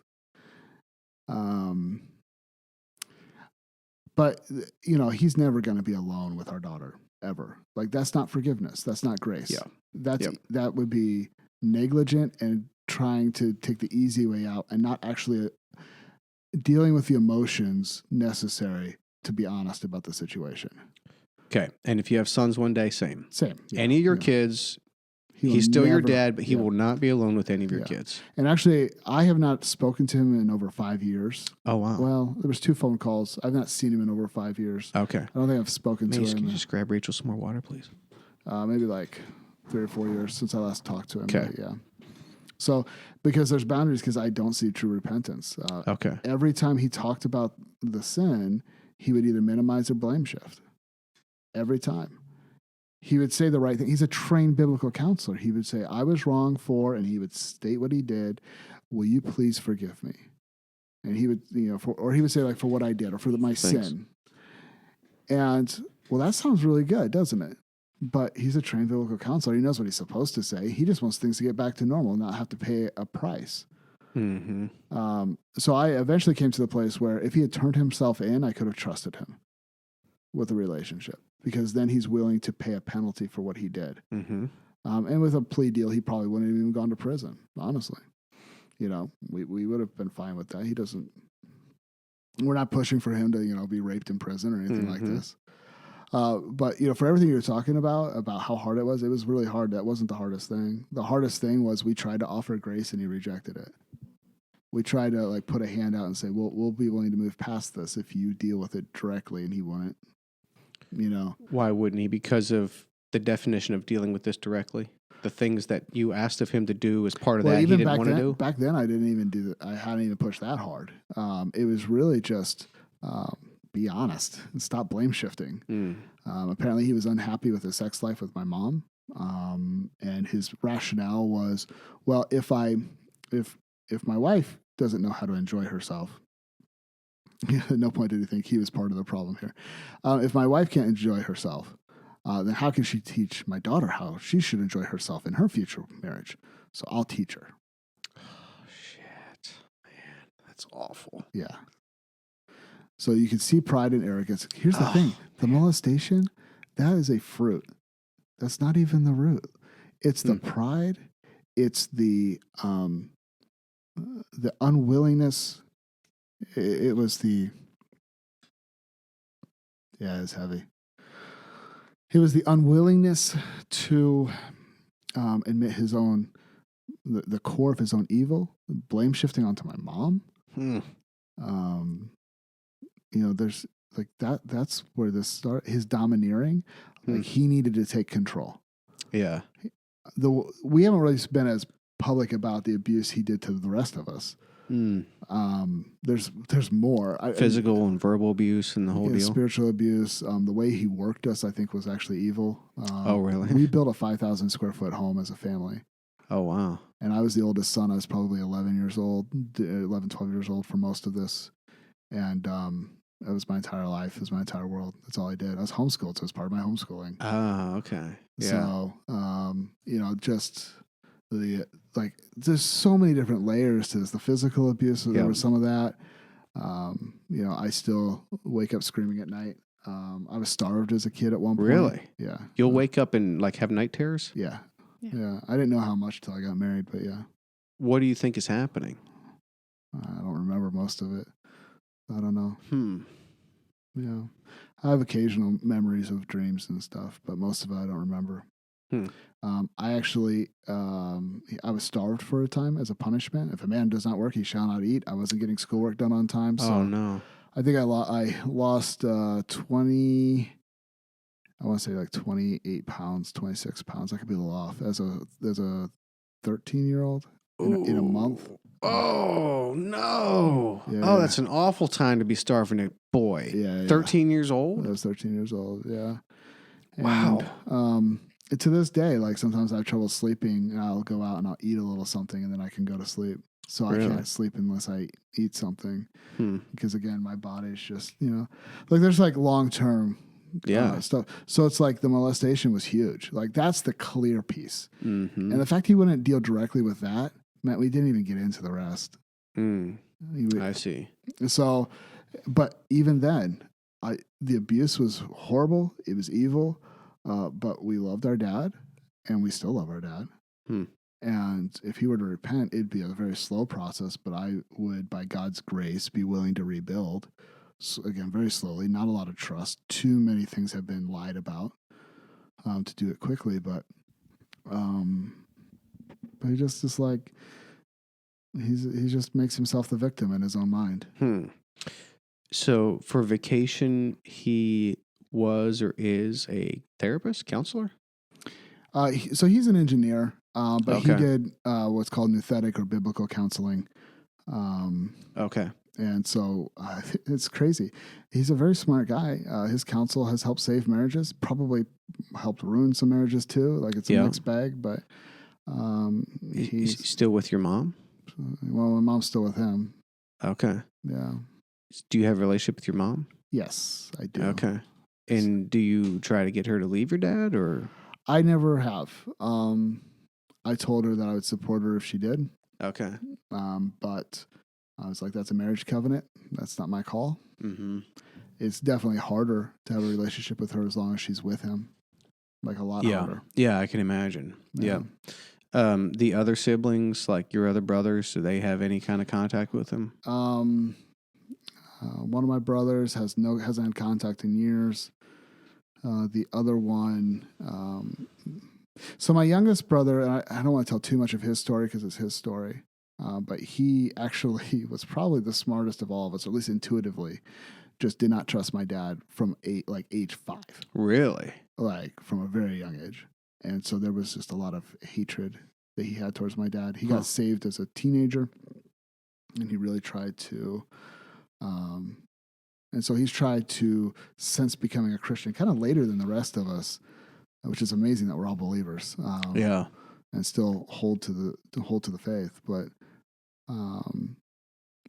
C: But, you know, he's never going to be alone with our daughter, ever. Like, that's not forgiveness. That's not grace.
B: Yeah.
C: That would be negligent and trying to take the easy way out and not actually dealing with the emotions necessary to be honest about the situation.
B: Okay. And if you have sons one day, same.
C: Same. Yeah,
B: any of your kids, he's still your dad, but he will not be alone with any of your kids.
C: And actually, I have not spoken to him in over 5 years.
B: Oh, wow.
C: Well, there was 2 phone calls. I've not seen him in over 5 years.
B: Okay.
C: I don't think I've spoken to him.
B: Can you just grab Rachel some more water, please?
C: Maybe like 3 or 4 years since I last talked to him.
B: Okay.
C: But yeah. So, because there's boundaries, because I don't see true repentance.
B: Okay.
C: Every time he talked about the sin, he would either minimize or blame shift. Every time. He would say the right thing. He's a trained biblical counselor. He would say, I was wrong for, and he would state what he did. Will you please forgive me? And he would, or he would say like for what I did or for my sin. And well, that sounds really good, doesn't it? But he's a trained biblical counselor. He knows what he's supposed to say. He just wants things to get back to normal, not have to pay a price.
B: Mm-hmm.
C: So I eventually came to the place where if he had turned himself in, I could have trusted him with a relationship, because then he's willing to pay a penalty for what he did.
B: Mm-hmm.
C: And with a plea deal, he probably wouldn't have even gone to prison, honestly. We would have been fine with that. He doesn't, we're not pushing for him to, be raped in prison or anything like this. But, for everything you're talking about how hard it was really hard. That wasn't the hardest thing. The hardest thing was we tried to offer grace and he rejected it. We tried to put a hand out and say, we'll be willing to move past this if you deal with it directly, and he wouldn't.
B: Why wouldn't he? Because of the definition of dealing with this directly? The things that you asked of him to do as part of that he didn't want to do?
C: Back then, I didn't even do that. I hadn't even pushed that hard. It was really just be honest and stop blame shifting. Apparently, he was unhappy with his sex life with my mom. And his rationale was, well, if my wife doesn't know how to enjoy herself, at no point did he think he was part of the problem here. If my wife can't enjoy herself, then how can she teach my daughter how she should enjoy herself in her future marriage? So I'll teach her.
B: Oh, shit. Man, that's awful.
C: Yeah. So you can see pride and arrogance. Here's the thing. The molestation, that is a fruit. That's not even the root. It's the pride. It's the unwillingness. It was it's heavy. It was the unwillingness to admit his own, the core of his own evil, blame shifting onto my mom. There's that's where this started. His domineering, he needed to take control.
B: Yeah.
C: We haven't really been as public about the abuse he did to the rest of us. There's more
B: physical and verbal abuse and the whole deal.
C: Spiritual abuse. The way he worked us, I think, was actually evil.
B: Oh, really?
C: We built a 5,000 square foot home as a family.
B: Oh, wow.
C: And I was the oldest son. I was probably 11 years old, 11, 12 years old for most of this. And that was my entire life. It was my entire world. That's all I did. I was homeschooled, so it was part of my homeschooling.
B: Ah, okay. Yeah.
C: So, just there's so many different layers to this. The physical abuse, there was some of that. I still wake up screaming at night. I was starved as a kid at one point.
B: Really?
C: Yeah.
B: You'll wake up and have night terrors?
C: Yeah. I didn't know how much till I got married, but yeah.
B: What do you think is happening?
C: I don't remember most of it. I don't know. Yeah. I have occasional memories of dreams and stuff, but most of it I don't remember. I actually, I was starved for a time as a punishment. If a man does not work, he shall not eat. I wasn't getting schoolwork done on time. So
B: oh, no.
C: I think I lost 20, I want to say 28 pounds, 26 pounds. I could be a little off as a 13-year-old. in a month.
B: Oh no!
C: Yeah.
B: Oh, that's an awful time to be starving a boy.
C: Yeah,
B: 13 years
C: I
B: old.
C: was 13 years old. Yeah.
B: Wow.
C: And, to this day, like sometimes I have trouble sleeping, and I'll go out and I'll eat a little something, and then I can go to sleep. So
B: Really?
C: I can't sleep unless I eat something,
B: Hmm.
C: because again, my body's just like there's like long term
B: Yeah.
C: stuff. So it's like the molestation was huge. Like that's the clear piece,
B: Mm-hmm.
C: and the fact he wouldn't deal directly with that meant we didn't even get into the rest.
B: I see.
C: So, but even then, the abuse was horrible. It was evil, but we loved our dad, and we still love our dad. And if he were to repent, it'd be a very slow process. But I would, by God's grace, be willing to rebuild. So again, very slowly, not a lot of trust. Too many things have been lied about to do it quickly. But he just is like he just makes himself the victim in his own mind.
B: So for vacation, he was or is a therapist, counselor?
C: So he's an engineer, but he
B: Okay.
C: did what's called nouthetic or biblical counseling.
B: Okay.
C: And so it's crazy. He's a very smart guy. His counsel has helped save marriages, probably helped ruin some marriages too. Like it's a mixed bag, but
B: he's still with your mom?
C: Well, my mom's still with him.
B: Okay.
C: Yeah.
B: Do you have a relationship with your mom?
C: Yes, I do.
B: Okay. And do you try to get her to leave your dad, or?
C: I never have. I told her that I would support her if she did.
B: Okay.
C: But I was like, that's a marriage covenant. That's not my call.
B: Mm-hmm.
C: It's definitely harder to have a relationship with her as long as she's with him. Like a lot harder.
B: Yeah, I can imagine. Yeah. The other siblings, like your other brothers, do they have any kind of contact with him?
C: One of my brothers hasn't had contact in years. The other one, so my youngest brother, and I don't want to tell too much of his story because it's his story, but he actually was probably the smartest of all of us, or at least intuitively, just did not trust my dad from age 5.
B: Really?
C: Like from a very young age. And so there was just a lot of hatred that he had towards my dad. He got saved as a teenager, and he really tried to, and so he's tried to, since becoming a Christian, kind of later than the rest of us, which is amazing that we're all believers. And still hold to the faith. But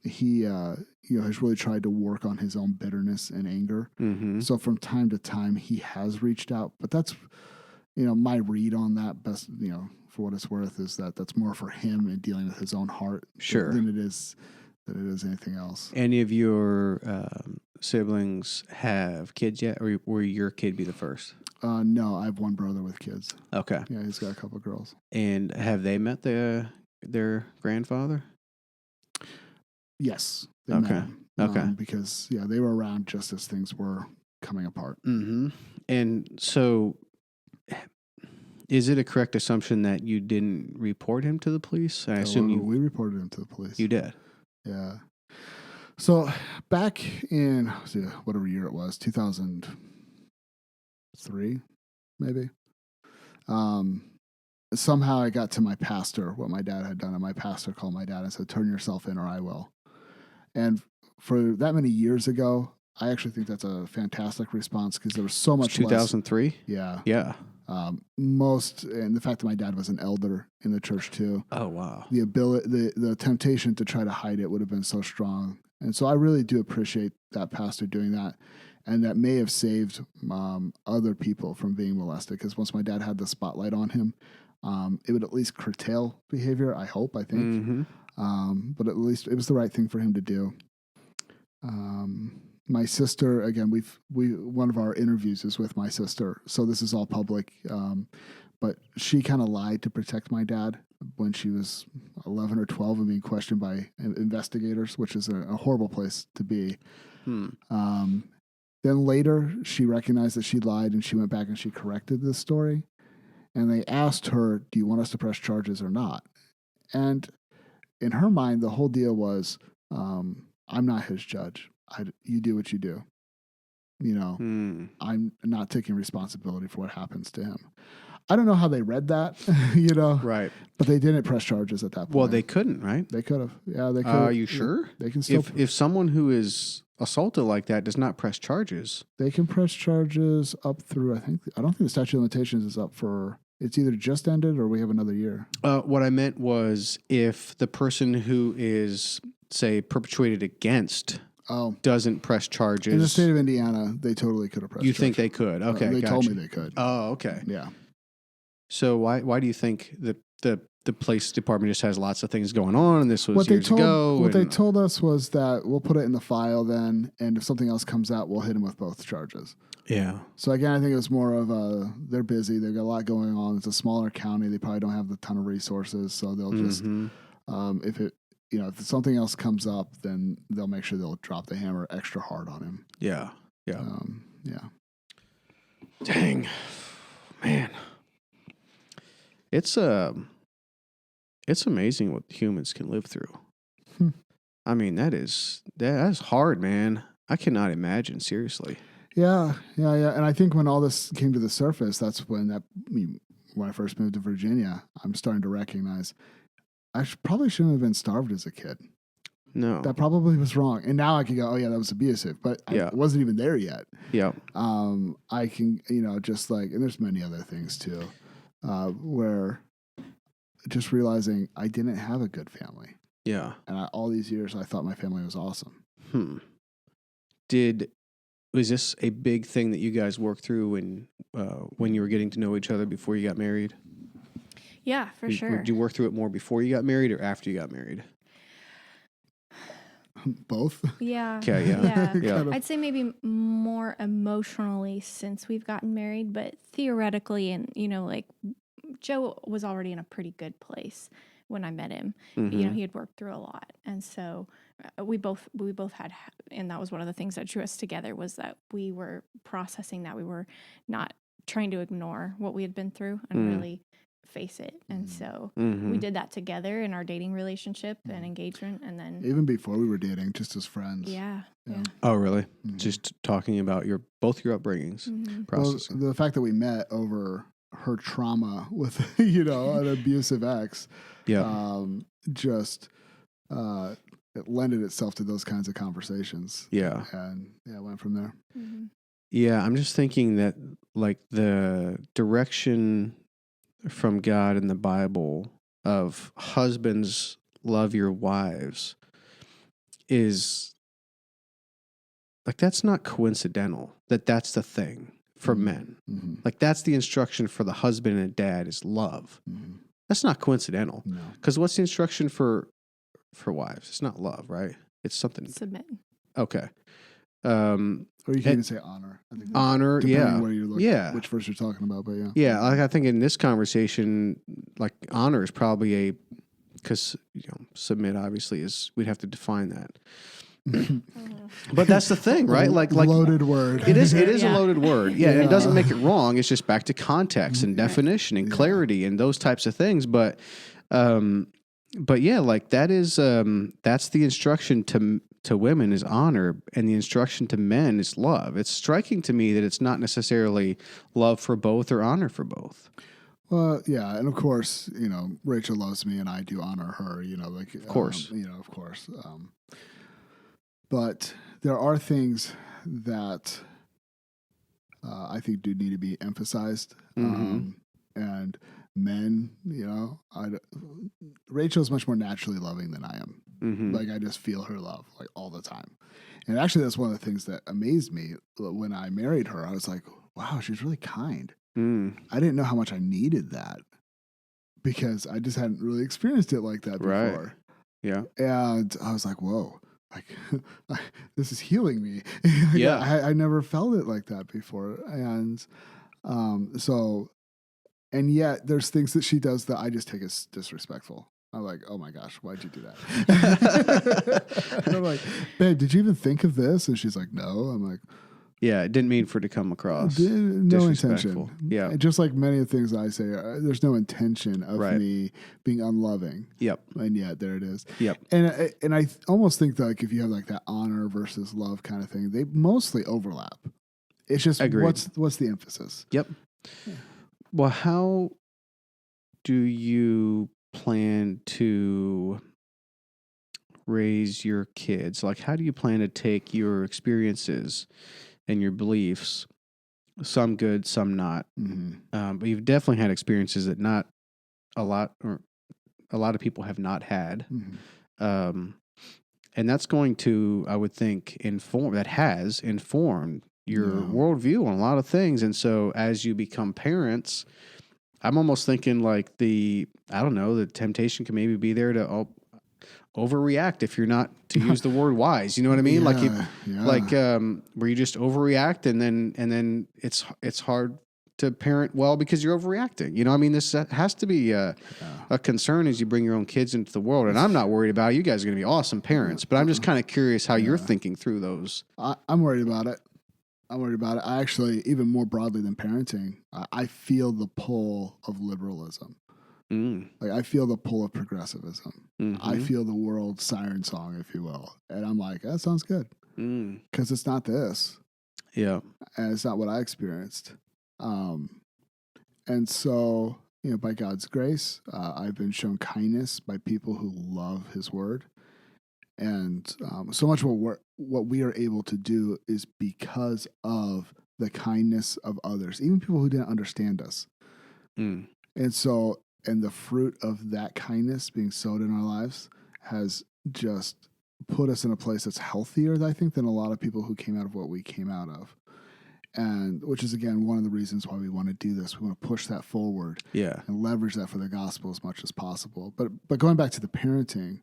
C: he, has really tried to work on his own bitterness and anger.
B: Mm-hmm.
C: So from time to time, he has reached out. But that's, my read on that, best, for what it's worth, is that that's more for him and dealing with his own heart than it is anything else.
B: Any of your siblings have kids yet, or will your kid be the first?
C: No, I have one brother with kids.
B: Okay.
C: Yeah, he's got a couple of girls.
B: And have they met their grandfather?
C: Yes. They met him.
B: Okay.
C: Because, they were around just as things were coming apart.
B: Mm-hmm. And so is it a correct assumption that you didn't report him to the police? I assume
C: we reported him to the police.
B: You did?
C: Yeah. So back in whatever year it was, 2003, maybe. Somehow I got to my pastor, what my dad had done, and my pastor called my dad and said, "Turn yourself in or I will." And for that many years ago, I actually think that's a fantastic response because there was so much
B: 2003?
C: Yeah.
B: Yeah.
C: And the fact that my dad was an elder in the church too.
B: Oh, wow.
C: The temptation to try to hide it would have been so strong. And so I really do appreciate that pastor doing that. And that may have saved other people from being molested, because once my dad had the spotlight on him, it would at least curtail behavior, I think.
B: Mm-hmm.
C: But at least it was the right thing for him to do. My sister, again, one of our interviews is with my sister, so this is all public. But she kind of lied to protect my dad when she was 11 or 12 and being questioned by investigators, which is a horrible place to be. Then later, she recognized that she lied, and she went back and she corrected this story. And they asked her, "Do you want us to press charges or not?" And in her mind, the whole deal was, "I'm not his judge. You do what you do. I'm not taking responsibility for what happens to him." I don't know how they read that, you know.
B: Right.
C: But they didn't press charges at that point.
B: Well, they couldn't, right?
C: They could have. Yeah, they could.
B: Are you sure?
C: They can still.
B: If someone who is assaulted like that does not press charges,
C: They can press charges up through. I don't think the statute of limitations is up for. It's either just ended or we have another year.
B: what I meant was if the person who is, say, perpetuated against doesn't press charges.
C: In the state of Indiana, they totally could have pressed charges.
B: You think they could? Okay,
C: they
B: gotcha.
C: told me they could.
B: Oh, okay.
C: Yeah.
B: So why do you think the police department just has lots of things going on, and this was years ago?
C: What they told us was that we'll put it in the file then, and if something else comes out, we'll hit them with both charges.
B: Yeah.
C: So again, I think it was more of they're busy. They've got a lot going on. It's a smaller county. They probably don't have a ton of resources, so they'll just if something else comes up, then they'll make sure they'll drop the hammer extra hard on him.
B: Yeah. Yeah.
C: Yeah.
B: Dang, man. It's amazing what humans can live through. I mean, that's hard, man. I cannot imagine, seriously.
C: Yeah. And I think when all this came to the surface, that's when when I first moved to Virginia, I'm starting to recognize I probably shouldn't have been starved as a kid.
B: No.
C: That probably was wrong. And now I can go, oh yeah, that was abusive, but I wasn't even there yet.
B: Yeah.
C: I can, just like, and there's many other things too, where just realizing I didn't have a good family.
B: Yeah.
C: And all these years I thought my family was awesome.
B: Was this a big thing that you guys worked through when you were getting to know each other before you got married?
E: Yeah, for sure.
B: Did you work through it more before you got married or after you got married?
C: Both.
E: Yeah.
B: Okay, yeah.
E: Yeah. I'd say maybe more emotionally since we've gotten married, but theoretically, and like Joe was already in a pretty good place when I met him.
B: Mm-hmm.
E: He had worked through a lot, and so we both had, and that was one of the things that drew us together was that we were processing that we were not trying to ignore what we had been through and really face it. And so we did that together in our dating relationship and engagement, and then
C: even before we were dating, just as friends.
E: Yeah.
B: Oh, really? Just talking about both your upbringings, processing.
C: Well, the fact that we met over her trauma with an abusive ex, just it lended itself to those kinds of conversations.
B: Yeah,
C: and it went from there.
B: Yeah, I'm just thinking that like the direction from God in the Bible of husbands love your wives is like, that's not coincidental that's the thing for men. Like that's the instruction for the husband and dad is love. That's not coincidental.
C: No.
B: Because what's the instruction for wives? It's not love, right? It's something.
E: Submit.
B: Okay.
C: Or you can even say honor. I think
B: honor,
C: depending where you're looking, which verse you're talking about, but yeah.
B: Yeah, like I think in this conversation, like honor is probably because submit obviously we'd have to define that. But that's the thing, right? Like
C: loaded word.
B: It is a loaded word. Yeah, it doesn't make it wrong. It's just back to context and definition and clarity and those types of things. But yeah, like that is that's the instruction to women is honor, and the instruction to men is love. It's striking to me that it's not necessarily love for both or honor for both.
C: Well, yeah, and of course, Rachel loves me, and I do honor her.
B: Of course,
C: of course. But there are things that I think do need to be emphasized, and men, Rachel's much more naturally loving than I am. Like I just feel her love like all the time. And actually that's one of the things that amazed me when I married her. I was like, wow, she's really kind. I didn't know how much I needed that because I just hadn't really experienced it like that before.
B: Right. Yeah.
C: And I was like, whoa, like this is healing me.
B: Yeah.
C: I never felt it like that before. And and yet there's things that she does that I just take as disrespectful. I'm like, oh my gosh, why'd you do that? And I'm like, babe, did you even think of this? And she's like, no. I'm like,
B: yeah, it didn't mean for it to come across
C: no intention.
B: Yeah.
C: And just like many of the things I say, there's no intention of me being unloving.
B: Yep.
C: And yet there it is.
B: Yep.
C: And I almost think that like if you have like that honor versus love kind of thing, they mostly overlap. It's just what's the emphasis?
B: Yep.
C: Yeah.
B: Well, how do you plan to raise your kids? Like, how do you plan to take your experiences and your beliefs, some good, some not? But you've definitely had experiences that not a lot of people have not had. And that's going to, I would think, has informed your worldview on a lot of things. And so as you become parents, I'm almost thinking like the temptation can maybe be there to overreact if you're not, to use the word wise. You know what I mean? Where you just overreact and then it's hard to parent well because you're overreacting. You know, I mean, this has to be a concern as you bring your own kids into the world. And I'm not worried about it. You guys are going to be awesome parents, but I'm just kind of curious how you're thinking through those.
C: I'm worried about it. I actually, even more broadly than parenting, I feel the pull of liberalism. Like I feel the pull of progressivism. I feel the world siren song, if you will. And I'm like, that sounds good. Because it's not this.
B: Yeah.
C: And it's not what I experienced. And so, by God's grace, I've been shown kindness by people who love His Word, and so much of what we are able to do is because of the kindness of others, even people who didn't understand us. And so, and the fruit of that kindness being sowed in our lives has just put us in a place that's healthier, I think, than a lot of people who came out of what we came out of. And which is, again, one of the reasons why we want to do this. We want to push that forward and leverage that for the gospel as much as possible. But going back to the parenting,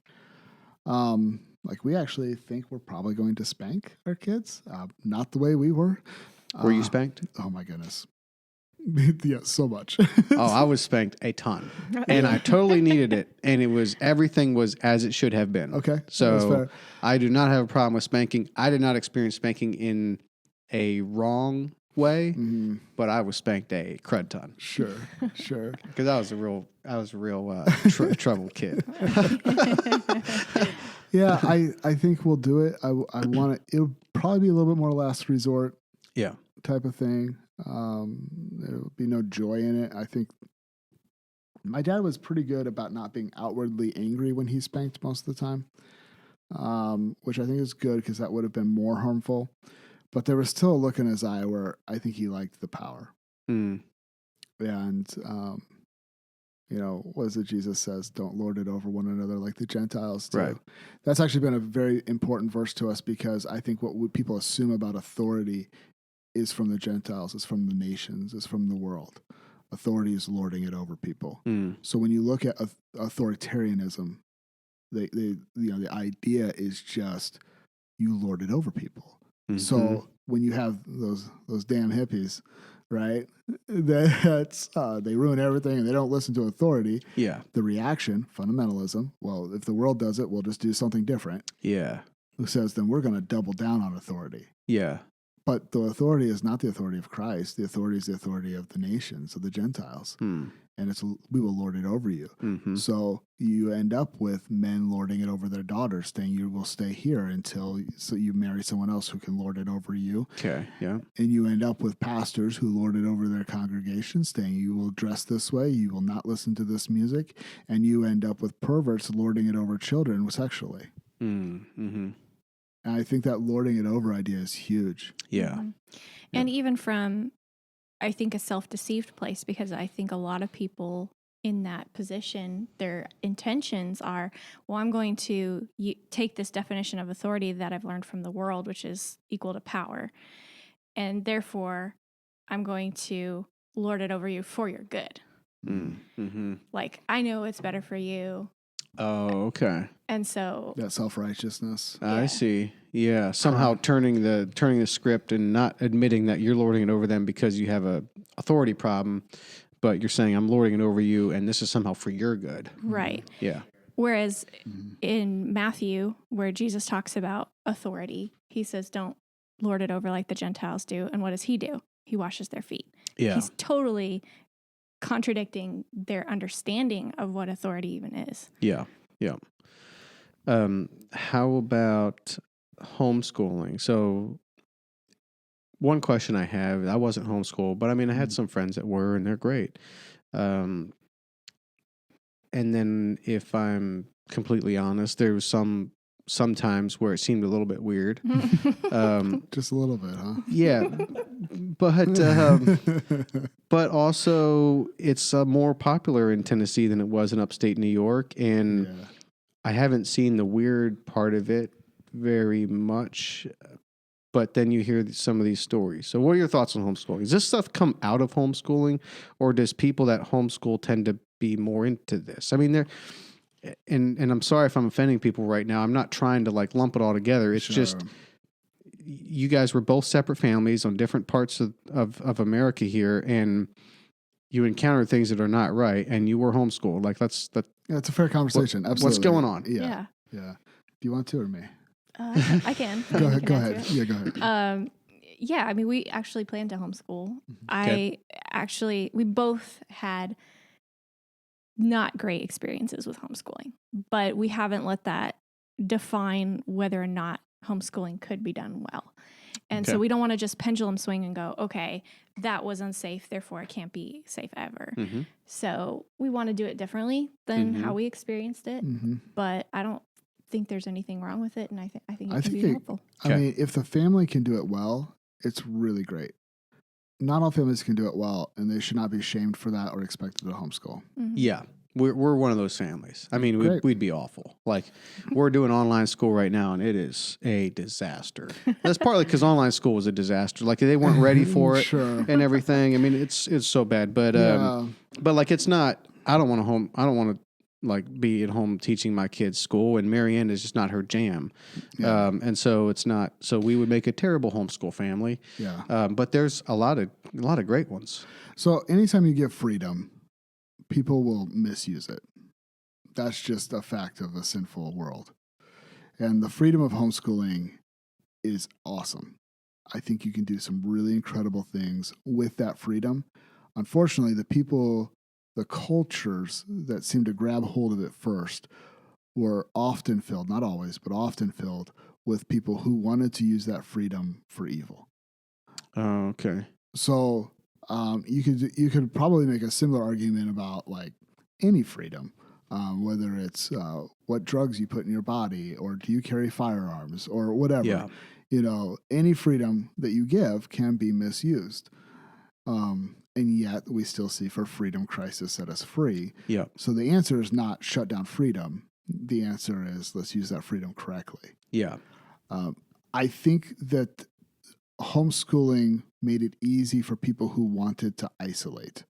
C: like we actually think we're probably going to spank our kids. Not the way we were.
B: Were you spanked?
C: Oh, my goodness. Yeah, so much.
B: I was spanked a ton. And I totally needed it. And everything was as it should have been.
C: Okay.
B: So I do not have a problem with spanking. I did not experience spanking in a wrong way, but I was spanked a crud ton.
C: Sure.
B: Because I was a real troubled kid.
C: Yeah, I think we'll do it. I want it. It'll probably be a little bit more last resort.
B: Yeah.
C: Type of thing. There'll be no joy in it. I think my dad was pretty good about not being outwardly angry when he spanked most of the time, which I think is good because that would have been more harmful. But there was still a look in his eye where I think he liked the power. And, what is it Jesus says? Don't lord it over one another like the Gentiles do. Right. That's actually been a very important verse to us because I think what people assume about authority is from the Gentiles, is from the nations, is from the world. Authority is lording it over people. So when you look at authoritarianism, the idea is just you lord it over people. So when you have those damn hippies, right? That's they ruin everything and they don't listen to authority. Yeah. The reaction, fundamentalism. Well, if the world does it, we'll just do something different. Yeah. Who says then we're going to double down on authority? Yeah. But the authority is not the authority of Christ. The authority is the authority of the nations, of the Gentiles. And we will lord it over you. So you end up with men lording it over their daughters, saying you will stay here so you marry someone else who can lord it over you. Okay, yeah. And you end up with pastors who lord it over their congregations, saying you will dress this way, you will not listen to this music. And you end up with perverts lording it over children sexually. And I think that lording it over idea is huge. Yeah.
E: And even from, I think, a self-deceived place, because I think a lot of people in that position, their intentions are, well, I'm going to take this definition of authority that I've learned from the world, which is equal to power. And therefore, I'm going to lord it over you for your good. Like, I know it's better for you.
B: Oh, okay.
E: And so
C: that self-righteousness.
B: I see. Yeah, somehow turning the script and not admitting that you're lording it over them because you have a authority problem, but you're saying I'm lording it over you, and this is somehow for your good.
E: Right.
B: Yeah.
E: Whereas in Matthew, where Jesus talks about authority, he says, "Don't lord it over like the Gentiles do." And what does he do? He washes their feet. Yeah. He's totally contradicting their understanding of what authority even is.
B: Yeah. Yeah. How about homeschooling? So one question I have, I wasn't homeschooled, but I mean, I had some friends that were, and they're great. And then if I'm completely honest, there was sometimes where it seemed a little bit weird.
C: Just a little bit, huh?
B: Yeah, but also it's more popular in Tennessee than it was in upstate New York, and
C: Yeah.
B: I haven't seen the weird part of it very much. But then you hear some of these stories. So what are your thoughts on homeschooling? Does this stuff come out of homeschooling, or does people that homeschool tend to be more into this? I mean, and I'm sorry if I'm offending people right now. I'm not trying to like lump it all together. It's just you guys were both separate families on different parts of America here, and you encounter things that are not right, and you were homeschooled. Like that's
C: Yeah, it's a fair conversation. Absolutely.
B: what's going on?
C: Yeah. Yeah. Do you want to or me?
E: I can.
C: Go
E: I
C: ahead.
E: can
C: Go
E: answer
C: ahead.
E: it.
C: Yeah, go ahead.
E: Yeah, I mean, we actually plan to homeschool.
B: Okay.
E: We both had not great experiences with homeschooling, but we haven't let that define whether or not homeschooling could be done well. And
B: Okay.
E: so we don't want to just pendulum swing and go, okay, that was unsafe, therefore it can't be safe ever.
B: Mm-hmm.
E: So we want to do it differently than
B: Mhm.
E: how we experienced it,
C: Mm-hmm.
E: but I don't think there's anything wrong with it, and I think
C: I
E: it can
C: think
E: be
C: it-
E: helpful.
C: I mean, if the family can do it well, it's really great. Not all families can do it well, and they should not be shamed for that or expected to homeschool.
E: Mhm.
B: Yeah. We're one of those families. I mean,
C: Great.
B: we'd be awful. Like, we're doing online school right now, and it is a disaster. That's partly because online school was a disaster. Like, they weren't ready for it
C: Sure.
B: and everything. I mean, it's so bad. But
C: Yeah.
B: but like, it's not. I don't want to like be at home teaching my kids school, and Marianne is just not her jam.
C: Yeah.
B: And so it's not. So we would make a terrible homeschool family.
C: Yeah.
B: But there's a lot of great ones.
C: So anytime you give freedom, people will misuse it. That's just a fact of a sinful world. And the freedom of homeschooling is awesome. I think you can do some really incredible things with that freedom. Unfortunately, the cultures that seem to grab hold of it first were often filled, not always, but often filled with people who wanted to use that freedom for evil.
B: Oh, okay.
C: So you could probably make a similar argument about like any freedom, whether it's what drugs you put in your body, or do you carry firearms, or whatever.
B: Yeah.
C: You know, any freedom that you give can be misused. And yet we still see for freedom Christ has set us free.
B: Yeah.
C: So the answer is not shut down freedom. The answer is let's use that freedom correctly.
B: Yeah.
C: I think that homeschooling made it easy for people who wanted to isolate.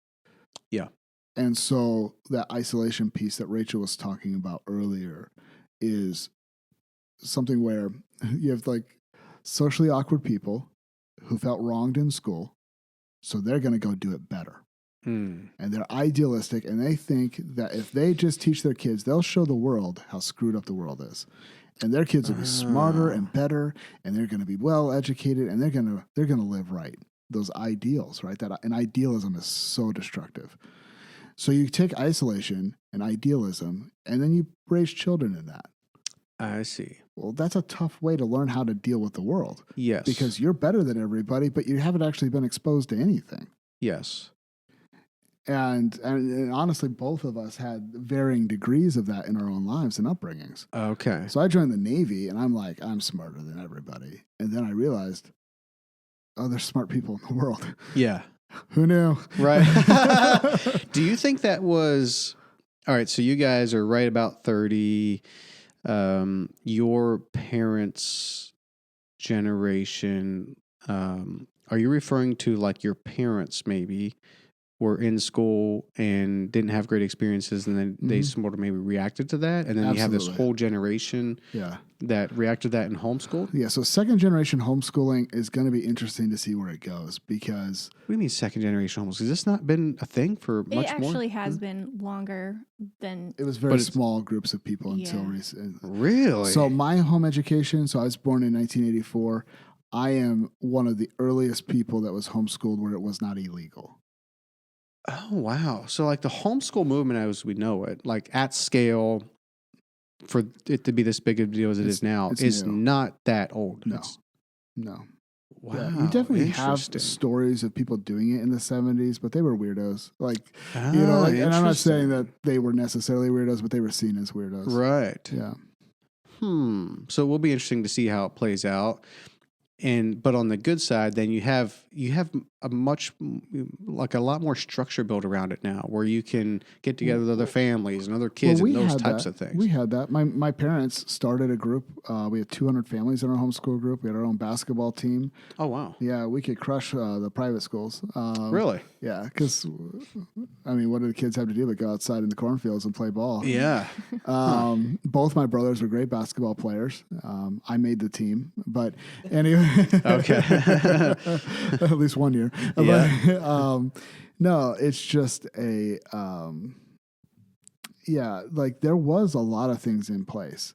B: Yeah.
C: And so that isolation piece that Rachel was talking about earlier is something where you have like socially awkward people who felt wronged in school. So they're going to go do it better.
B: Hmm.
C: And they're idealistic, and they think that if they just teach their kids, they'll show the world how screwed up the world is. And their kids will be smarter and better, and they're going to be well educated, and they're going to live right. Those ideals, right? And idealism is so destructive. So you take isolation and idealism, and then you raise children in that.
B: I see.
C: Well, that's a tough way to learn how to deal with the world.
B: Yes.
C: Because you're better than everybody, but you haven't actually been exposed to anything.
B: Yes.
C: And honestly, both of us had varying degrees of that in our own lives and upbringings.
B: Okay.
C: So I joined the Navy, and I'm like, I'm smarter than everybody. And then I realized, oh, there's smart people in the world.
B: Yeah.
C: Who knew?
B: Right. Do you think that was all right? So you guys are right about 30. Your parents' generation. Are you referring to like your parents maybe were in school and didn't have great experiences, and then they sort of maybe reacted to that, and then you have this
C: Absolutely.
B: whole generation
C: Yeah.
B: that reacted to that in homeschool?
C: Yeah. So second generation homeschooling is going to be interesting to see where it goes because
B: What do you mean second generation homeschool? Has this not been a thing for much more?
E: It actually has been longer than
C: it was very
B: But it's-
C: small groups of people until
E: Yeah.
C: recent.
B: Really?
C: So my home education, so I was born in 1984. I am one of the earliest people that was homeschooled where it was not illegal.
B: Oh, wow. So, like the homeschool movement as we know it, like at scale, for it to be this big of a deal as it is now,
C: it's
B: is
C: new.
B: not that old.
C: No.
B: It's-
C: No.
B: Wow,
C: Yeah, you definitely have
B: interesting.
C: stories of people doing it in the 70s, but they were weirdos. Like,
B: Ah,
C: and I'm not saying
B: interesting.
C: that they were necessarily weirdos, but they were seen as weirdos.
B: Right.
C: Yeah.
B: So it will be interesting to see how it plays out. But on the good side, then you have a lot more structure built around it now, where you can get together with other families and other kids and those types of things.
C: We had that. My parents started a group. We had 200 families in our homeschool group. We had our own basketball team.
B: Oh wow!
C: Yeah, we could crush the private schools.
B: Really?
C: Yeah, because I mean, what do the kids have to do but go outside in the cornfields and play ball?
B: Yeah.
C: Both my brothers were great basketball players. I made the team, but anyway.
B: Okay.
C: At least 1 year.
B: Yeah.
C: But, no, it's just like there was a lot of things in place.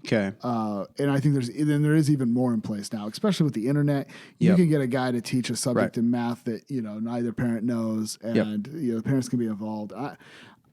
B: Okay.
C: And I think there is even more in place now, especially with the internet. You
B: Yep.
C: can get a guy to teach a subject
B: Right.
C: in math that, neither parent knows, and,
B: Yep.
C: the parents can be involved.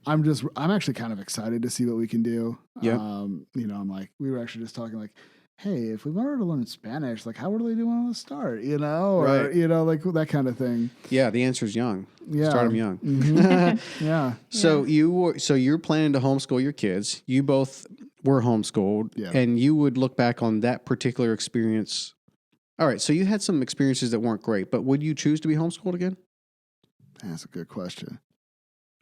C: I'm actually kind of excited to see what we can do.
B: Yep.
C: I'm like, we were actually just talking like, hey, if we wanted to learn Spanish, like how early do you want to start? Or,
B: Right.
C: like that kind of thing.
B: Yeah, the answer is young.
C: Yeah.
B: Start them young.
C: Mhm. Yeah.
B: So you're planning to homeschool your kids. You both were homeschooled,
C: Yeah.
B: and you would look back on that particular experience. All right, so you had some experiences that weren't great, but would you choose to be homeschooled again?
C: That's a good question.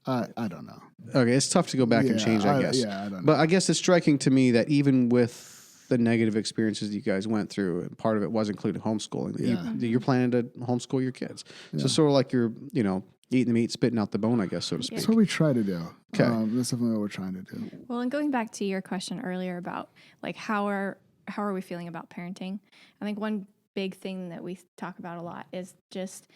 C: I don't know.
B: Okay, it's tough to go back and change, I guess.
C: I don't know.
B: But I guess it's striking to me that even with the negative experiences you guys went through, and part of it was including homeschooling, you're planning to homeschool your kids. So sort of like you're, eating the meat, spitting out the bone, I guess, so to speak.
C: That's what we try to do.
B: Okay.
C: That's definitely what we're trying to do.
E: Well, and going back to your question earlier about like how are we feeling about parenting? I think one big thing that we talk about a lot is just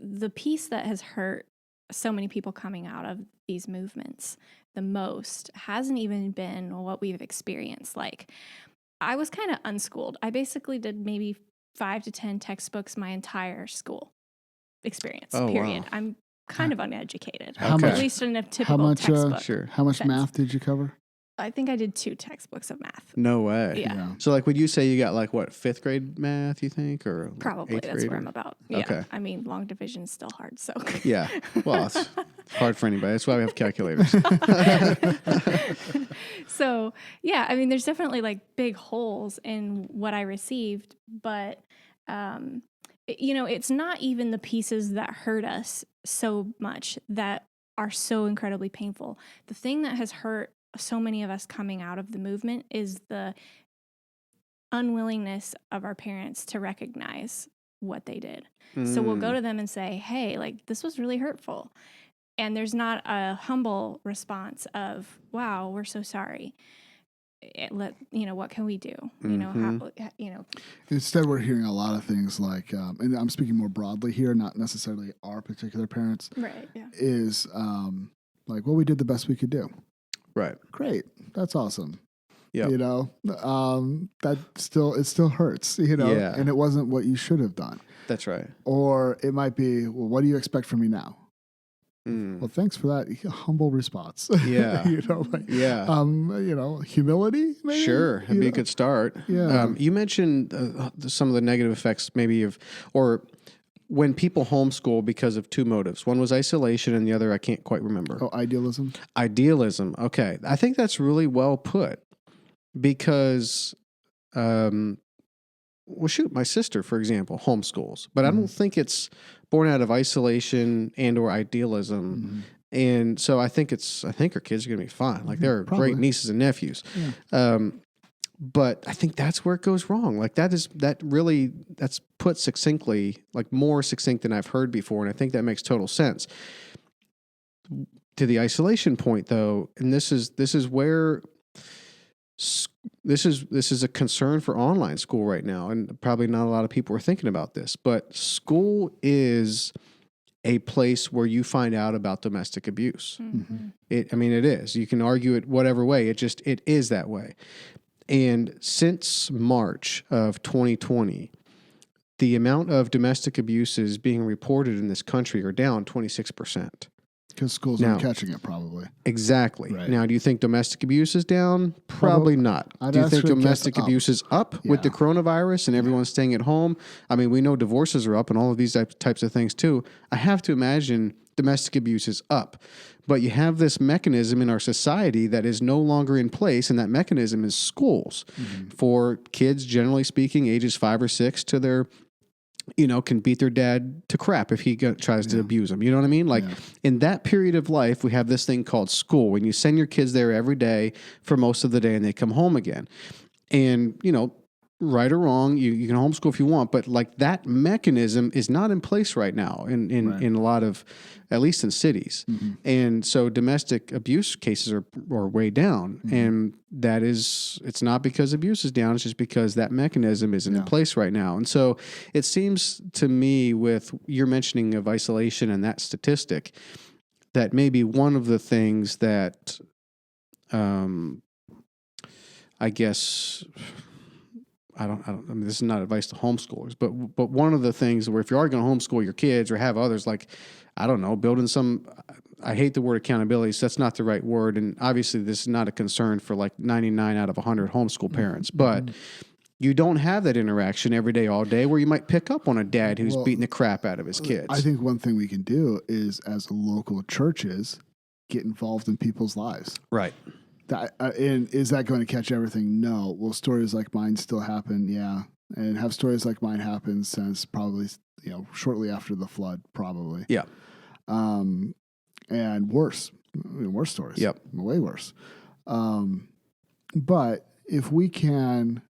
E: the piece that has hurt so many people coming out of these movements the most hasn't even been what we've experienced. Like, I was kind of unschooled. I basically did maybe 5 to 10 textbooks my entire school experience,
B: Oh,
E: period.
B: wow.
E: I'm kind of uneducated,
C: How
B: Okay.
E: at
C: much?
E: least in a
C: How
E: typical
C: much?
E: textbook.
B: Sure.
C: How much
E: sense.
C: math did you cover?
E: I think I did 2 textbooks of math.
B: No way.
E: Yeah.
B: So, like, would you say you got like what, 5th grade math? You think, or like
E: Probably
B: 8th
E: that's
B: grade,
E: where
B: or-
E: I'm about. Yeah.
B: Okay.
E: I mean, long division is still hard. So
B: Yeah. Well, it's hard for anybody. That's why we have calculators.
E: So yeah, I mean, there's definitely like big holes in what I received, but it's not even the pieces that hurt us so much that are so incredibly painful. The thing that has hurt so many of us coming out of the movement is the unwillingness of our parents to recognize what they did. So we'll go to them and say, hey, like this was really hurtful. And there's not a humble response of, wow, we're so sorry. What can we do?
C: Instead, we're hearing a lot of things like, and I'm speaking more broadly here, not necessarily our particular parents,
E: Right. Yeah.
C: is like, well, we did the best we could do.
B: Right.
C: Great. That's awesome.
B: Yep.
C: That still hurts,
B: Yeah.
C: and it wasn't what you should have done.
B: That's right.
C: Or it might be, well, what do you expect from me now?
B: Mm.
C: Well, thanks for that humble response.
B: Yeah.
C: Humility, maybe?
B: Sure. That'd be a good start.
C: Yeah.
B: You mentioned some of the negative effects or when people homeschool because of 2 motives. One was isolation and the other I can't quite remember.
C: Oh, idealism.
B: Idealism. Okay. I think that's really well put because, my sister, for example, homeschools, but I don't think it's born out of isolation and or idealism. And so I think her kids are going to be fine. Like they're
C: Probably.
B: great nieces and nephews.
C: Yeah.
B: But I think that's where it goes wrong. Like that's put succinctly, like more succinct than I've heard before. And I think that makes total sense. To the isolation point though, and this is where this is a concern for online school right now. And probably not a lot of people are thinking about this, but school is a place where you find out about domestic abuse.
E: Mm-hmm.
B: It is. You can argue it whatever way. It is that way. And since March of 2020, the amount of domestic abuses being reported in this country are down 26%.
C: Because schools
B: Now-
C: aren't catching it, probably.
B: Exactly.
C: Right.
B: Now, do you think domestic abuse is down? Probably not.
C: I'd
B: Do you think
C: actually guess
B: domestic
C: up.
B: abuse is up with the
C: Yeah.
B: coronavirus and everyone staying at home? I mean, we know divorces are up and all of these types of things too. I have to imagine domestic abuse is up. But you have this mechanism in our society that is no longer in place, and that mechanism is schools for kids, generally speaking, ages 5 or 6 to their can beat their dad to crap if he tries to abuse them. You know what I mean? Like in that period of life, we have this thing called school. When you send your kids there every day for most of the day and they come home again. And, right or wrong, you can homeschool if you want, but like that mechanism is not in place right now in a lot of, at least in cities. And so domestic abuse cases are way down. And it's not because abuse is down, it's just because that mechanism isn't in place right now. And so it seems to me, with your mentioning of isolation and that statistic, that maybe one of the things that I guess I mean, this is not advice to homeschoolers, but one of the things where if you are going to homeschool your kids or have others, like, I don't know, building some, I hate the word accountability, so that's not the right word. And obviously this is not a concern for like 99 out of 100 homeschool parents, but you don't have that interaction every day, all day, where you might pick up on a dad who's beating the crap out of his kids.
C: I think one thing we can do is, as local churches, get involved in people's lives.
B: Right.
C: And is that going to catch everything? No. Will stories like mine still happen? Yeah. And have stories like mine happen since probably, shortly after the flood, probably.
B: Yeah.
C: And worse stories.
B: Yep.
C: Way worse. But if we can,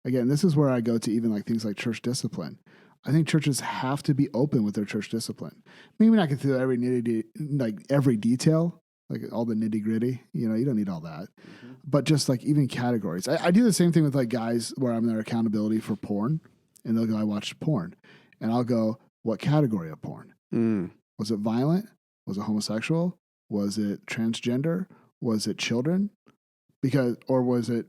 C: again, this is where I go to even like things like church discipline. I think churches have to be open with their church discipline. Maybe not get through every detail, like all the nitty gritty, you don't need all that, but just like even categories. I do the same thing with like guys where I'm their accountability for porn, and they'll go, I watched porn, and I'll go, what category of porn? Was it violent? Was it homosexual? Was it transgender? Was it children? Or was it,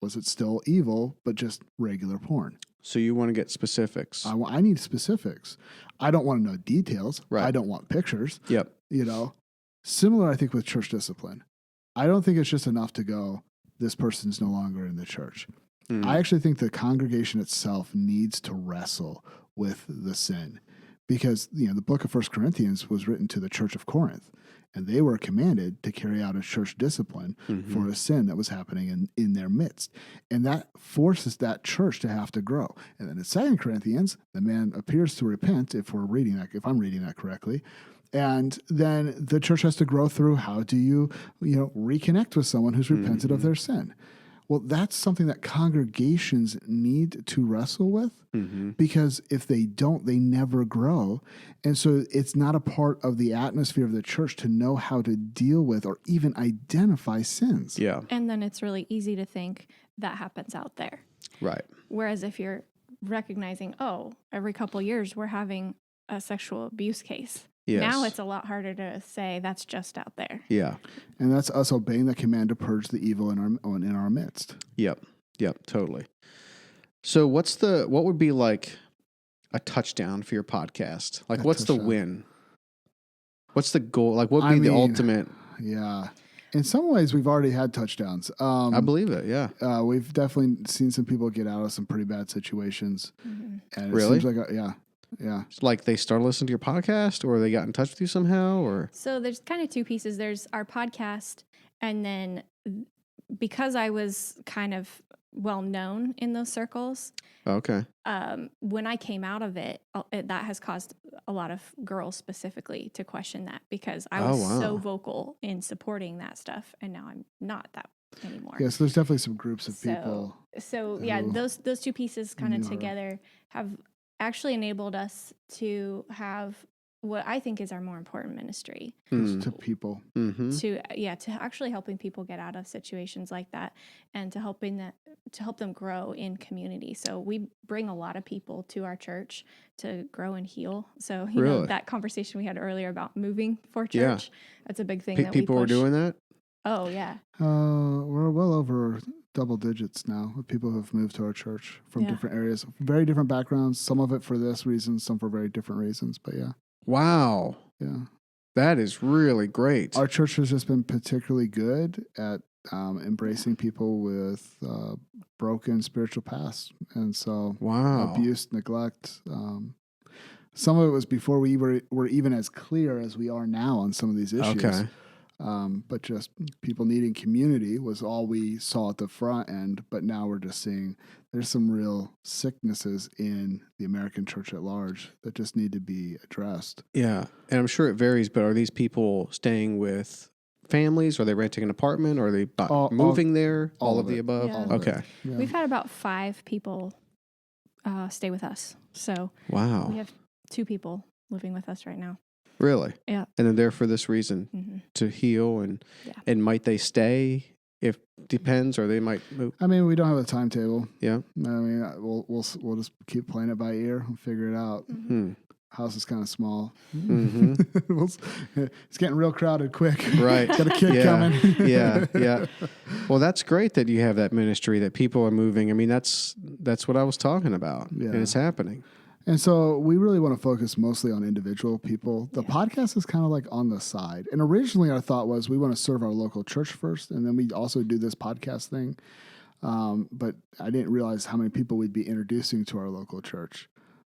C: was it still evil, but just regular porn?
B: So you want to get specifics.
C: I need specifics. I don't want to know details.
B: Right.
C: I don't want pictures.
B: Yep.
C: Similar, I think, with church discipline. I don't think it's just enough to go, this person's no longer in the church. I actually think the congregation itself needs to wrestle with the sin, because the book of 1 Corinthians was written to the church of Corinth, and they were commanded to carry out a church discipline for a sin that was happening in their midst. And that forces that church to have to grow. And then in 2 Corinthians, the man appears to repent, if I'm reading that correctly. And then the church has to grow through, how do you reconnect with someone who's repented of their sin? Well, that's something that congregations need to wrestle with, because if they don't, they never grow. And so it's not a part of the atmosphere of the church to know how to deal with or even identify sins.
B: Yeah.
E: And then it's really easy to think that happens out there.
B: Right.
E: Whereas if you're recognizing, every couple years we're having a sexual abuse case.
B: Yes.
E: Now it's a lot harder to say that's just out there.
B: Yeah.
C: And that's us obeying the command to purge the evil in our midst.
B: Yep. Totally. So what would be like a touchdown for your podcast? Like, what's the win? What's the goal? Like, what would be the ultimate?
C: Yeah. In some ways, we've already had touchdowns.
B: I believe it. Yeah.
C: We've definitely seen some people get out of some pretty bad situations. And it
B: Really?
C: seems like, yeah.
B: Like they started listening to your podcast, or they got in touch with you somehow, or?
E: So there's kind of two pieces. There's our podcast, and then because I was kind of well known in those circles,
B: Okay.
E: when I came out of it, that has caused a lot of girls specifically to question that, because I was so vocal in supporting that stuff, and now I'm not that anymore.
C: Yes, there's definitely some groups of people.
E: So yeah, those two pieces kind of together have actually enabled us to have what I think is our more important ministry
C: To people.
E: to actually helping people get out of situations like that, and to help them grow in community. So we bring a lot of people to our church to grow and heal. So you know that conversation we had earlier about moving for church, that's a big thing. That
B: people
E: we
B: were doing that.
E: Oh yeah.
C: We're well over double digits now of people who have moved to our church from different areas, very different backgrounds. Some of it for this reason, some for very different reasons. But yeah.
B: Wow.
C: Yeah.
B: That is really great.
C: Our church has just been particularly good at embracing people with broken spiritual past, and so
B: Wow.
C: abuse, neglect. Some of it was before we were even as clear as we are now on some of these issues.
B: Okay.
C: But just people needing community was all we saw at the front end. But now we're just seeing there's some real sicknesses in the American church at large that just need to be addressed.
B: Yeah. And I'm sure it varies, but are these people staying with families? Are they renting an apartment? Are they moving there? All of the above?
E: Yeah.
B: Okay.
C: Yeah.
E: We've had about 5 people stay with us. So
B: Wow.
E: we have 2 people living with us right now.
B: Really?
E: Yeah.
B: And they're there for this reason,
E: Mm-hmm.
B: to heal, and
E: Yeah.
B: and might they stay? If depends, or they might move.
C: I mean, we don't have a timetable.
B: Yeah.
C: I mean, we'll just keep playing it by ear and figure it out.
B: Hmm.
C: House is kind of small.
B: Hmm.
C: It's getting real crowded quick.
B: Right.
C: Got a kid
B: Yeah.
C: coming.
B: Yeah. Yeah. Well, that's great that you have that ministry, that people are moving. I mean, that's what I was talking about,
C: Yeah.
B: and it's happening.
C: And so we really want to focus mostly on individual people. The
E: Yeah.
C: podcast is kind of like on the side. And originally our thought was we want to serve our local church first, and then we also do this podcast thing. But I didn't realize how many people we'd be introducing to our local church.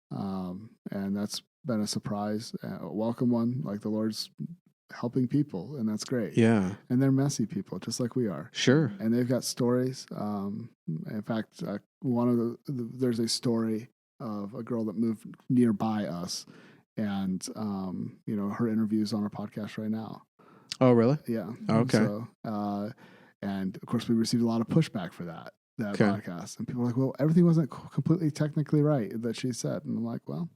C: And that's been a surprise, a welcome one. Like the Lord's helping people, and that's great.
B: Yeah.
C: And they're messy people, just like we are.
B: Sure.
C: And they've got stories. In fact, one of there's a story of a girl that moved nearby us, and her interview's on our podcast right now.
B: Oh, really?
C: Yeah.
B: Okay.
C: So, and of course, we received a lot of pushback for that
B: Okay.
C: podcast, and people were like, "Well, everything wasn't completely technically right that she said," and I'm like, "Well,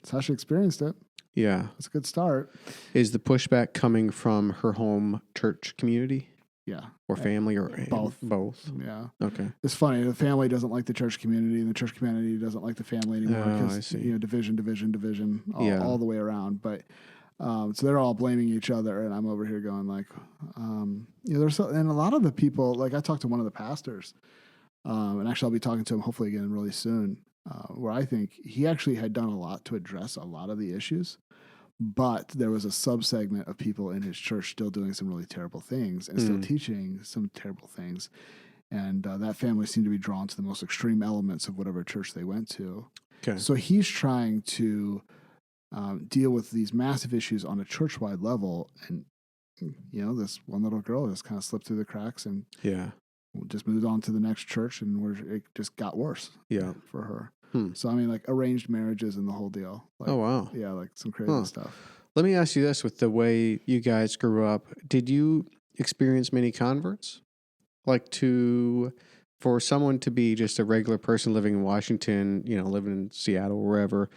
C: that's how she experienced it.
B: Yeah.
C: That's a good start."
B: Is the pushback coming from her home church community
C: Yeah.
B: or family, or
C: Both.
B: Both.
C: Yeah.
B: Okay.
C: It's funny. The family doesn't like the church community, and the church community doesn't like the family anymore.
B: Oh,
C: 'Cause,
B: I see.
C: division,
B: Yeah.
C: all the way around. But so they're all blaming each other, and I'm over here going like, and a lot of the people, like I talked to one of the pastors, and actually I'll be talking to him hopefully again really soon, where I think he actually had done a lot to address a lot of the issues. But there was a subsegment of people in his church still doing some really terrible things and still teaching some terrible things. And that family seemed to be drawn to the most extreme elements of whatever church they went to.
B: Okay.
C: So he's trying to deal with these massive issues on a church-wide level. And, this one little girl just kind of slipped through the cracks and
B: Yeah.
C: just moved on to the next church, and it just got worse
B: Yeah.
C: for her.
B: Hmm.
C: So, I mean, like arranged marriages and the whole deal. Like,
B: Oh, wow.
C: Yeah, like some crazy
B: Huh.
C: stuff.
B: Let me ask you this: with the way you guys grew up, did you experience many converts? Like for someone to be just a regular person living in Washington, living in Seattle, wherever,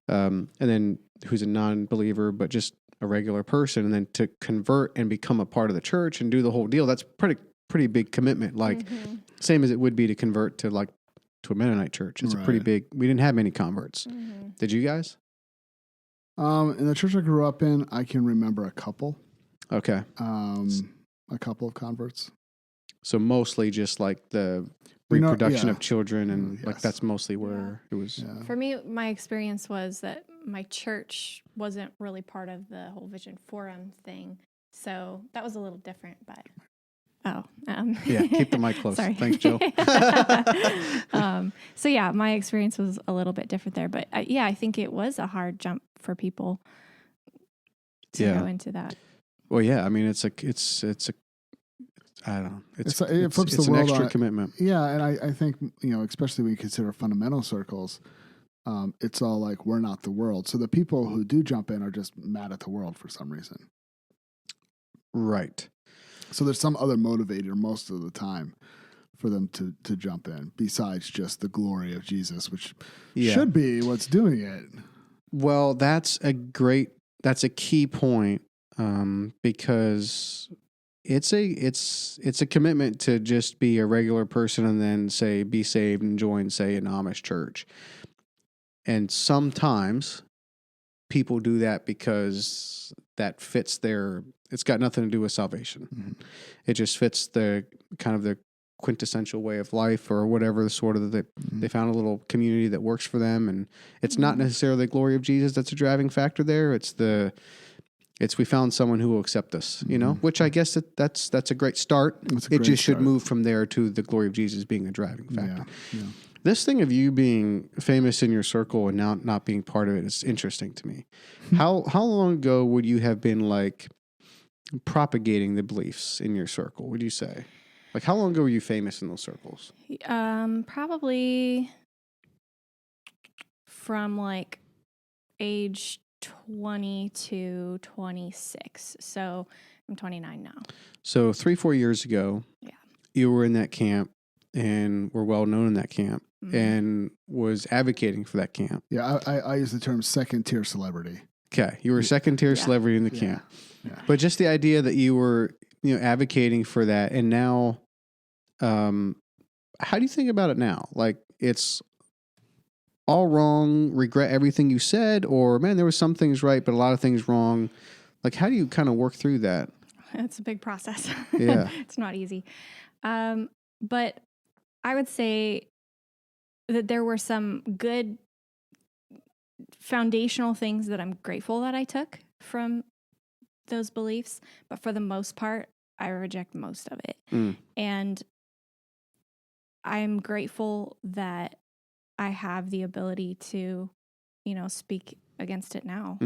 B: and then who's a non-believer, but just a regular person, and then to convert and become a part of the church and do the whole deal, that's pretty big commitment. Like same as it would be to convert to a Mennonite church. It's a pretty
C: Right.
B: big. We didn't have many converts.
E: Mm-hmm.
B: Did you guys?
C: In the church I grew up in, I can remember a couple of converts.
B: So mostly just like the
C: We know-
B: reproduction
C: yeah.
B: of children, and like
C: Yes.
B: that's mostly where it was.
C: Yeah.
E: For me, my experience was that my church wasn't really part of the whole Vision Forum thing. So that was a little different, but
B: Yeah, keep the mic close.
E: Sorry.
B: Thanks, Jill.
E: So yeah, my experience was a little bit different there, but I think it was a hard jump for people to
B: Yeah.
E: go into that.
B: Well, yeah. I mean, it's a. I don't know.
C: It flips the
B: an
C: world
B: extra
C: on-
B: commitment.
C: Yeah, and I think, especially when you consider fundamental circles, it's all like, we're not the world. So the people who do jump in are just mad at the world for some reason.
B: Right.
C: So there's some other motivator most of the time for them to jump in, besides just the glory of Jesus, which
B: Yeah.
C: should be what's doing it.
B: Well, that's a key point, because it's a commitment to just be a regular person and then say be saved and join, say, an Amish church. And sometimes people do that because that fits it's got nothing to do with salvation.
C: Mhm.
B: It just fits the kind of the quintessential way of life, or whatever sort of they found a little community that works for them. And it's not necessarily the glory of Jesus that's a driving factor there. It's It's we found someone who will accept us, you know, which I guess that's a great start.
C: That's a
B: It
C: great
B: just should
C: start.
B: move from there to the glory of Jesus being a driving factor.
C: Yeah.
B: This thing of you being famous in your circle and now not being part of it is interesting to me. How long ago would you have been like propagating the beliefs in your circle, would you say? Like how long ago were you famous in those circles?
E: Probably from like age 20 to 26. So I'm 29 now.
B: So 3-4 years ago, you were in that camp and were well known in that camp and was advocating for that camp.
C: Yeah, I use the term second tier celebrity.
B: Okay, you were a second tier celebrity in the camp.
C: Yeah.
B: But just the idea that you were, advocating for that, and now, how do you think about it now? Like it's all wrong, regret everything you said, or man, there was some things right, but a lot of things wrong. Like, how do you kind of work through that?
E: It's a big process.
B: Yeah.
E: It's not easy. But I would say that there were some good foundational things that I'm grateful that I took from those beliefs. But for the most part, I reject most of it. And I'm grateful that I have the ability to, speak against it now,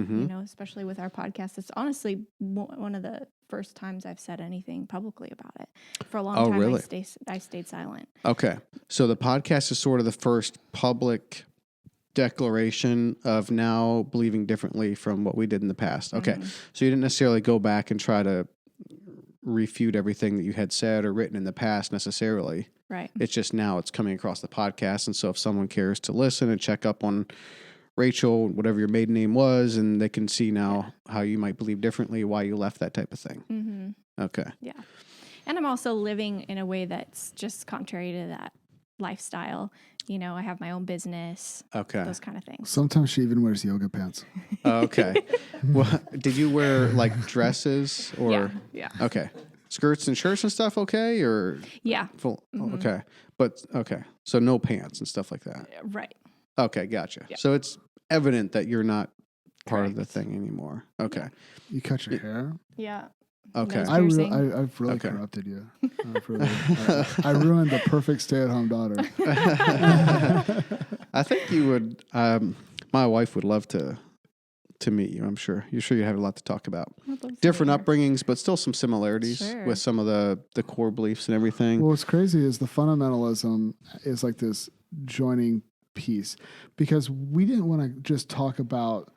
E: especially with our podcast. It's honestly one of the first times I've said anything publicly about it. For a long time,
B: really?
E: I stayed silent.
B: Okay. So the podcast is sort of the first public declaration of now believing differently from what we did in the past. Okay. So you didn't necessarily go back and try to refute everything that you had said or written in the past necessarily.
E: Right.
B: It's just now it's coming across the podcast. And so if someone cares to listen and check up on Rachel, whatever your maiden name was, and they can see now how you might believe differently, why you left that type of thing. Okay.
E: Yeah. And I'm also living in a way that's just contrary to that lifestyle. I have my own business.
B: Okay.
E: Those kind of things.
C: Sometimes she even wears yoga pants.
B: Okay. Well, did you wear like dresses or?
E: Yeah.
B: Okay. Skirts and shirts and stuff. Okay. Or
E: yeah.
B: Full. Okay. But okay. So no pants and stuff like that.
E: Right.
B: Okay. Gotcha.
E: Yeah.
B: So it's evident that you're not part of the
E: Correct.
B: thing anymore. Okay.
C: You cut your hair?
E: Yeah.
B: Okay.
E: Nose
C: I've really
B: Okay.
C: corrupted you. I ruined the perfect stay-at-home daughter.
B: I think you would. My wife would love to meet you. I'm sure. You're sure you have a lot to talk about. Different upbringings, but still some similarities with some of the core beliefs and everything.
C: Well, what's crazy is the fundamentalism is like this joining piece, because we didn't want to just talk about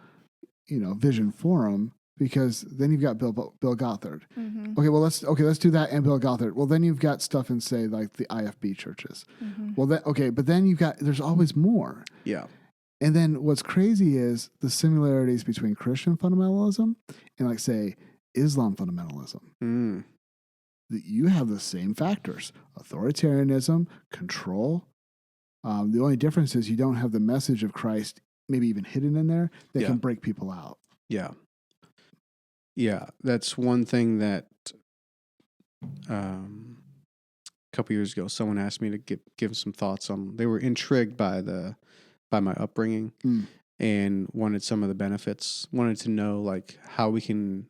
C: Vision Forum, because then you've got Bill Gothard. Okay, well let's do that and Bill Gothard. Well, then you've got stuff in, say, like the IFB churches. Well, but then there's always more.
B: Yeah.
C: And then what's crazy is the similarities between Christian fundamentalism and, like, say, Islam fundamentalism. That you have the same factors: authoritarianism, control. The only difference is you don't have the message of Christ maybe even hidden in there that can break people out.
B: Yeah. Yeah, that's one thing that a couple years ago someone asked me to give some thoughts on. They were intrigued by my upbringing and wanted some of the benefits, wanted to know like how we can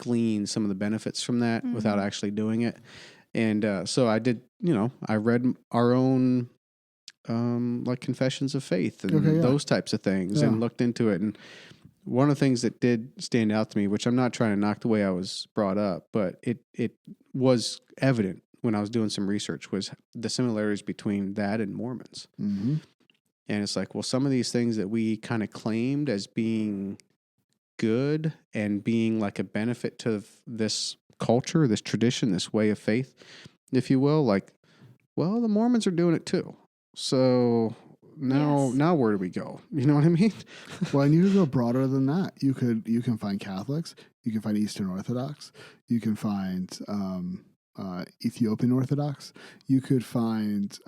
B: glean some of the benefits from that without actually doing it. And so I did, I read our own like confessions of faith and those types of things and looked into it. And one of the things that did stand out to me, which I'm not trying to knock the way I was brought up, but it was evident when I was doing some research, was the similarities between that and Mormons. And it's like, well, some of these things that we kind of claimed as being good and being like a benefit to this culture, this tradition, this way of faith, if you will, like, well, the Mormons are doing it too. So now where do we go? You know what I mean?
C: Well, and you could go broader than that. You can find Catholics, you can find Eastern Orthodox, you can find Ethiopian Orthodox, you could find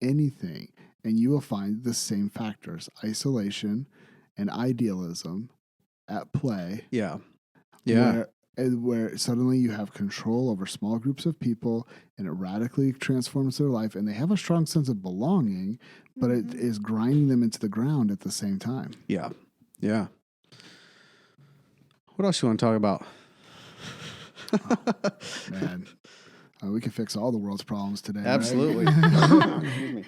C: anything, and you will find the same factors: isolation and idealism at play.
B: Yeah.
C: Where suddenly you have control over small groups of people, and it radically transforms their life, and they have a strong sense of belonging, but it is grinding them into the ground at the same time.
B: Yeah. Yeah. What else you want to talk about?
C: Man, we can fix all the world's problems today.
B: Absolutely.
C: Right?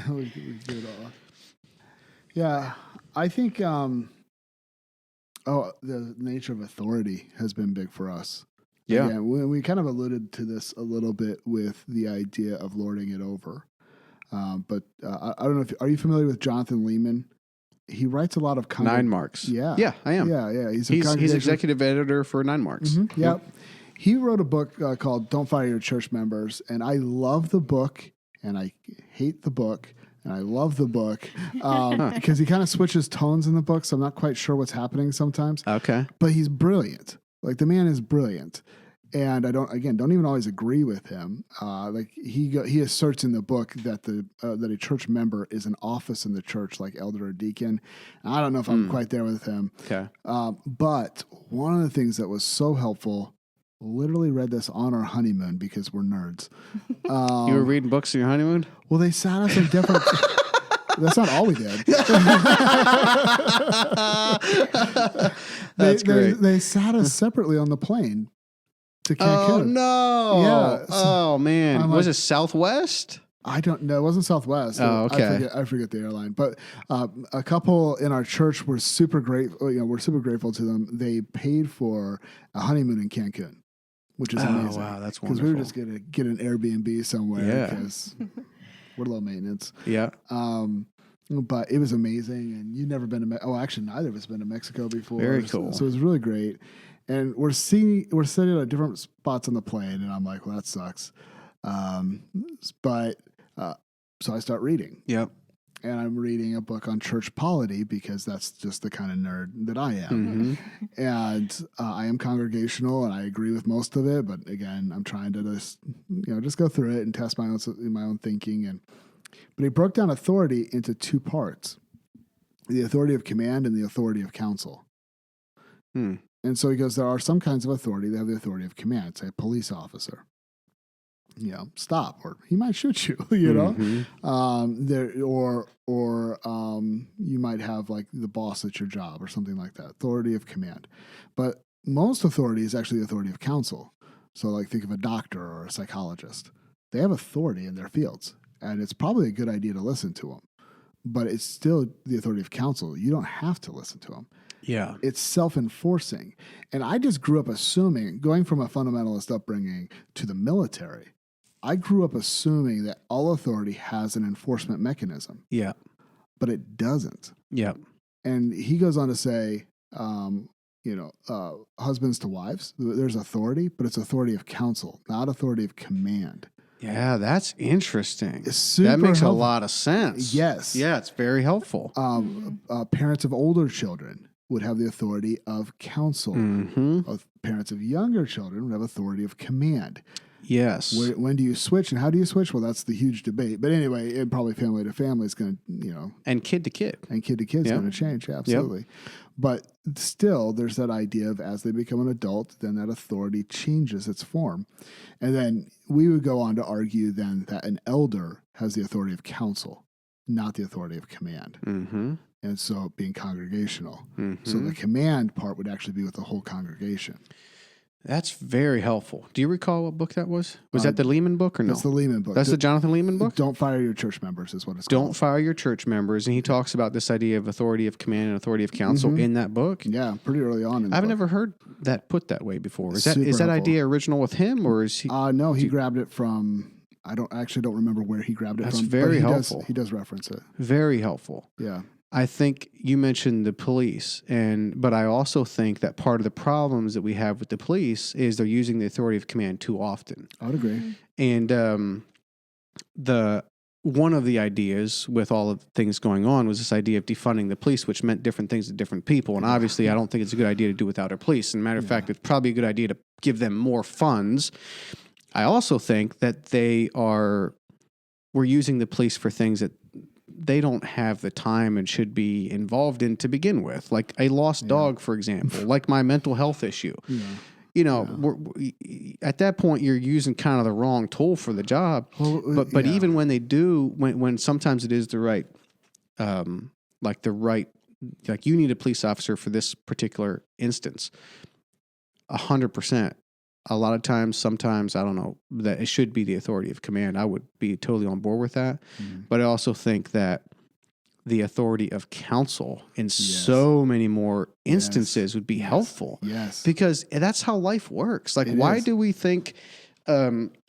C: we can do it all. Yeah, I think. The nature of authority has been big for us.
B: Yeah.
C: Again, we kind of alluded to this a little bit with the idea of lording it over. But I don't know are you familiar with Jonathan Leeman? He writes a lot of
B: 9 Marks.
C: Yeah.
B: Yeah, I am.
C: Yeah.
B: He's executive editor for 9 Marks.
C: Mm-hmm. Yep. He wrote a book called Don't Fire Your Church Members. And I love the book and I hate the book. And I love the book because he kind of switches tones in the book. So I'm not quite sure what's happening sometimes.
B: Okay.
C: But he's brilliant. Like the man is brilliant. And I don't even always agree with him. Like he asserts in the book that that a church member is an office in the church, like elder or deacon. And I don't know if I'm quite there with him.
B: Okay.
C: But one of the things that was so helpful, literally read this on our honeymoon because we're nerds.
B: You were reading books on your honeymoon?
C: Well, they sat us in different. That's not all we did.
B: That's great.
C: They sat us separately on the plane to Cancun.
B: Oh no!
C: Yeah.
B: Oh man!
C: I'm
B: Was
C: like-
B: it Southwest?
C: I don't know. It wasn't Southwest.
B: Oh, okay.
C: I forget the airline. But a couple in our church were super grateful. We're super grateful to them. They paid for a honeymoon in Cancun, which is amazing.
B: Wow, that's
C: Because
B: wonderful.
C: we were just going to get an Airbnb somewhere
B: Yeah.
C: because we're low maintenance.
B: Yeah.
C: But it was amazing. And you've never been to actually, neither of us been to Mexico before.
B: Very cool.
C: So it was really great. And we're sitting at different spots on the plane. And I'm like, well, that sucks. So I start reading.
B: Yep.
C: And I'm reading a book on church polity because that's just the kind of nerd that I am.
B: Mm-hmm.
C: And I am congregational and I agree with most of it. But again, I'm trying to just go through it and test my own thinking. But he broke down authority into 2 parts: the authority of command and the authority of counsel. And so he goes, there are some kinds of authority that have the authority of command, say a police officer. Stop, or he might shoot you, you might have like the boss at your job or something like that, authority of command. But most authority is actually the authority of counsel. So like think of a doctor or a psychologist. They have authority in their fields, and it's probably a good idea to listen to them, but it's still the authority of counsel. You don't have to listen to them.
B: Yeah.
C: It's self-enforcing. And I just grew up assuming, going from a fundamentalist upbringing to the military, I grew up assuming that all authority has an enforcement mechanism.
B: Yeah.
C: But it doesn't.
B: Yeah.
C: And he goes on to say, husbands to wives, there's authority, but it's authority of counsel, not authority of command.
B: Yeah, that's interesting.
C: It's super
B: that makes
C: helpful.
B: a lot of sense.
C: Yes.
B: Yeah, it's very helpful.
C: Parents of older children would have the authority of counsel.
B: Mm-hmm.
C: Parents of younger children would have authority of command.
B: Yes.
C: When do you switch and how do you switch? Well, that's the huge debate. But anyway, it probably family to family is going to,
B: and kid to kid.
C: and kid to kid is
B: Yep.
C: going to change. Absolutely. Yep. But still, there's that idea of as they become an adult, then that authority changes its form. And then we would go on to argue then that an elder has the authority of counsel, not the authority of command.
B: Mm-hmm.
C: And so being congregational.
B: Mm-hmm.
C: So the command part would actually be with the whole congregation.
B: That's very helpful. Do you recall what book that was? Was that the Lehman book or no?
C: That's the Lehman book.
B: That's the Jonathan Lehman book?
C: Don't fire your church members is what it's
B: Don't
C: called.
B: fire your church members. And he talks about this idea of authority of command and authority of counsel in that book.
C: Yeah, pretty early on in the
B: I've
C: book.
B: never heard that put that way before. Is
C: Super
B: that
C: helpful.
B: idea original with him, or is he?
C: No, he grabbed it from. I don't remember where he grabbed it
B: That's
C: from.
B: very
C: but
B: helpful.
C: He does reference it.
B: Very helpful.
C: Yeah.
B: I think you mentioned the police, but I also think that part of the problems that we have with the police is they're using the authority of command too often.
C: I would agree.
B: And one of the ideas with all of the things going on was this idea of defunding the police, which meant different things to different people. And obviously, I don't think it's a good idea to do without our police. And matter of fact, it's probably a good idea to give them more funds. I also think that we're using the police for things that they don't have the time and should be involved in to begin with, like a lost dog, for example, like my mental health issue.
C: Yeah.
B: At that point, you're using kind of the wrong tool for the job.
C: Well,
B: But even when they do, when sometimes it is the right, the right like you need a police officer for this particular instance. 100%. A lot of times, sometimes, I don't know, that it should be the authority of command. I would be totally on board with that. But I also think that the authority of counsel in so many more instances would be helpful.
C: Yes.
B: Because that's how life works. Like, why do we think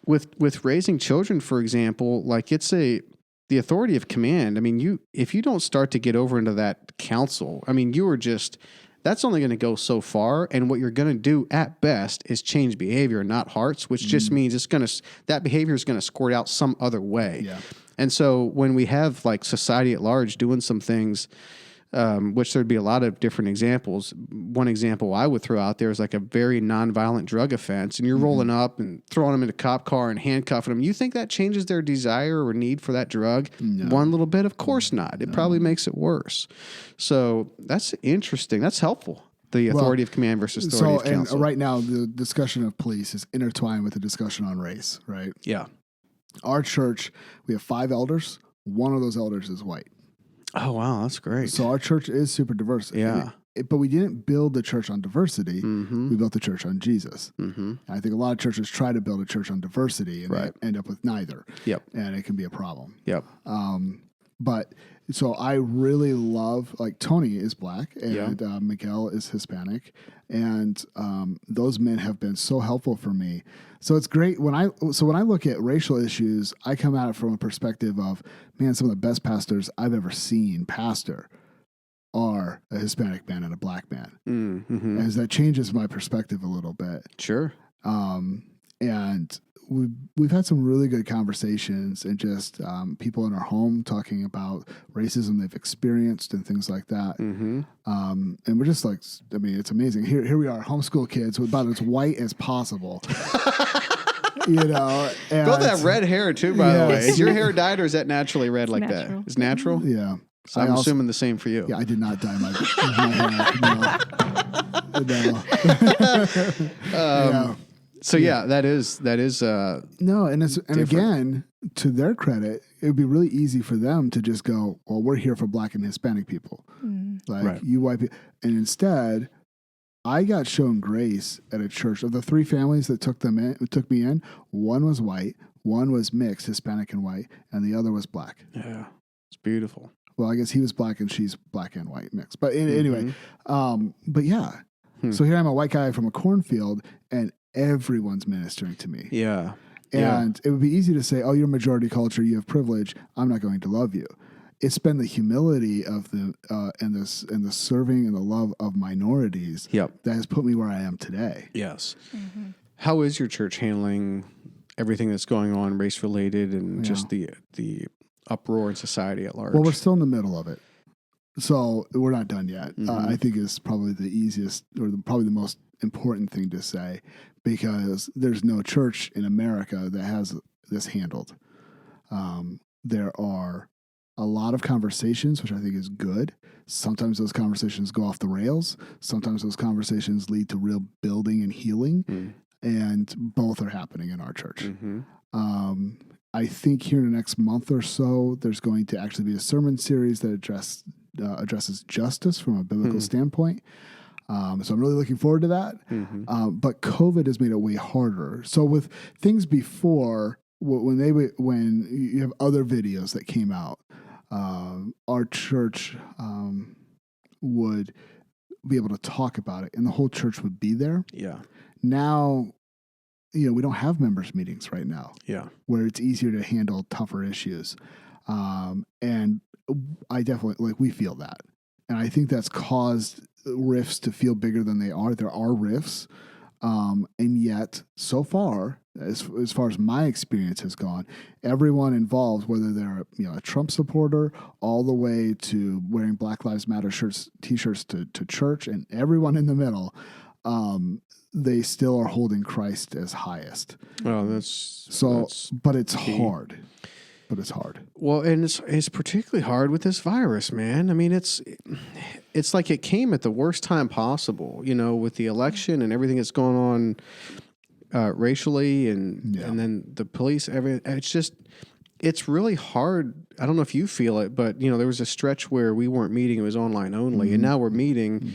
B: with raising children, for example, like it's the authority of command? I mean, if you don't start to get over into that counsel, I mean, that's only going to go so far. And what you're going to do at best is change behavior, not hearts, which just means that behavior is going to squirt out some other way.
C: Yeah.
B: And so when we have like society at large doing some things, which there'd be a lot of different examples. One example I would throw out there is like a very nonviolent drug offense, and you're rolling up and throwing them in a cop car and handcuffing them. You think that changes their desire or need for that drug?
C: No.
B: One little bit? Of course not. It probably makes it worse. So that's interesting. That's helpful. The authority of command versus authority of counsel.
C: And right now, the discussion of police is intertwined with the discussion on race, right?
B: Yeah.
C: Our church, we have 5 elders. One of those elders is white.
B: Oh, wow. That's great.
C: So our church is super diverse.
B: Yeah.
C: But we didn't build the church on diversity. We built the church on Jesus.
B: Mm-hmm.
C: And I think a lot of churches try to build a church on diversity and they end up with neither.
B: Yep.
C: And it can be a problem.
B: Yep.
C: But so I really love, like Tony is black and Miguel is Hispanic. And those men have been so helpful for me. So it's great when I look at racial issues, I come at it from a perspective of, man, some of the best pastors I've ever seen pastor are a Hispanic man and a black man.
B: Mm-hmm.
C: As that changes my perspective a little bit.
B: Sure.
C: And we've had some really good conversations and just people in our home talking about racism they've experienced and things like that.
B: Mm-hmm.
C: And we're just like, I mean, it's amazing. Here we are, homeschool kids, about as white as possible. You know, and
B: both have red hair too, by the way.
C: Yes.
B: Is your hair dyed or is that naturally red like
E: natural.
B: that? It's natural?
C: Yeah.
B: So I'm assuming the same for you.
C: Yeah, I did not dye my hair. No. Yeah.
B: So yeah, that is
C: No, and again, to their credit, it would be really easy for them to just go, well, we're here for black and Hispanic people. Like you white people. And instead, I got shown grace at a church. Of the 3 families that took me in, one was white, one was mixed, Hispanic and white, and the other was black.
B: Yeah. It's beautiful.
C: Well, I guess he was black and she's black and white mixed. But anyway, but yeah. So here I'm a white guy from a cornfield and everyone's ministering to me.
B: Yeah.
C: And it would be easy to say, oh, you're majority culture, you have privilege, I'm not going to love you. It's been the humility of the and the serving and the love of minorities that has put me where I am today.
B: Yes. Mm-hmm. How is your church handling everything that's going on race related and just the uproar in society at large?
C: Well, we're still in the middle of it. So we're not done yet.
B: Mm-hmm.
C: I think it's probably the easiest or probably the most important thing to say because there's no church in America that has this handled. There are a lot of conversations, which I think is good. Sometimes those conversations go off the rails. Sometimes those conversations lead to real building and healing. And both are happening in our church.
B: Mm-hmm.
C: I think here in the next month or so, there's going to actually be a sermon series that addresses justice from a biblical standpoint. So I'm really looking forward to that. But COVID has made it way harder. So with things before, when you have other videos that came out, our church would be able to talk about it, and the whole church would be there.
B: Yeah.
C: Now, we don't have members meetings right now.
B: Yeah.
C: Where it's easier to handle tougher issues. And I definitely, we feel that. And I think that's caused rifts to feel bigger than they are. There are rifts. And yet, so far, as far as my experience has gone, everyone involved, whether they're a Trump supporter, all the way to wearing Black Lives Matter t-shirts to church, and everyone in the middle, they still are holding Christ as highest.
B: Well,
C: but it's hard. But it's hard.
B: Well, and it's particularly hard with this virus, man. I mean, it's like it came at the worst time possible, with the election and everything that's going on racially and then the police. It's just it's really hard. I don't know if you feel it, but there was a stretch where we weren't meeting; it was online only, and now we're meeting.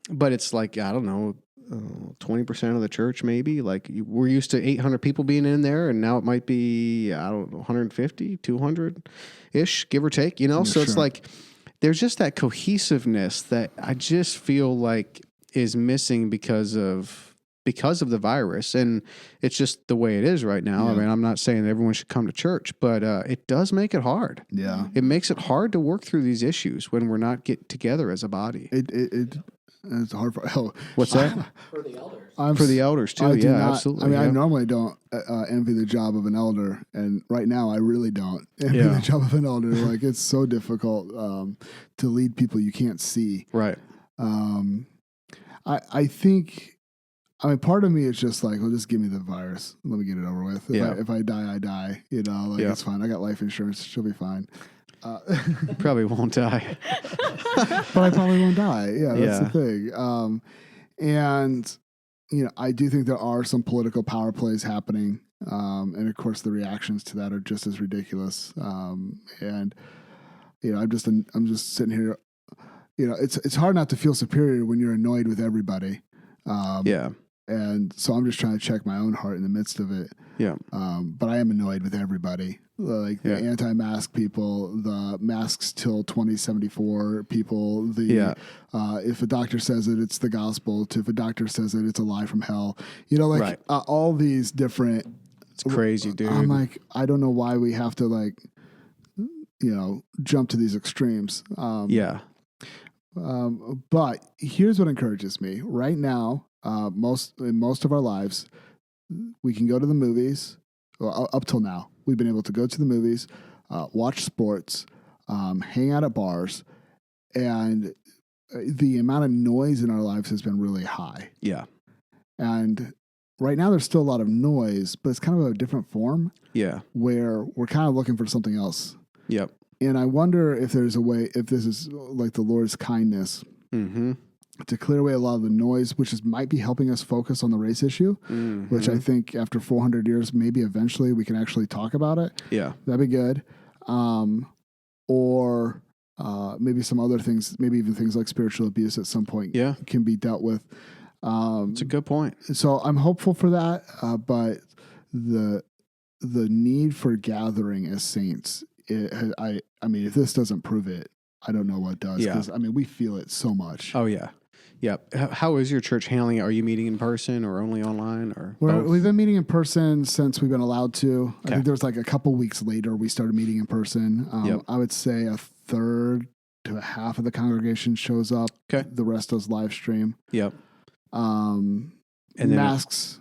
B: But it's like, I don't know, 20% of the church maybe. Like we're used to 800 people being in there, and now it might be, I don't know, 150, 200 ish, give or take. So
C: sure.
B: it's like there's just that cohesiveness that I just feel like is missing because of the virus, and it's just the way it is right now.
C: Yeah.
B: I mean, I'm not saying that everyone should come to church, but it does make it hard.
C: Yeah.
B: It makes it hard to work through these issues when we're not get together as a body.
C: It's hard for
B: What's that?
D: For the elders.
B: For the elders too.
C: I do
B: Yeah,
C: not,
B: absolutely.
C: I mean,
B: yeah.
C: I normally don't envy the job of an elder, and right now I really don't envy
B: Yeah.
C: the job of an elder. Like it's so difficult to lead people you can't see.
B: Right.
C: I think, part of me is just like, well, just give me the virus. Let me get it over with. If I die, I die. It's fine. I got life insurance. She'll be fine.
B: Probably won't die.
C: But I probably won't die. Yeah, that's the thing. And, I do think there are some political power plays happening. And of course, the reactions to that are just as ridiculous. And, I'm just sitting here. It's hard not to feel superior when you're annoyed with everybody.
B: Yeah.
C: And so I'm just trying to check my own heart in the midst of it.
B: Yeah.
C: But I am annoyed with everybody. Like the anti-mask people, the masks till 2074 people, if a doctor says it, it's the gospel. If a doctor says it, it's a lie from hell.
B: Right.
C: All these different.
B: It's crazy, dude.
C: I'm like, I don't know why we have to jump to these extremes.
B: Yeah.
C: But here's what encourages me right now. In most of our lives, we can go to the movies. Well, up till now, we've been able to go to the movies, watch sports, hang out at bars, and the amount of noise in our lives has been really high.
B: Yeah.
C: And right now, there's still a lot of noise, but it's kind of a different form.
B: Yeah.
C: Where we're kind of looking for something else.
B: Yep.
C: And I wonder if there's a way, if this is like the Lord's kindness.
B: Mm-hmm.
C: To clear away a lot of the noise, which might be helping us focus on the race issue, which I think after 400 years, maybe eventually we can actually talk about it.
B: Yeah.
C: That'd be good. Or maybe some other things, maybe even things like spiritual abuse at some point can be dealt with.
B: It's a good point.
C: So I'm hopeful for that. But the need for gathering as saints, I mean, if this doesn't prove it, I don't know what does. Because we feel it so much.
B: Oh yeah. Yeah. How is your church handling it? Are you meeting in person or only online or both?
C: We've been meeting in person since we've been allowed to.
B: Okay.
C: I think there was like a couple weeks later we started meeting in person. I would say a third to a half of the congregation shows up.
B: Okay.
C: The rest does live stream.
B: Yep.
C: And
B: then
C: masks.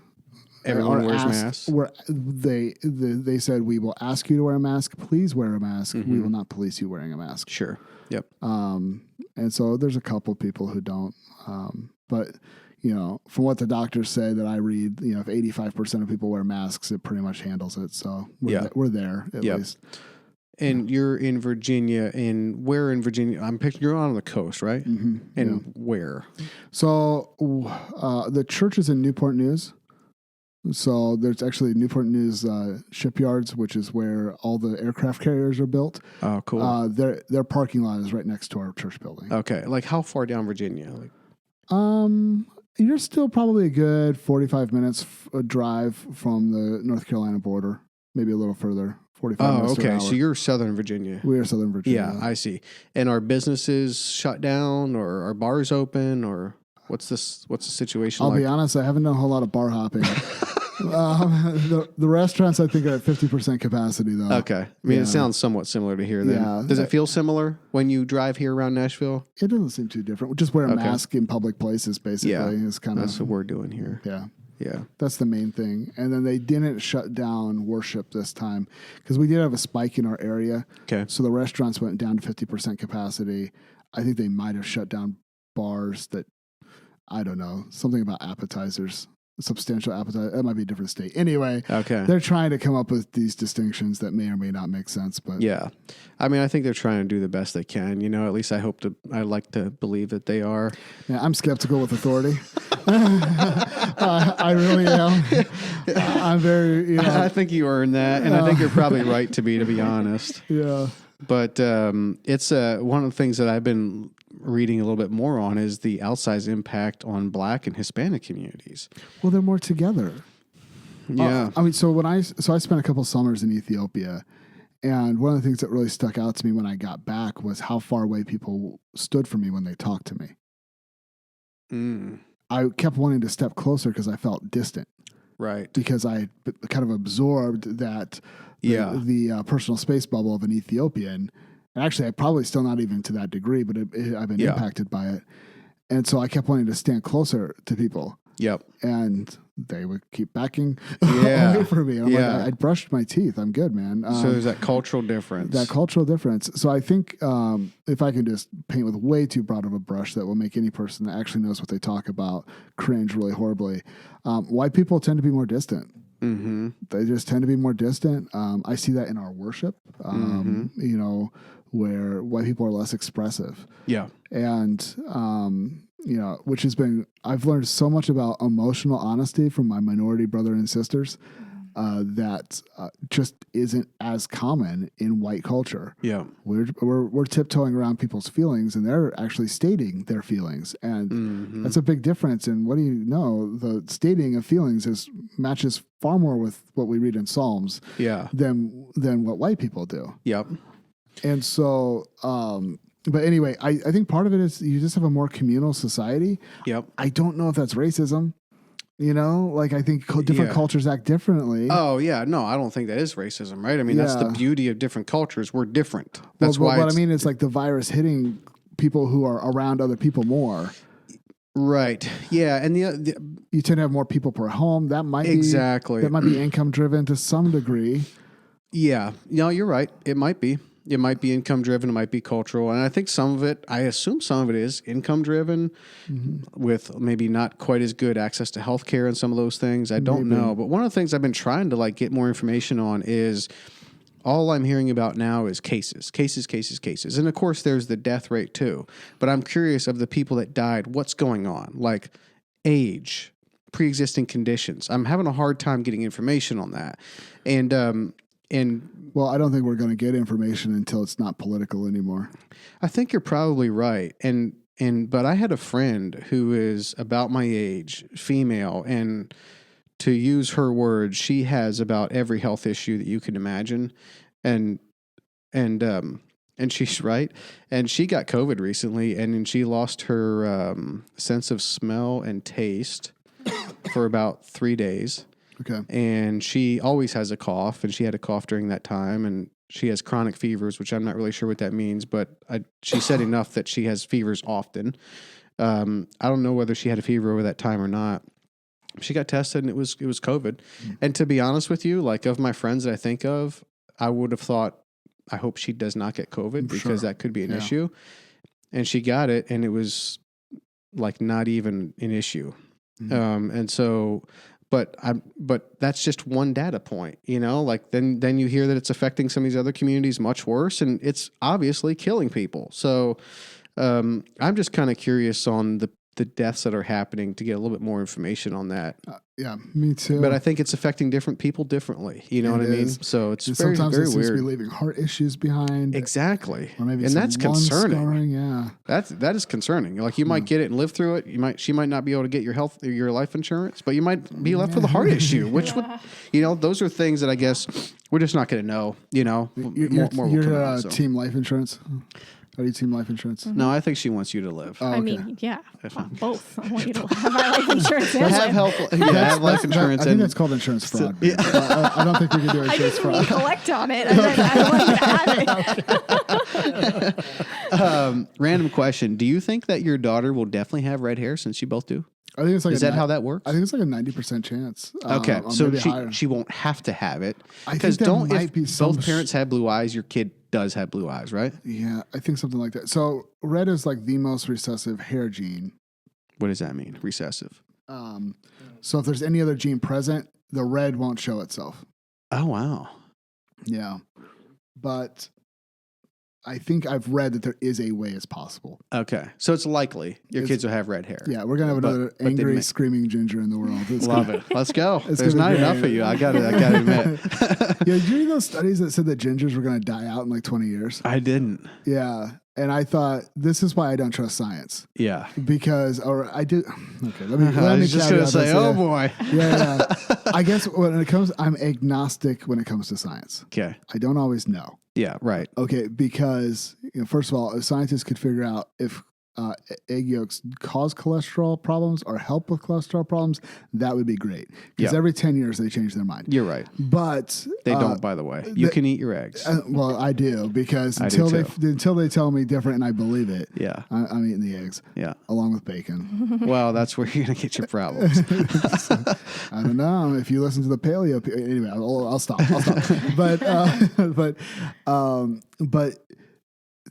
B: Everyone wears masks.
C: They said, we will ask you to wear a mask. Please wear a mask.
B: Mm-hmm.
C: We will not police you wearing a mask.
B: Sure. Yep.
C: And so there's a couple people who don't. But, from what the doctors say that I read, if 85% of people wear masks, it pretty much handles it. So we're there at least.
B: And you're in Virginia, and where in Virginia? I'm picturing you're on the coast, right?
C: Mm-hmm.
B: And where?
C: So the church is in Newport News. So there's actually Newport News shipyards, which is where all the aircraft carriers are built.
B: Oh, cool.
C: Their parking lot is right next to our church building.
B: Okay. Like how far down Virginia?
C: You're still probably a good 45 minutes drive from the North Carolina border, maybe a little further. 45 minutes to an
B: okay.
C: hour.
B: So you're Southern Virginia.
C: We are Southern Virginia.
B: Yeah, I see. And are businesses shut down, or are bars open, or what's the situation?
C: I'll
B: like?
C: be honest, I haven't done a whole lot of bar hopping. The restaurants, I think, are at 50% capacity, though.
B: Okay. I mean, it sounds somewhat similar to here then.
C: Yeah.
B: Does it feel similar when you drive here around Nashville?
C: It doesn't seem too different. Just wear a mask in public places, basically.
B: Yeah.
C: Is kind of
B: That's what we're doing here.
C: Yeah.
B: Yeah.
C: That's the main thing. And then they didn't shut down worship this time because we did have a spike in our area.
B: Okay.
C: So the restaurants went down to 50% capacity. I think they might have shut down bars that, I don't know, something about appetizers. substantial appetite. That might be a different state. Anyway,
B: Okay.
C: they're trying to come up with these distinctions that may or may not make sense. But
B: Yeah. I mean, I think they're trying to do the best they can. At least I like to believe that they are.
C: yeah, I'm skeptical with authority. I really am. I'm very,
B: I think you earned that. And I think you're probably right to be honest.
C: yeah.
B: But it's one of the things that I've been reading a little bit more on is the outsized impact on Black and Hispanic communities.
C: Well, they're more together.
B: Yeah.
C: I mean, so I spent a couple summers in Ethiopia, and one of the things that really stuck out to me when I got back was how far away people stood from me when they talked to me. I kept wanting to step closer because I felt distant.
B: Right.
C: Because I kind of absorbed that the personal space bubble of an Ethiopian. And actually, I probably still not even to that degree, but I've been impacted by it. And so I kept wanting to stand closer to people.
B: Yep.
C: And they would keep backing
B: Yeah.
C: away from me. And I'm
B: Yeah.
C: like, I brushed my teeth. I'm good, man.
B: So there's that cultural difference.
C: So I think if I can just paint with way too broad of a brush that will make any person that actually knows what they talk about cringe really horribly, white people tend to be more distant.
B: Mm-hmm.
C: They just tend to be more distant. I see that in our worship, where white people are less expressive.
B: Yeah.
C: And, which has been, I've learned so much about emotional honesty from my minority brother and sisters that just isn't as common in white culture.
B: Yeah.
C: We're tiptoeing around people's feelings, and they're actually stating their feelings. And that's a big difference. And what do you know? The stating of feelings matches far more with what we read in Psalms than what white people do.
B: Yep.
C: And so, but anyway, I think part of it is you just have a more communal society.
B: Yep.
C: I don't know if that's racism. I think different cultures act differently.
B: Oh, yeah. No, I don't think that is racism, right? I mean, that's the beauty of different cultures. We're different. That's why.
C: But I mean, it's like the virus hitting people who are around other people more.
B: Right. Yeah. And
C: you tend to have more people per home. That might
B: exactly.
C: That might be income driven to some degree.
B: Yeah. No, you're right. It might be. It might be income driven. It might be cultural. And I think I assume some of it is income driven with maybe not quite as good access to healthcare and some of those things. I don't know. But one of the things I've been trying to get more information on is all I'm hearing about now is cases. And of course there's the death rate too. But I'm curious of the people that died, what's going on? Like age, pre-existing conditions. I'm having a hard time getting information on that. And
C: well, I don't think we're going to get information until it's not political anymore.
B: I think you're probably right. But I had a friend who is about my age, female, and to use her words, she has about every health issue that you can imagine. And she's right. And she got COVID recently, and then she lost her sense of smell and taste for about 3 days.
C: Okay.
B: And she always has a cough, and she had a cough during that time, and she has chronic fevers, which I'm not really sure what that means, but she said enough that she has fevers often. I don't know whether she had a fever over that time or not. She got tested, and it was COVID. And to be honest with you, of my friends that I think of, I would have thought, I hope she does not get COVID because that could be an issue. And she got it, and it was not even an issue. And so... But that's just one data point, then you hear that it's affecting some of these other communities much worse, and it's obviously killing people. So I'm just kind of curious on the deaths that are happening to get a little bit more information on that.
C: Yeah, me too.
B: But I think it's affecting different people differently. You know what I mean? So it's very,
C: sometimes
B: very
C: it seems
B: weird.
C: to be leaving heart issues behind.
B: Exactly.
C: Or maybe
B: and that's concerning.
C: Scarring, yeah.
B: That is concerning. You might get it and live through it. She might not be able to get your life insurance, but you might be left with a heart issue, which would, those are things that I guess we're just not going to know. More will come out, so.
C: Team life insurance. Are you team life insurance?
B: No, I think she wants you to live.
C: Oh, okay.
E: I mean, yeah, both. I want you to have our life insurance. And
B: have life insurance.
C: I think that's called insurance fraud. I don't think we can do insurance fraud.
E: I didn't collect on it. I want you to have it.
B: Random question. Do you think that your daughter will definitely have red hair since you both do?
C: I think it's
B: is that how that works?
C: I think it's a 90% chance.
B: Okay, so she won't have to have it because both parents have blue eyes, your kid does have blue eyes, right?
C: Yeah, I think something like that. So red is the most recessive hair gene.
B: What does that mean? Recessive.
C: So if there's any other gene present, the red won't show itself.
B: Oh, wow.
C: Yeah. But I think I've read that there is a way it's possible.
B: Okay. So it's likely your kids will have red hair.
C: Yeah, we're gonna have another angry, screaming ginger in the world.
B: Love it. Let's go. There's not enough of you. I gotta admit.
C: Yeah, did you read those studies that said that gingers were gonna die out in like 20 years?
B: I didn't.
C: Yeah. And I thought, this is why I don't trust science.
B: Yeah.
C: Because, or I did. Okay, let me
B: I was just gonna say, oh boy.
C: Yeah. I guess when it comes, I'm agnostic when it comes to science.
B: Okay.
C: I don't always know.
B: Yeah. Right.
C: Okay, because first of all, if scientists could figure out if egg yolks cause cholesterol problems or help with cholesterol problems, that would be great. Because every 10 years they change their mind.
B: You're right.
C: But
B: they don't, by the way. You can eat your eggs.
C: Well, I do, because
B: until
C: they tell me different and I believe it.
B: Yeah,
C: I'm eating the eggs.
B: Yeah,
C: along with bacon.
B: Well, that's where you're gonna get your problems.
C: I don't know if you listen to the paleo. Anyway, I'll stop. But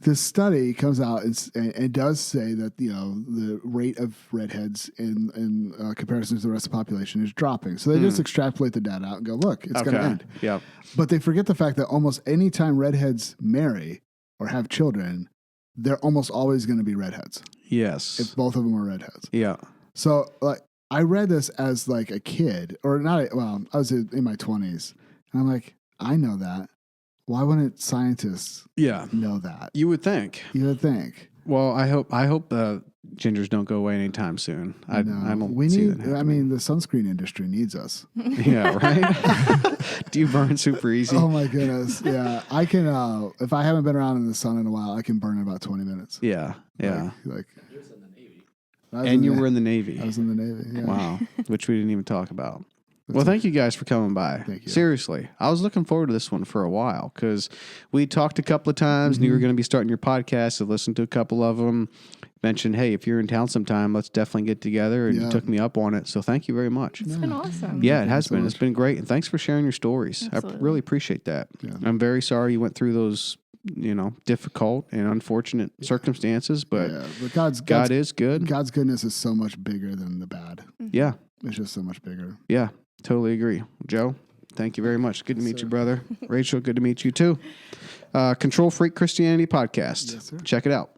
C: this study comes out and does say that the rate of redheads in comparison to the rest of the population is dropping. So they just extrapolate the data out and go, look, it's going to end.
B: Yeah.
C: But they forget the fact that almost any time redheads marry or have children, they're almost always going to be redheads.
B: Yes.
C: If both of them are redheads.
B: Yeah.
C: So like I read this as like a kid, or not. Well, I was in my 20s, and I'm like, I know that. Why wouldn't scientists know that?
B: You would think.
C: You would think.
B: Well, I hope the gingers don't go away anytime soon. I don't
C: we
B: see
C: need.
B: that.
C: I mean, the sunscreen industry needs us.
B: Yeah, right. Do you burn super easy?
C: Oh my goodness. Yeah, I can. If I haven't been around in the sun in a while, I can burn in about 20 minutes.
B: Yeah, yeah.
C: Like
D: He was in the Navy.
B: And you were in the Navy.
C: I was in the Navy. Yeah.
B: Wow, which we didn't even talk about. Well, thank you guys for coming by.
C: Thank you.
B: Seriously, I was looking forward to this one for a while because we talked a couple of times and you were going to be starting your podcast. I listened to a couple of them. Mentioned, hey, if you're in town sometime, let's definitely get together. And you took me up on it. So thank you very much.
E: It's been awesome.
B: Yeah, it has been. It's been great. And thanks for sharing your stories.
E: Absolutely.
B: I really appreciate that.
C: Yeah.
B: I'm very sorry you went through those, difficult and unfortunate circumstances, but God is good.
C: God's goodness is so much bigger than the bad.
B: Yeah.
C: It's just so much bigger.
B: Yeah, totally agree. Joe, thank you very much. Good to meet you, brother. Rachel, good to meet you too. Control Freak Christianity Podcast.
C: Yes, sir.
B: Check it out.